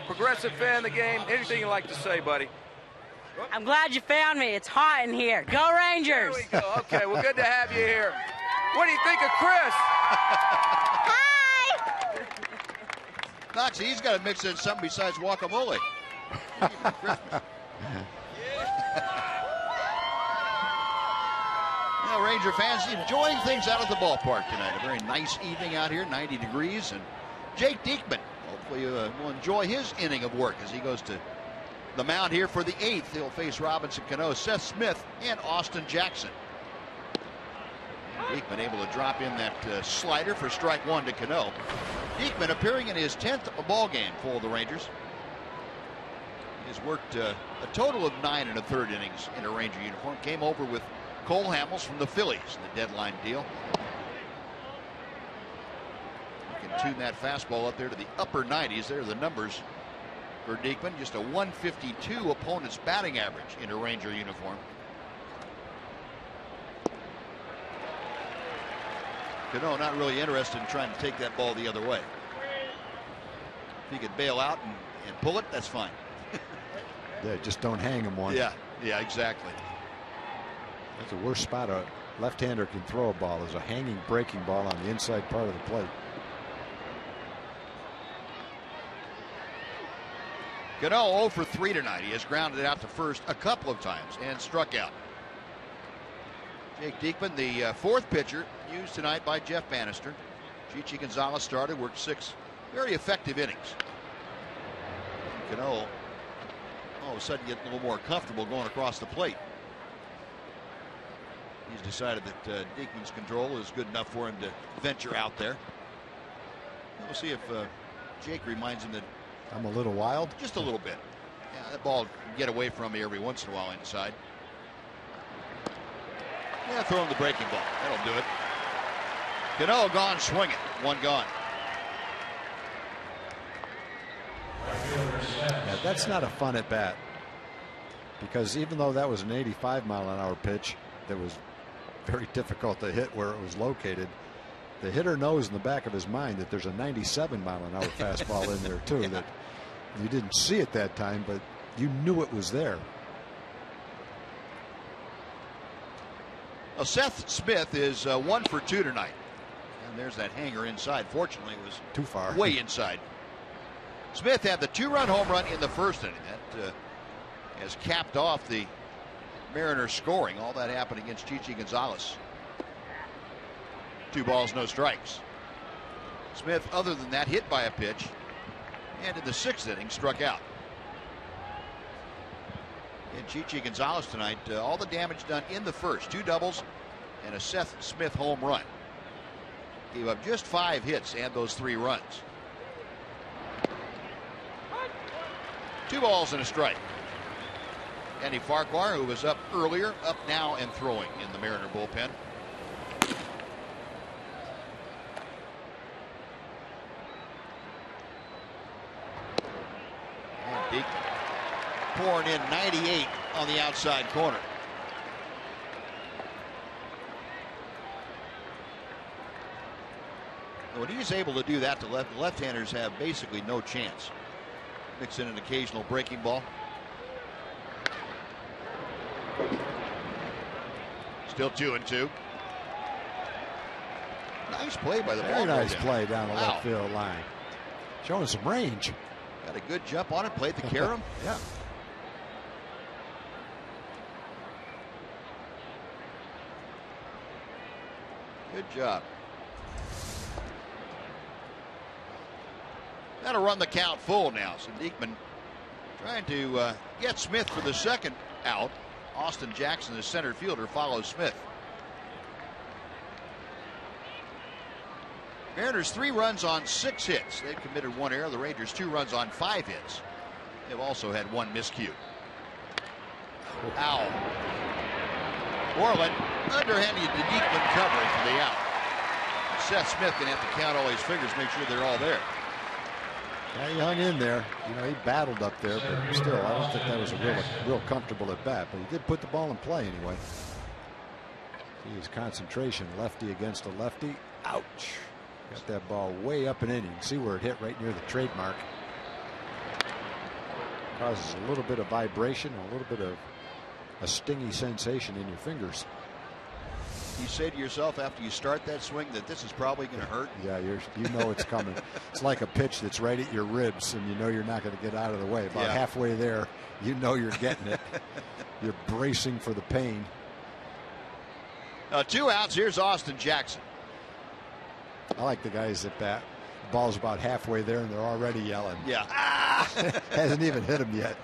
Progressive fan of the game. Anything you'd like to say, buddy? I'm glad you found me. It's hot in here. Go Rangers! There we go. Okay, well, good to have you here. What do you think of Chris? Hi! Knox, he's got to mix in something besides guacamole. Well, Ranger fans enjoying things out at the ballpark tonight. A very nice evening out here, 90 degrees. And Jake Diekman, hopefully will enjoy his inning of work as he goes to the mound here for the 8th. He'll face Robinson Cano, Seth Smith, and Austin Jackson. Diekman able to drop in that slider for strike 1 to Cano. Diekman appearing in his 10th ball game for the Rangers. He's worked a total of 9 1/3 innings in a Ranger uniform. Came over with Cole Hamels from the Phillies in the deadline deal. You can tune that fastball up there to the upper 90s. There are the numbers for Diekman. Just a 152 opponent's batting average in a Ranger uniform. Cano not really interested in trying to take that ball the other way. If he could bail out and pull it, that's fine. Yeah, just don't hang him one. Yeah, exactly. That's the worst spot a left-hander can throw a ball, is a hanging breaking ball on the inside part of the plate. Cano 0 for 3 tonight. He has grounded out to first a couple of times and struck out. Jake Diekman, the 4th pitcher used tonight by Jeff Bannister. Chichi Gonzalez started, worked 6 very effective innings. Cano all of a sudden get a little more comfortable going across the plate. He's decided that Diekman's control is good enough for him to venture out there. We'll see if Jake reminds him that I'm a little wild. Just a little bit. Yeah, that ball can get away from me every once in a while inside. Yeah, throw him the breaking ball. That'll do it. Cano gone swinging. 1 gone. Yeah, that's not a fun at bat, because even though that was an 85-mile-an-hour pitch that was very difficult to hit where it was located, the hitter knows in the back of his mind that there's a 97-mile-an-hour fastball in there too. Yeah. You didn't see it that time, but you knew it was there. Well, Seth Smith is 1 for 2 tonight. And there's that hanger inside. Fortunately, it was too far. Way inside. Smith had the 2-run home run in the first inning. That has capped off the Mariners scoring. All that happened against Chichi Gonzalez. 2 balls, no strikes. Smith, other than that, hit by a pitch. And in the 6th inning, struck out. And Chichi Gonzalez tonight, all the damage done in the first. 2 doubles and a Seth Smith home run. Gave up just 5 hits and those 3 runs. 2 balls and a strike. Andy Farquhar, who was up earlier, up now and throwing in the Mariner bullpen. And Beekman pouring in 98 on the outside corner. When he's able to do that, the left-handers have basically no chance. Mix in an occasional breaking ball. Still 2-2. Nice play by the ball. Very nice play down the left field line. Showing some range. Got a good jump on it. Played the carom. Yeah. Good job. That'll run the count full now. So Diekman trying to get Smith for the second out. Austin Jackson, the center fielder, follows Smith. Mariners 3 runs on 6 hits. They've committed 1 error. The Rangers 2 runs on 5 hits. They've also had 1 miscue. Ow. Moreland underhanded to Diekman covering for the out. Seth Smith can have to count all his fingers, make sure they're all there. Yeah, he hung in there. You know, he battled up there, but still, I don't think that was a real comfortable at bat. But he did put the ball in play anyway. See his concentration, lefty against a lefty. Ouch! Got that ball way up and in. You can see where it hit right near the trademark. Causes a little bit of vibration, a little bit of a stingy sensation in your fingers. You say to yourself after you start that swing that this is probably going to hurt. Yeah, you know it's coming. It's like a pitch that's right at your ribs, and you know you're not going to get out of the way. About halfway there, you know you're getting it. You're bracing for the pain. 2 outs. Here's Austin Jackson. I like the guys that bat. The ball's about halfway there, and they're already yelling. Yeah. Hasn't even hit him yet.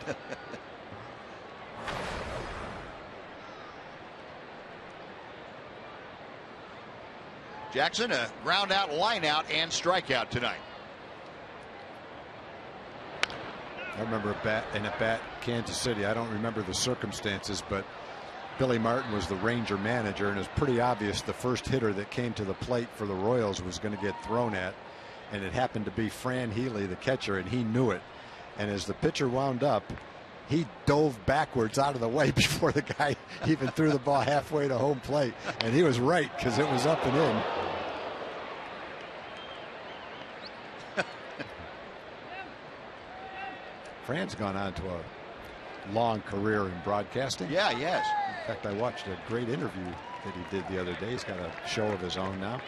Jackson, a ground out, line out, and strikeout tonight. I remember a bat Kansas City. I don't remember the circumstances, but Billy Martin was the Ranger manager, and it was pretty obvious the first hitter that came to the plate for the Royals was going to get thrown at, and it happened to be Fran Healy, the catcher, and he knew it. And as the pitcher wound up, he dove backwards out of the way before the guy even threw the ball halfway to home plate, and he was right because it was up and in. Fran's gone on to a long career in broadcasting. Yeah, yes. In fact, I watched a great interview that he did the other day. He's got a show of his own now.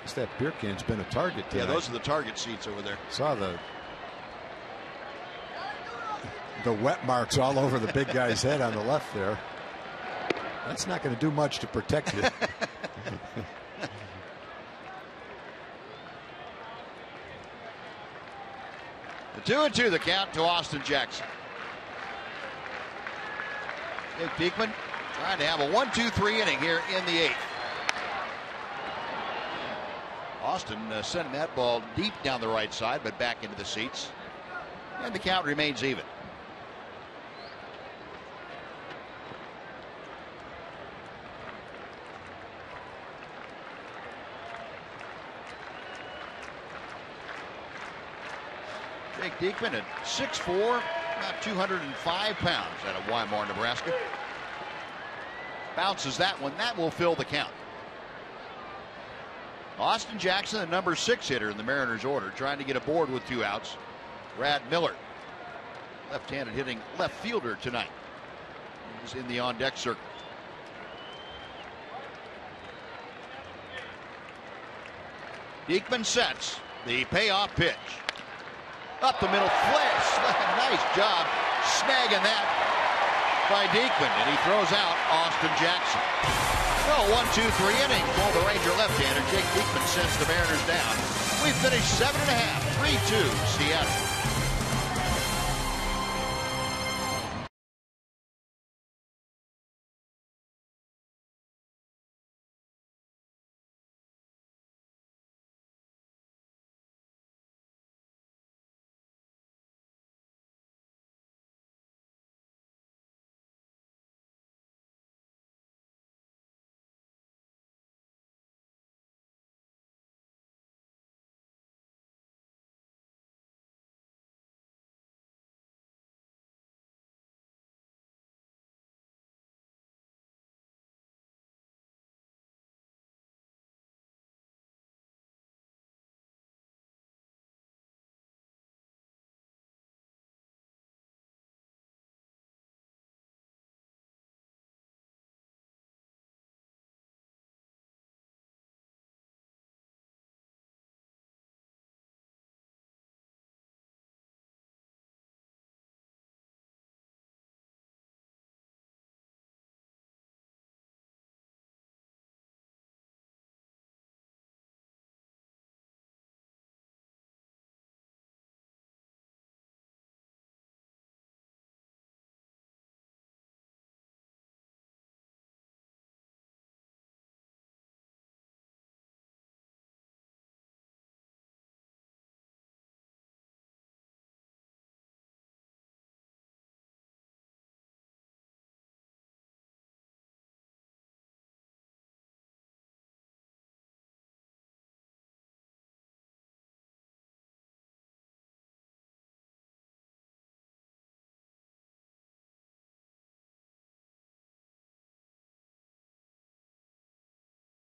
Guess that beer can's been a target tonight. Yeah, those are the target seats over there. Saw the wet marks all over the big guy's head on the left there. That's not going to do much to protect you. The 2-2 the count to Austin Jackson. Dick Diekman trying to have a 1-2-3 inning here in the 8th. Austin sending that ball deep down the right side, but back into the seats. And the count remains even. Jake Diekman at 6'4", about 205 pounds out of Weimar, Nebraska. Bounces that one. That will fill the count. Austin Jackson, the number 6 hitter in the Mariners order, trying to get aboard with 2 outs. Brad Miller, left-handed hitting left fielder tonight, is in the on-deck circle. Diekman sets the payoff pitch. Up the middle, flash. Nice job snagging that by Diekman, and he throws out Austin Jackson. Well, 1-2-3 inning for the Ranger left-hander. Jake Diekman sends the Mariners down. We finished 7.5, 3-2 Seattle.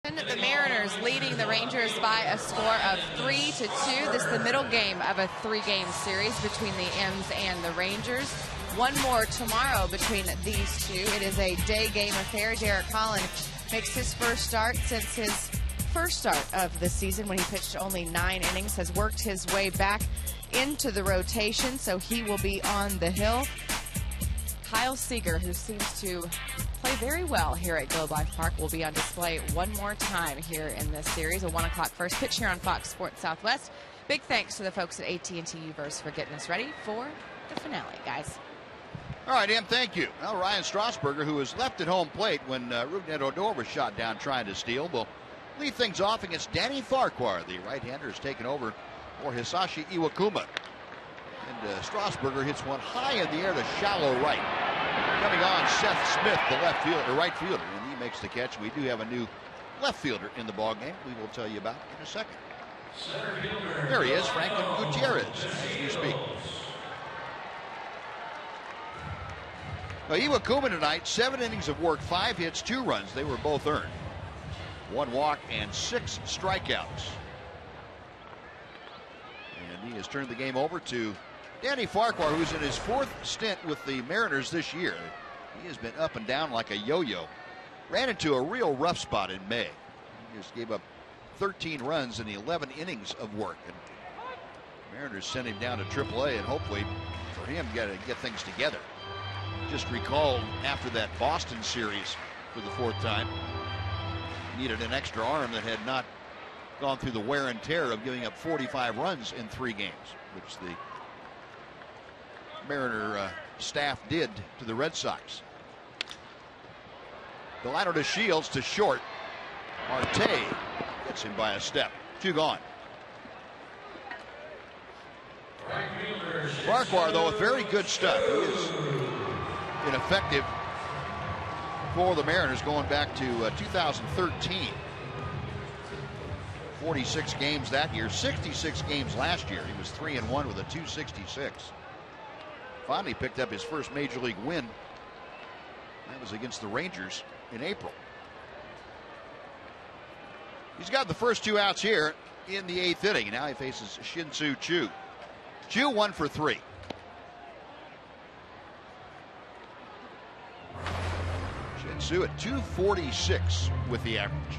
The Mariners leading the Rangers by a score of 3-2. This is the middle game of a 3-game series between the M's and the Rangers. One more tomorrow between these two. It is a day game affair. Derek Holland makes his first start since his first start of the season when he pitched only 9 innings, has worked his way back into the rotation, so he will be on the hill. Kyle Seager, who seems to play very well here at Globe Life Park, will be on display one more time here in this series. A 1 o'clock first pitch here on Fox Sports Southwest. Big thanks to the folks at AT Uverse for getting us ready for the finale, guys. All right, Em, thank you. Well, Ryan Strasburger, who was left at home plate when Rougned Odor was shot down trying to steal, will lead things off against Danny Farquhar. The right-hander has taken over for Hisashi Iwakuma. And Strasburger hits one high in the air to shallow right. Coming on, Seth Smith, the right fielder, and he makes the catch. We do have a new left fielder in the ballgame. We will tell you about in a second. There he is, Franklin Gutierrez, as we speak. Now, Iwakuma tonight, 7 innings of work, 5 hits, 2 runs. They were both earned. 1 walk and 6 strikeouts. And he has turned the game over to Danny Farquhar, who's in his 4th stint with the Mariners this year. He has been up and down like a yo-yo. Ran into a real rough spot in May. He just gave up 13 runs in 11 innings of work. And Mariners sent him down to AAA, and hopefully for him, got to get things together. Just recalled after that Boston series for the 4th time, needed an extra arm that had not gone through the wear and tear of giving up 45 runs in 3 games, which the Mariner staff did to the Red Sox. Delino to Shields to short. Marte gets him by a step. 2 gone. Farquhar, though, with very good stuff. He is ineffective for the Mariners going back to 2013. 46 games that year, 66 games last year. He was 3-1 with a 2.66. Finally picked up his first major league win. That was against the Rangers in April. He's got the first 2 outs here in the 8th inning. Now he faces Shin-Soo Choo. Choo 1 for 3. Shin-Soo at 246 with the average.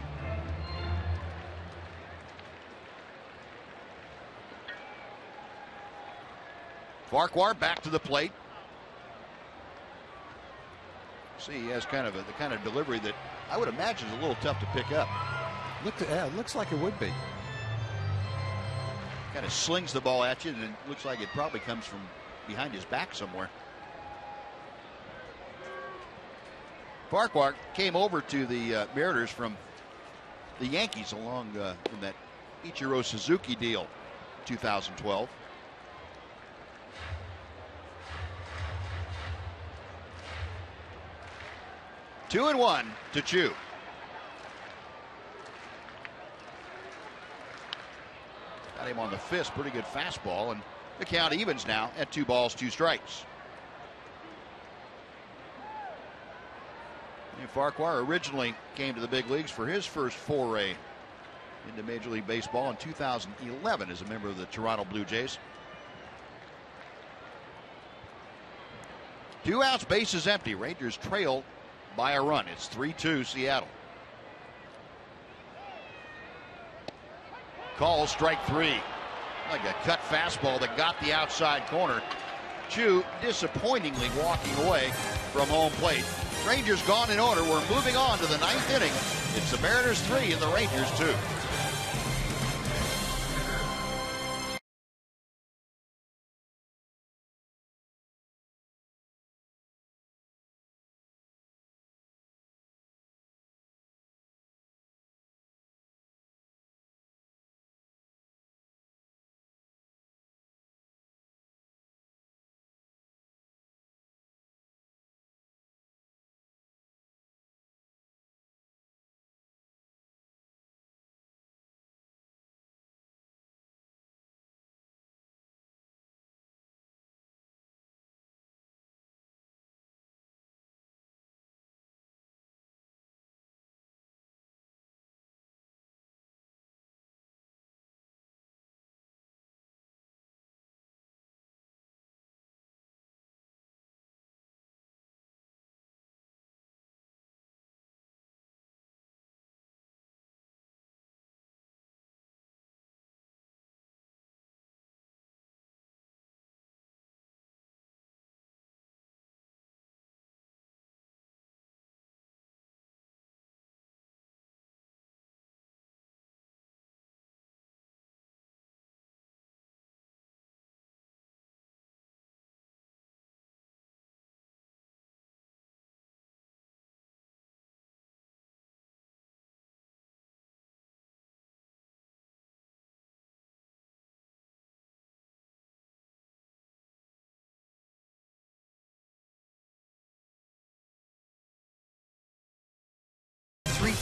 Farquhar back to the plate. See, he has kind of the kind of delivery that I would imagine is a little tough to pick up. Looks like it would be. Kind of slings the ball at you, and it looks like it probably comes from behind his back somewhere. Farquhar came over to the Mariners from the Yankees along from that Ichiro Suzuki deal, 2012. Two and one to Choo. Got him on the fist. Pretty good fastball, and the count evens now at 2 balls, 2 strikes. And Farquhar originally came to the big leagues for his first foray into Major League Baseball in 2011 as a member of the Toronto Blue Jays. 2 outs, bases empty. Rangers trail by a run. It's 3-2 Seattle. Call strike 3. Like a cut fastball that got the outside corner. Choo disappointingly walking away from home plate. Rangers gone in order. We're moving on to the 9th inning. It's the Mariners 3 and the Rangers 2.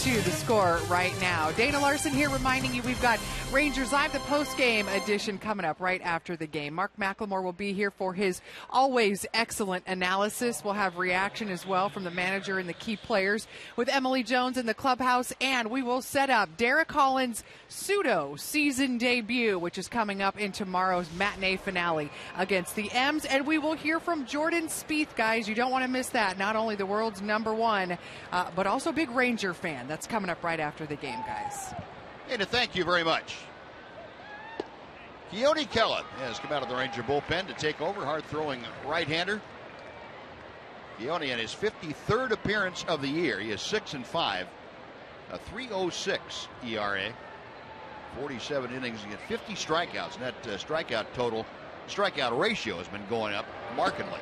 The score right now. Dana Larson here reminding you we've got Rangers Live, the post-game edition coming up right after the game. Mark McLemore will be here for his always excellent analysis. We'll have reaction as well from the manager and the key players with Emily Jones in the clubhouse, and we will set up Derek Holland's pseudo-season debut, which is coming up in tomorrow's matinee finale against the M's, and we will hear from Jordan Spieth, guys. You don't want to miss that. Not only the world's #1, but also big Ranger fan. That's coming up right after the game, guys. And thank you very much. Keone Kela has come out of the Ranger bullpen to take over. Hard-throwing right-hander. Keone in his 53rd appearance of the year. He is 6-5, a 3.06 ERA, 47 innings, and 50 strikeouts. And that strikeout ratio has been going up markedly.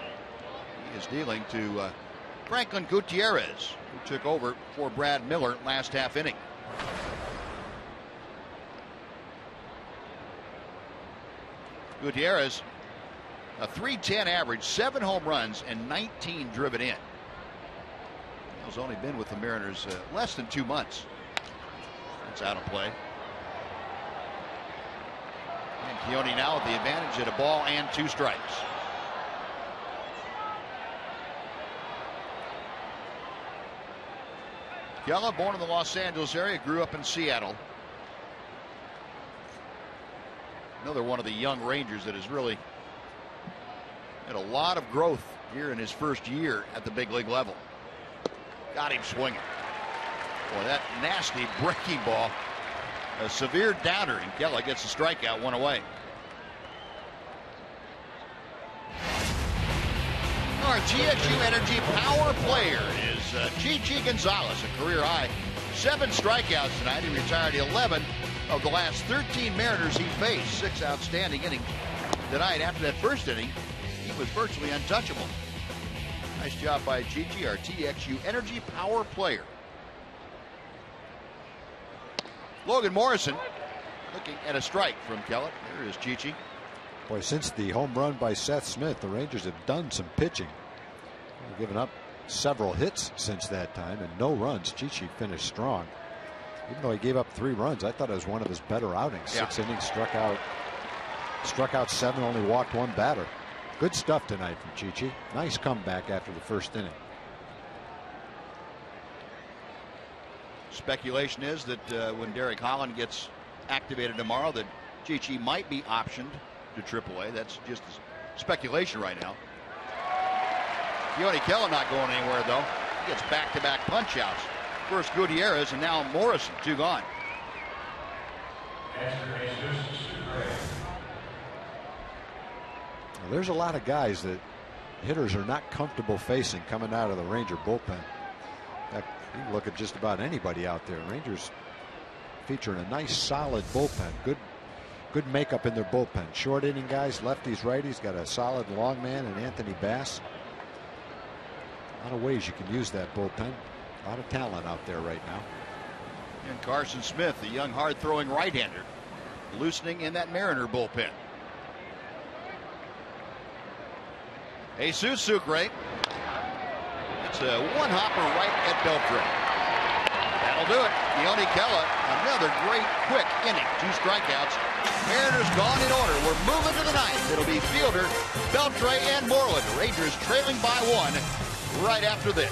He is dealing to Franklin Gutierrez, who took over for Brad Miller last half inning. Gutierrez, a .310 average, 7 home runs, and 19 driven in. He's only been with the Mariners less than 2 months. That's out of play. And Keone now with the advantage at a ball and 2 strikes. Kela, born in the Los Angeles area, grew up in Seattle. Another one of the young Rangers that has really had a lot of growth here in his first year at the big league level. Got him swinging. Boy, that nasty breaking ball. A severe downer, and Kella gets the strikeout, one away. Our GXU Energy power player is Chichi Gonzalez, a career high 7 strikeouts tonight. He retired 11 of the last 13 Mariners he faced. 6 outstanding innings tonight. After that first inning, he was virtually untouchable. Nice job by Chichi, our TXU Energy power player. Logan Morrison looking at a strike from Kellett. There is Chichi. Boy, since the home run by Seth Smith, the Rangers have done some pitching. They've given up several hits since that time and no runs. Chichi finished strong. Even though he gave up 3 runs, I thought it was one of his better outings. 6 innings, struck out 7, only walked 1 batter. Good stuff tonight from Chichi. Nice comeback after the first inning. Speculation is that when Derek Holland gets activated tomorrow, that Chichi might be optioned to AAA. That's just speculation right now. Yoni Kella not going anywhere, though. He gets back-to-back punch-outs. First Gutierrez and now Morrison, 2 gone. Well, there's a lot of guys that hitters are not comfortable facing coming out of the Ranger bullpen. You can look at just about anybody out there. Rangers featuring a nice solid bullpen. Good makeup in their bullpen. Short inning guys, lefties, righties. Got a solid long man in Anthony Bass. A lot of ways you can use that bullpen. A lot of talent out there right now. And Carson Smith, the young hard-throwing right-hander, loosening in that Mariner bullpen. Jesus Sucre. It's a one-hopper right at Beltran. That'll do it. Yoni Kella, another great quick inning. 2 strikeouts. Mariners gone in order. We're moving to the 9th. It'll be Fielder, Beltre, and Moreland. Rangers trailing by 1 right after this.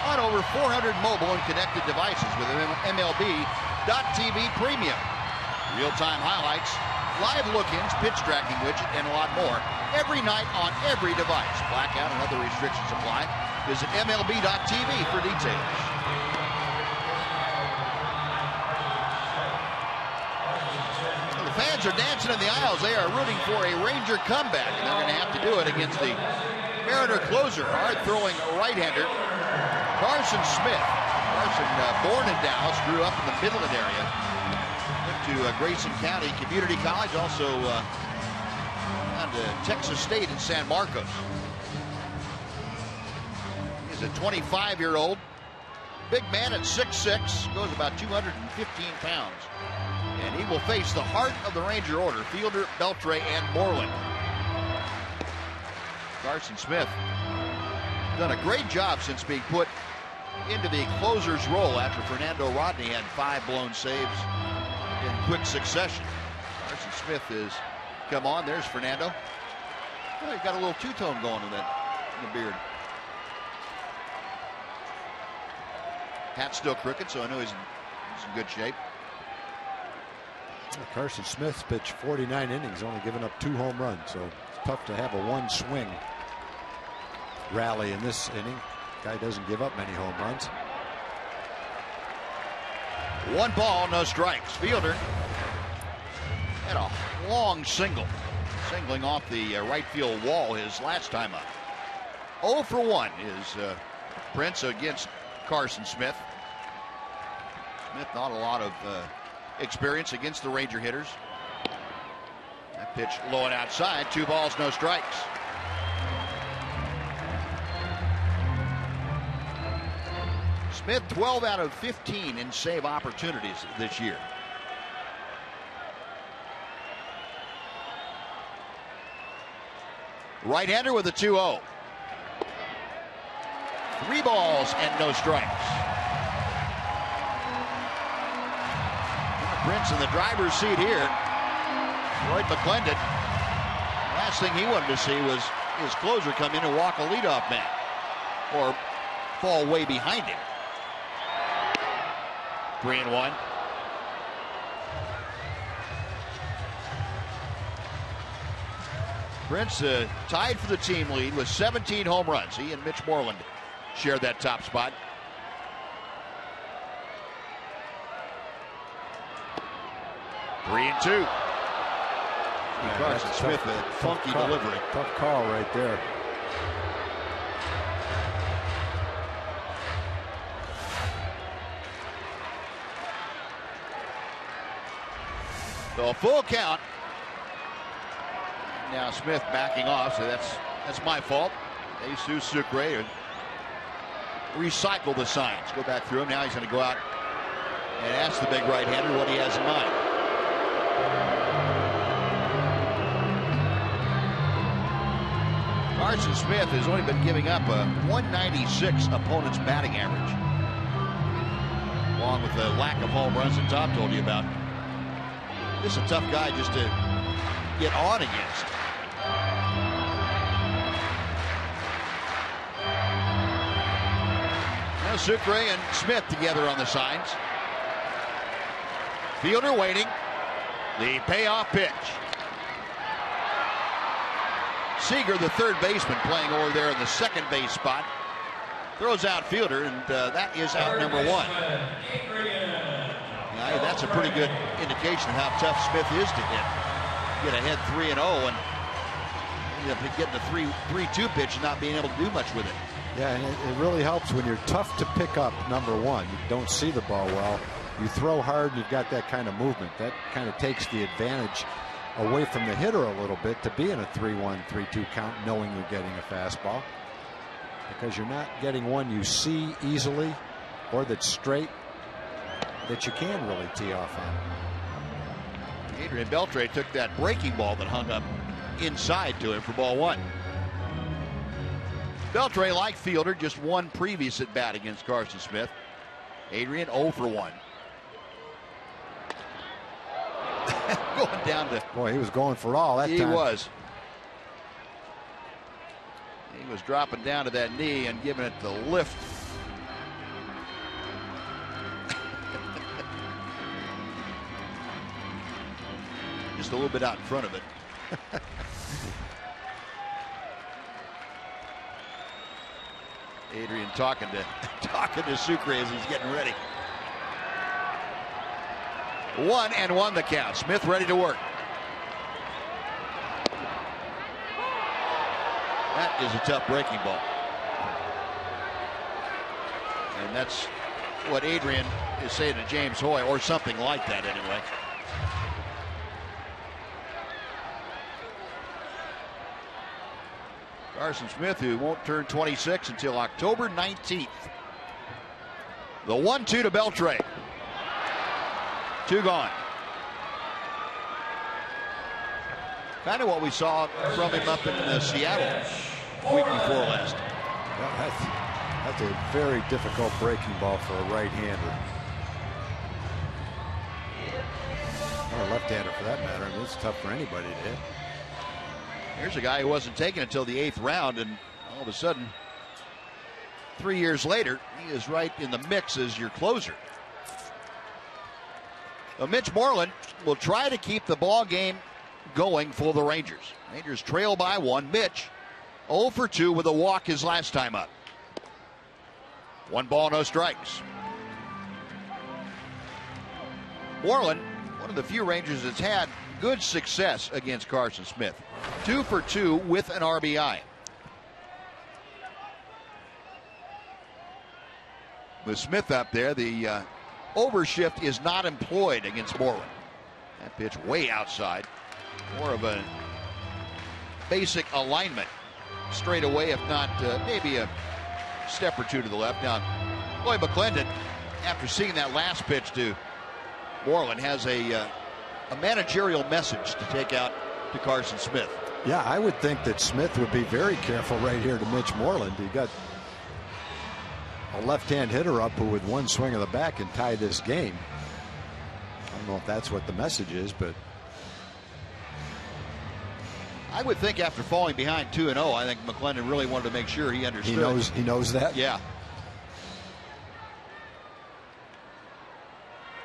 On over 400 mobile and connected devices with MLB.TV Premium. Real-time highlights, live look-ins, pitch tracking widget, and a lot more every night on every device. Blackout and other restrictions apply. Visit MLB.TV for details. The fans are dancing in the aisles. They are rooting for a Ranger comeback, and they're going to have to do it against the Mariner closer, hard-throwing right-hander Carson Smith. Carson, born in Dallas, grew up in the Midland area. Went to Grayson County Community College, also down to Texas State in San Marcos. He's a 25-year-old, big man at 6'6", goes about 215 pounds. And he will face the heart of the Ranger order, Fielder, Beltre, and Moreland. Carson Smith done a great job since being put into the closer's role after Fernando Rodney had 5 blown saves in quick succession. Carson Smith has come on. There's Fernando. Oh, he's got a little two-tone going in the beard. Hat's still crooked, so I know he's in good shape. Carson Smith's pitched 49 innings, only given up 2 home runs, so it's tough to have a one-swing rally in this inning. Guy doesn't give up many home runs. 1 ball, no strikes. Fielder had a long single, singling off the right field wall his last time up. 0 for 1 is Prince against Carson Smith. Smith not a lot of experience against the Ranger hitters. That pitch low and outside. 2 balls, no strikes. Smith 12 out of 15 in save opportunities this year. Right-hander with a 2-0. 3 balls and no strikes. Prince in the driver's seat here. Lloyd McClendon. Last thing he wanted to see was his closer come in and walk a leadoff man or fall way behind him. 3-1. Prince tied for the team lead with 17 home runs. He and Mitch Moreland shared that top spot. Three and 2. Carson Smith, a funky delivery. Tough call right there. So a full count. Now Smith backing off, so that's my fault. Jesus Sucre recycle the signs. Go back through them. Now he's going to go out and ask the big right-hander what he has in mind. Carson Smith has only been giving up a 196 opponent's batting average, along with the lack of home runs that Tom told you about. This is a tough guy just to get on against. Now Sucre and Smith together on the signs. Fielder waiting. The payoff pitch. Seager, the third baseman, playing over there in the second base spot, throws out Fielder, and that is out number 1. Now, that's a pretty good indication of how tough Smith is to hit. Get ahead 3-0 and end up getting a 3-2 pitch and not being able to do much with it. Yeah, and it really helps when you're tough to pick up number 1. You don't see the ball well. You throw hard and you've got that kind of movement. That kind of takes the advantage away from the hitter a little bit to be in a 3-1, 3-2 count, knowing you're getting a fastball. Because you're not getting one you see easily or that's straight that you can really tee off on. Adrian Beltre took that breaking ball that hung up inside to him for ball 1. Beltre, like Fielder, just 1 previous at bat against Carson Smith. Adrian 0 for 1. Going down to... Boy, he was going for all that time. He was. He was dropping down to that knee and giving it the lift. Just a little bit out in front of it. Adrian talking to Sucre as he's getting ready. 1-1 the count. Smith ready to work. That is a tough breaking ball. And that's what Adrian is saying to James Hoy, or something like that anyway. Carson Smith, who won't turn 26 until October 19th. The 1-2 to Beltre. 2 gone. Kind of what we saw from him up in Seattle week before last. Well, that's a very difficult breaking ball for a right-hander. Or a left-hander for that matter. I mean, it's tough for anybody to hit. Here's a guy who wasn't taken until the 8th round, and all of a sudden, 3 years later, he is right in the mix as your closer. Well, Mitch Moreland will try to keep the ball game going for the Rangers. Rangers trail by 1. Mitch 0 for 2 with a walk his last time up. 1 ball, no strikes. Moreland, one of the few Rangers that's had good success against Carson Smith. 2 for 2 with an RBI. With Smith up there, the overshift is not employed against Moreland. That pitch way outside. More of a basic alignment. Straight away, if not maybe a step or two to the left. Now, Lloyd McClendon, after seeing that last pitch to Moreland, has a managerial message to take out to Carson Smith. Yeah, I would think that Smith would be very careful right here to Mitch Moreland. He got a left-hand hitter up who with one swing of the bat can tie this game. I don't know if that's what the message is, but I would think after falling behind 2-0, I think McClendon really wanted to make sure he understood. He knows that? Yeah.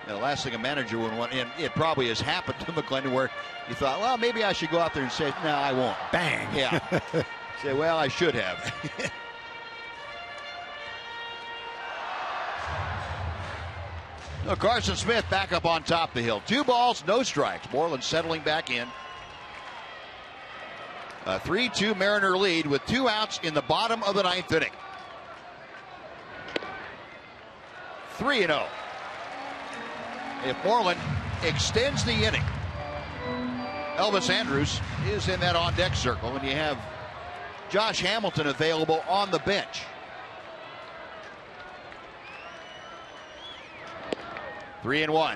And the last thing a manager would want, and it probably has happened to McClendon, where he thought, well, maybe I should go out there and say, no, I won't. Bang. Yeah. Say, well, I should have. So Carson Smith back up on top of the hill. 2 balls, no strikes. Moreland settling back in. A 3-2 Mariner lead with 2 outs in the bottom of the 9th inning. 3-0. If Moreland extends the inning, Elvis Andrus is in that on-deck circle, and you have Josh Hamilton available on the bench. 3-1.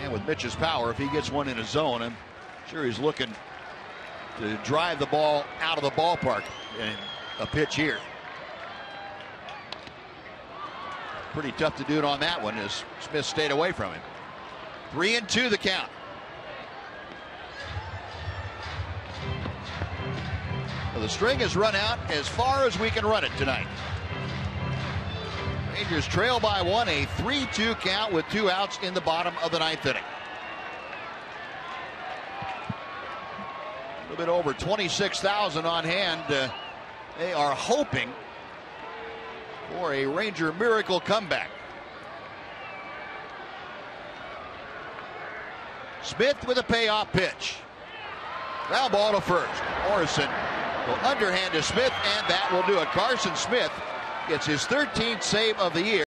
And with Mitch's power, if he gets one in his zone, I'm sure he's looking to drive the ball out of the ballpark in a pitch here. Pretty tough to do it on that one as Smith stayed away from him. 3-2 the count. Well, the string has run out as far as we can run it tonight. Rangers trail by 1, a 3-2 count with 2 outs in the bottom of the 9th inning. A little bit over 26,000 on hand. They are hoping for a Ranger miracle comeback. Smith with a payoff pitch. Ground ball to first. Morrison will underhand to Smith, and that will do it. Carson Smith gets his 13th save of the year.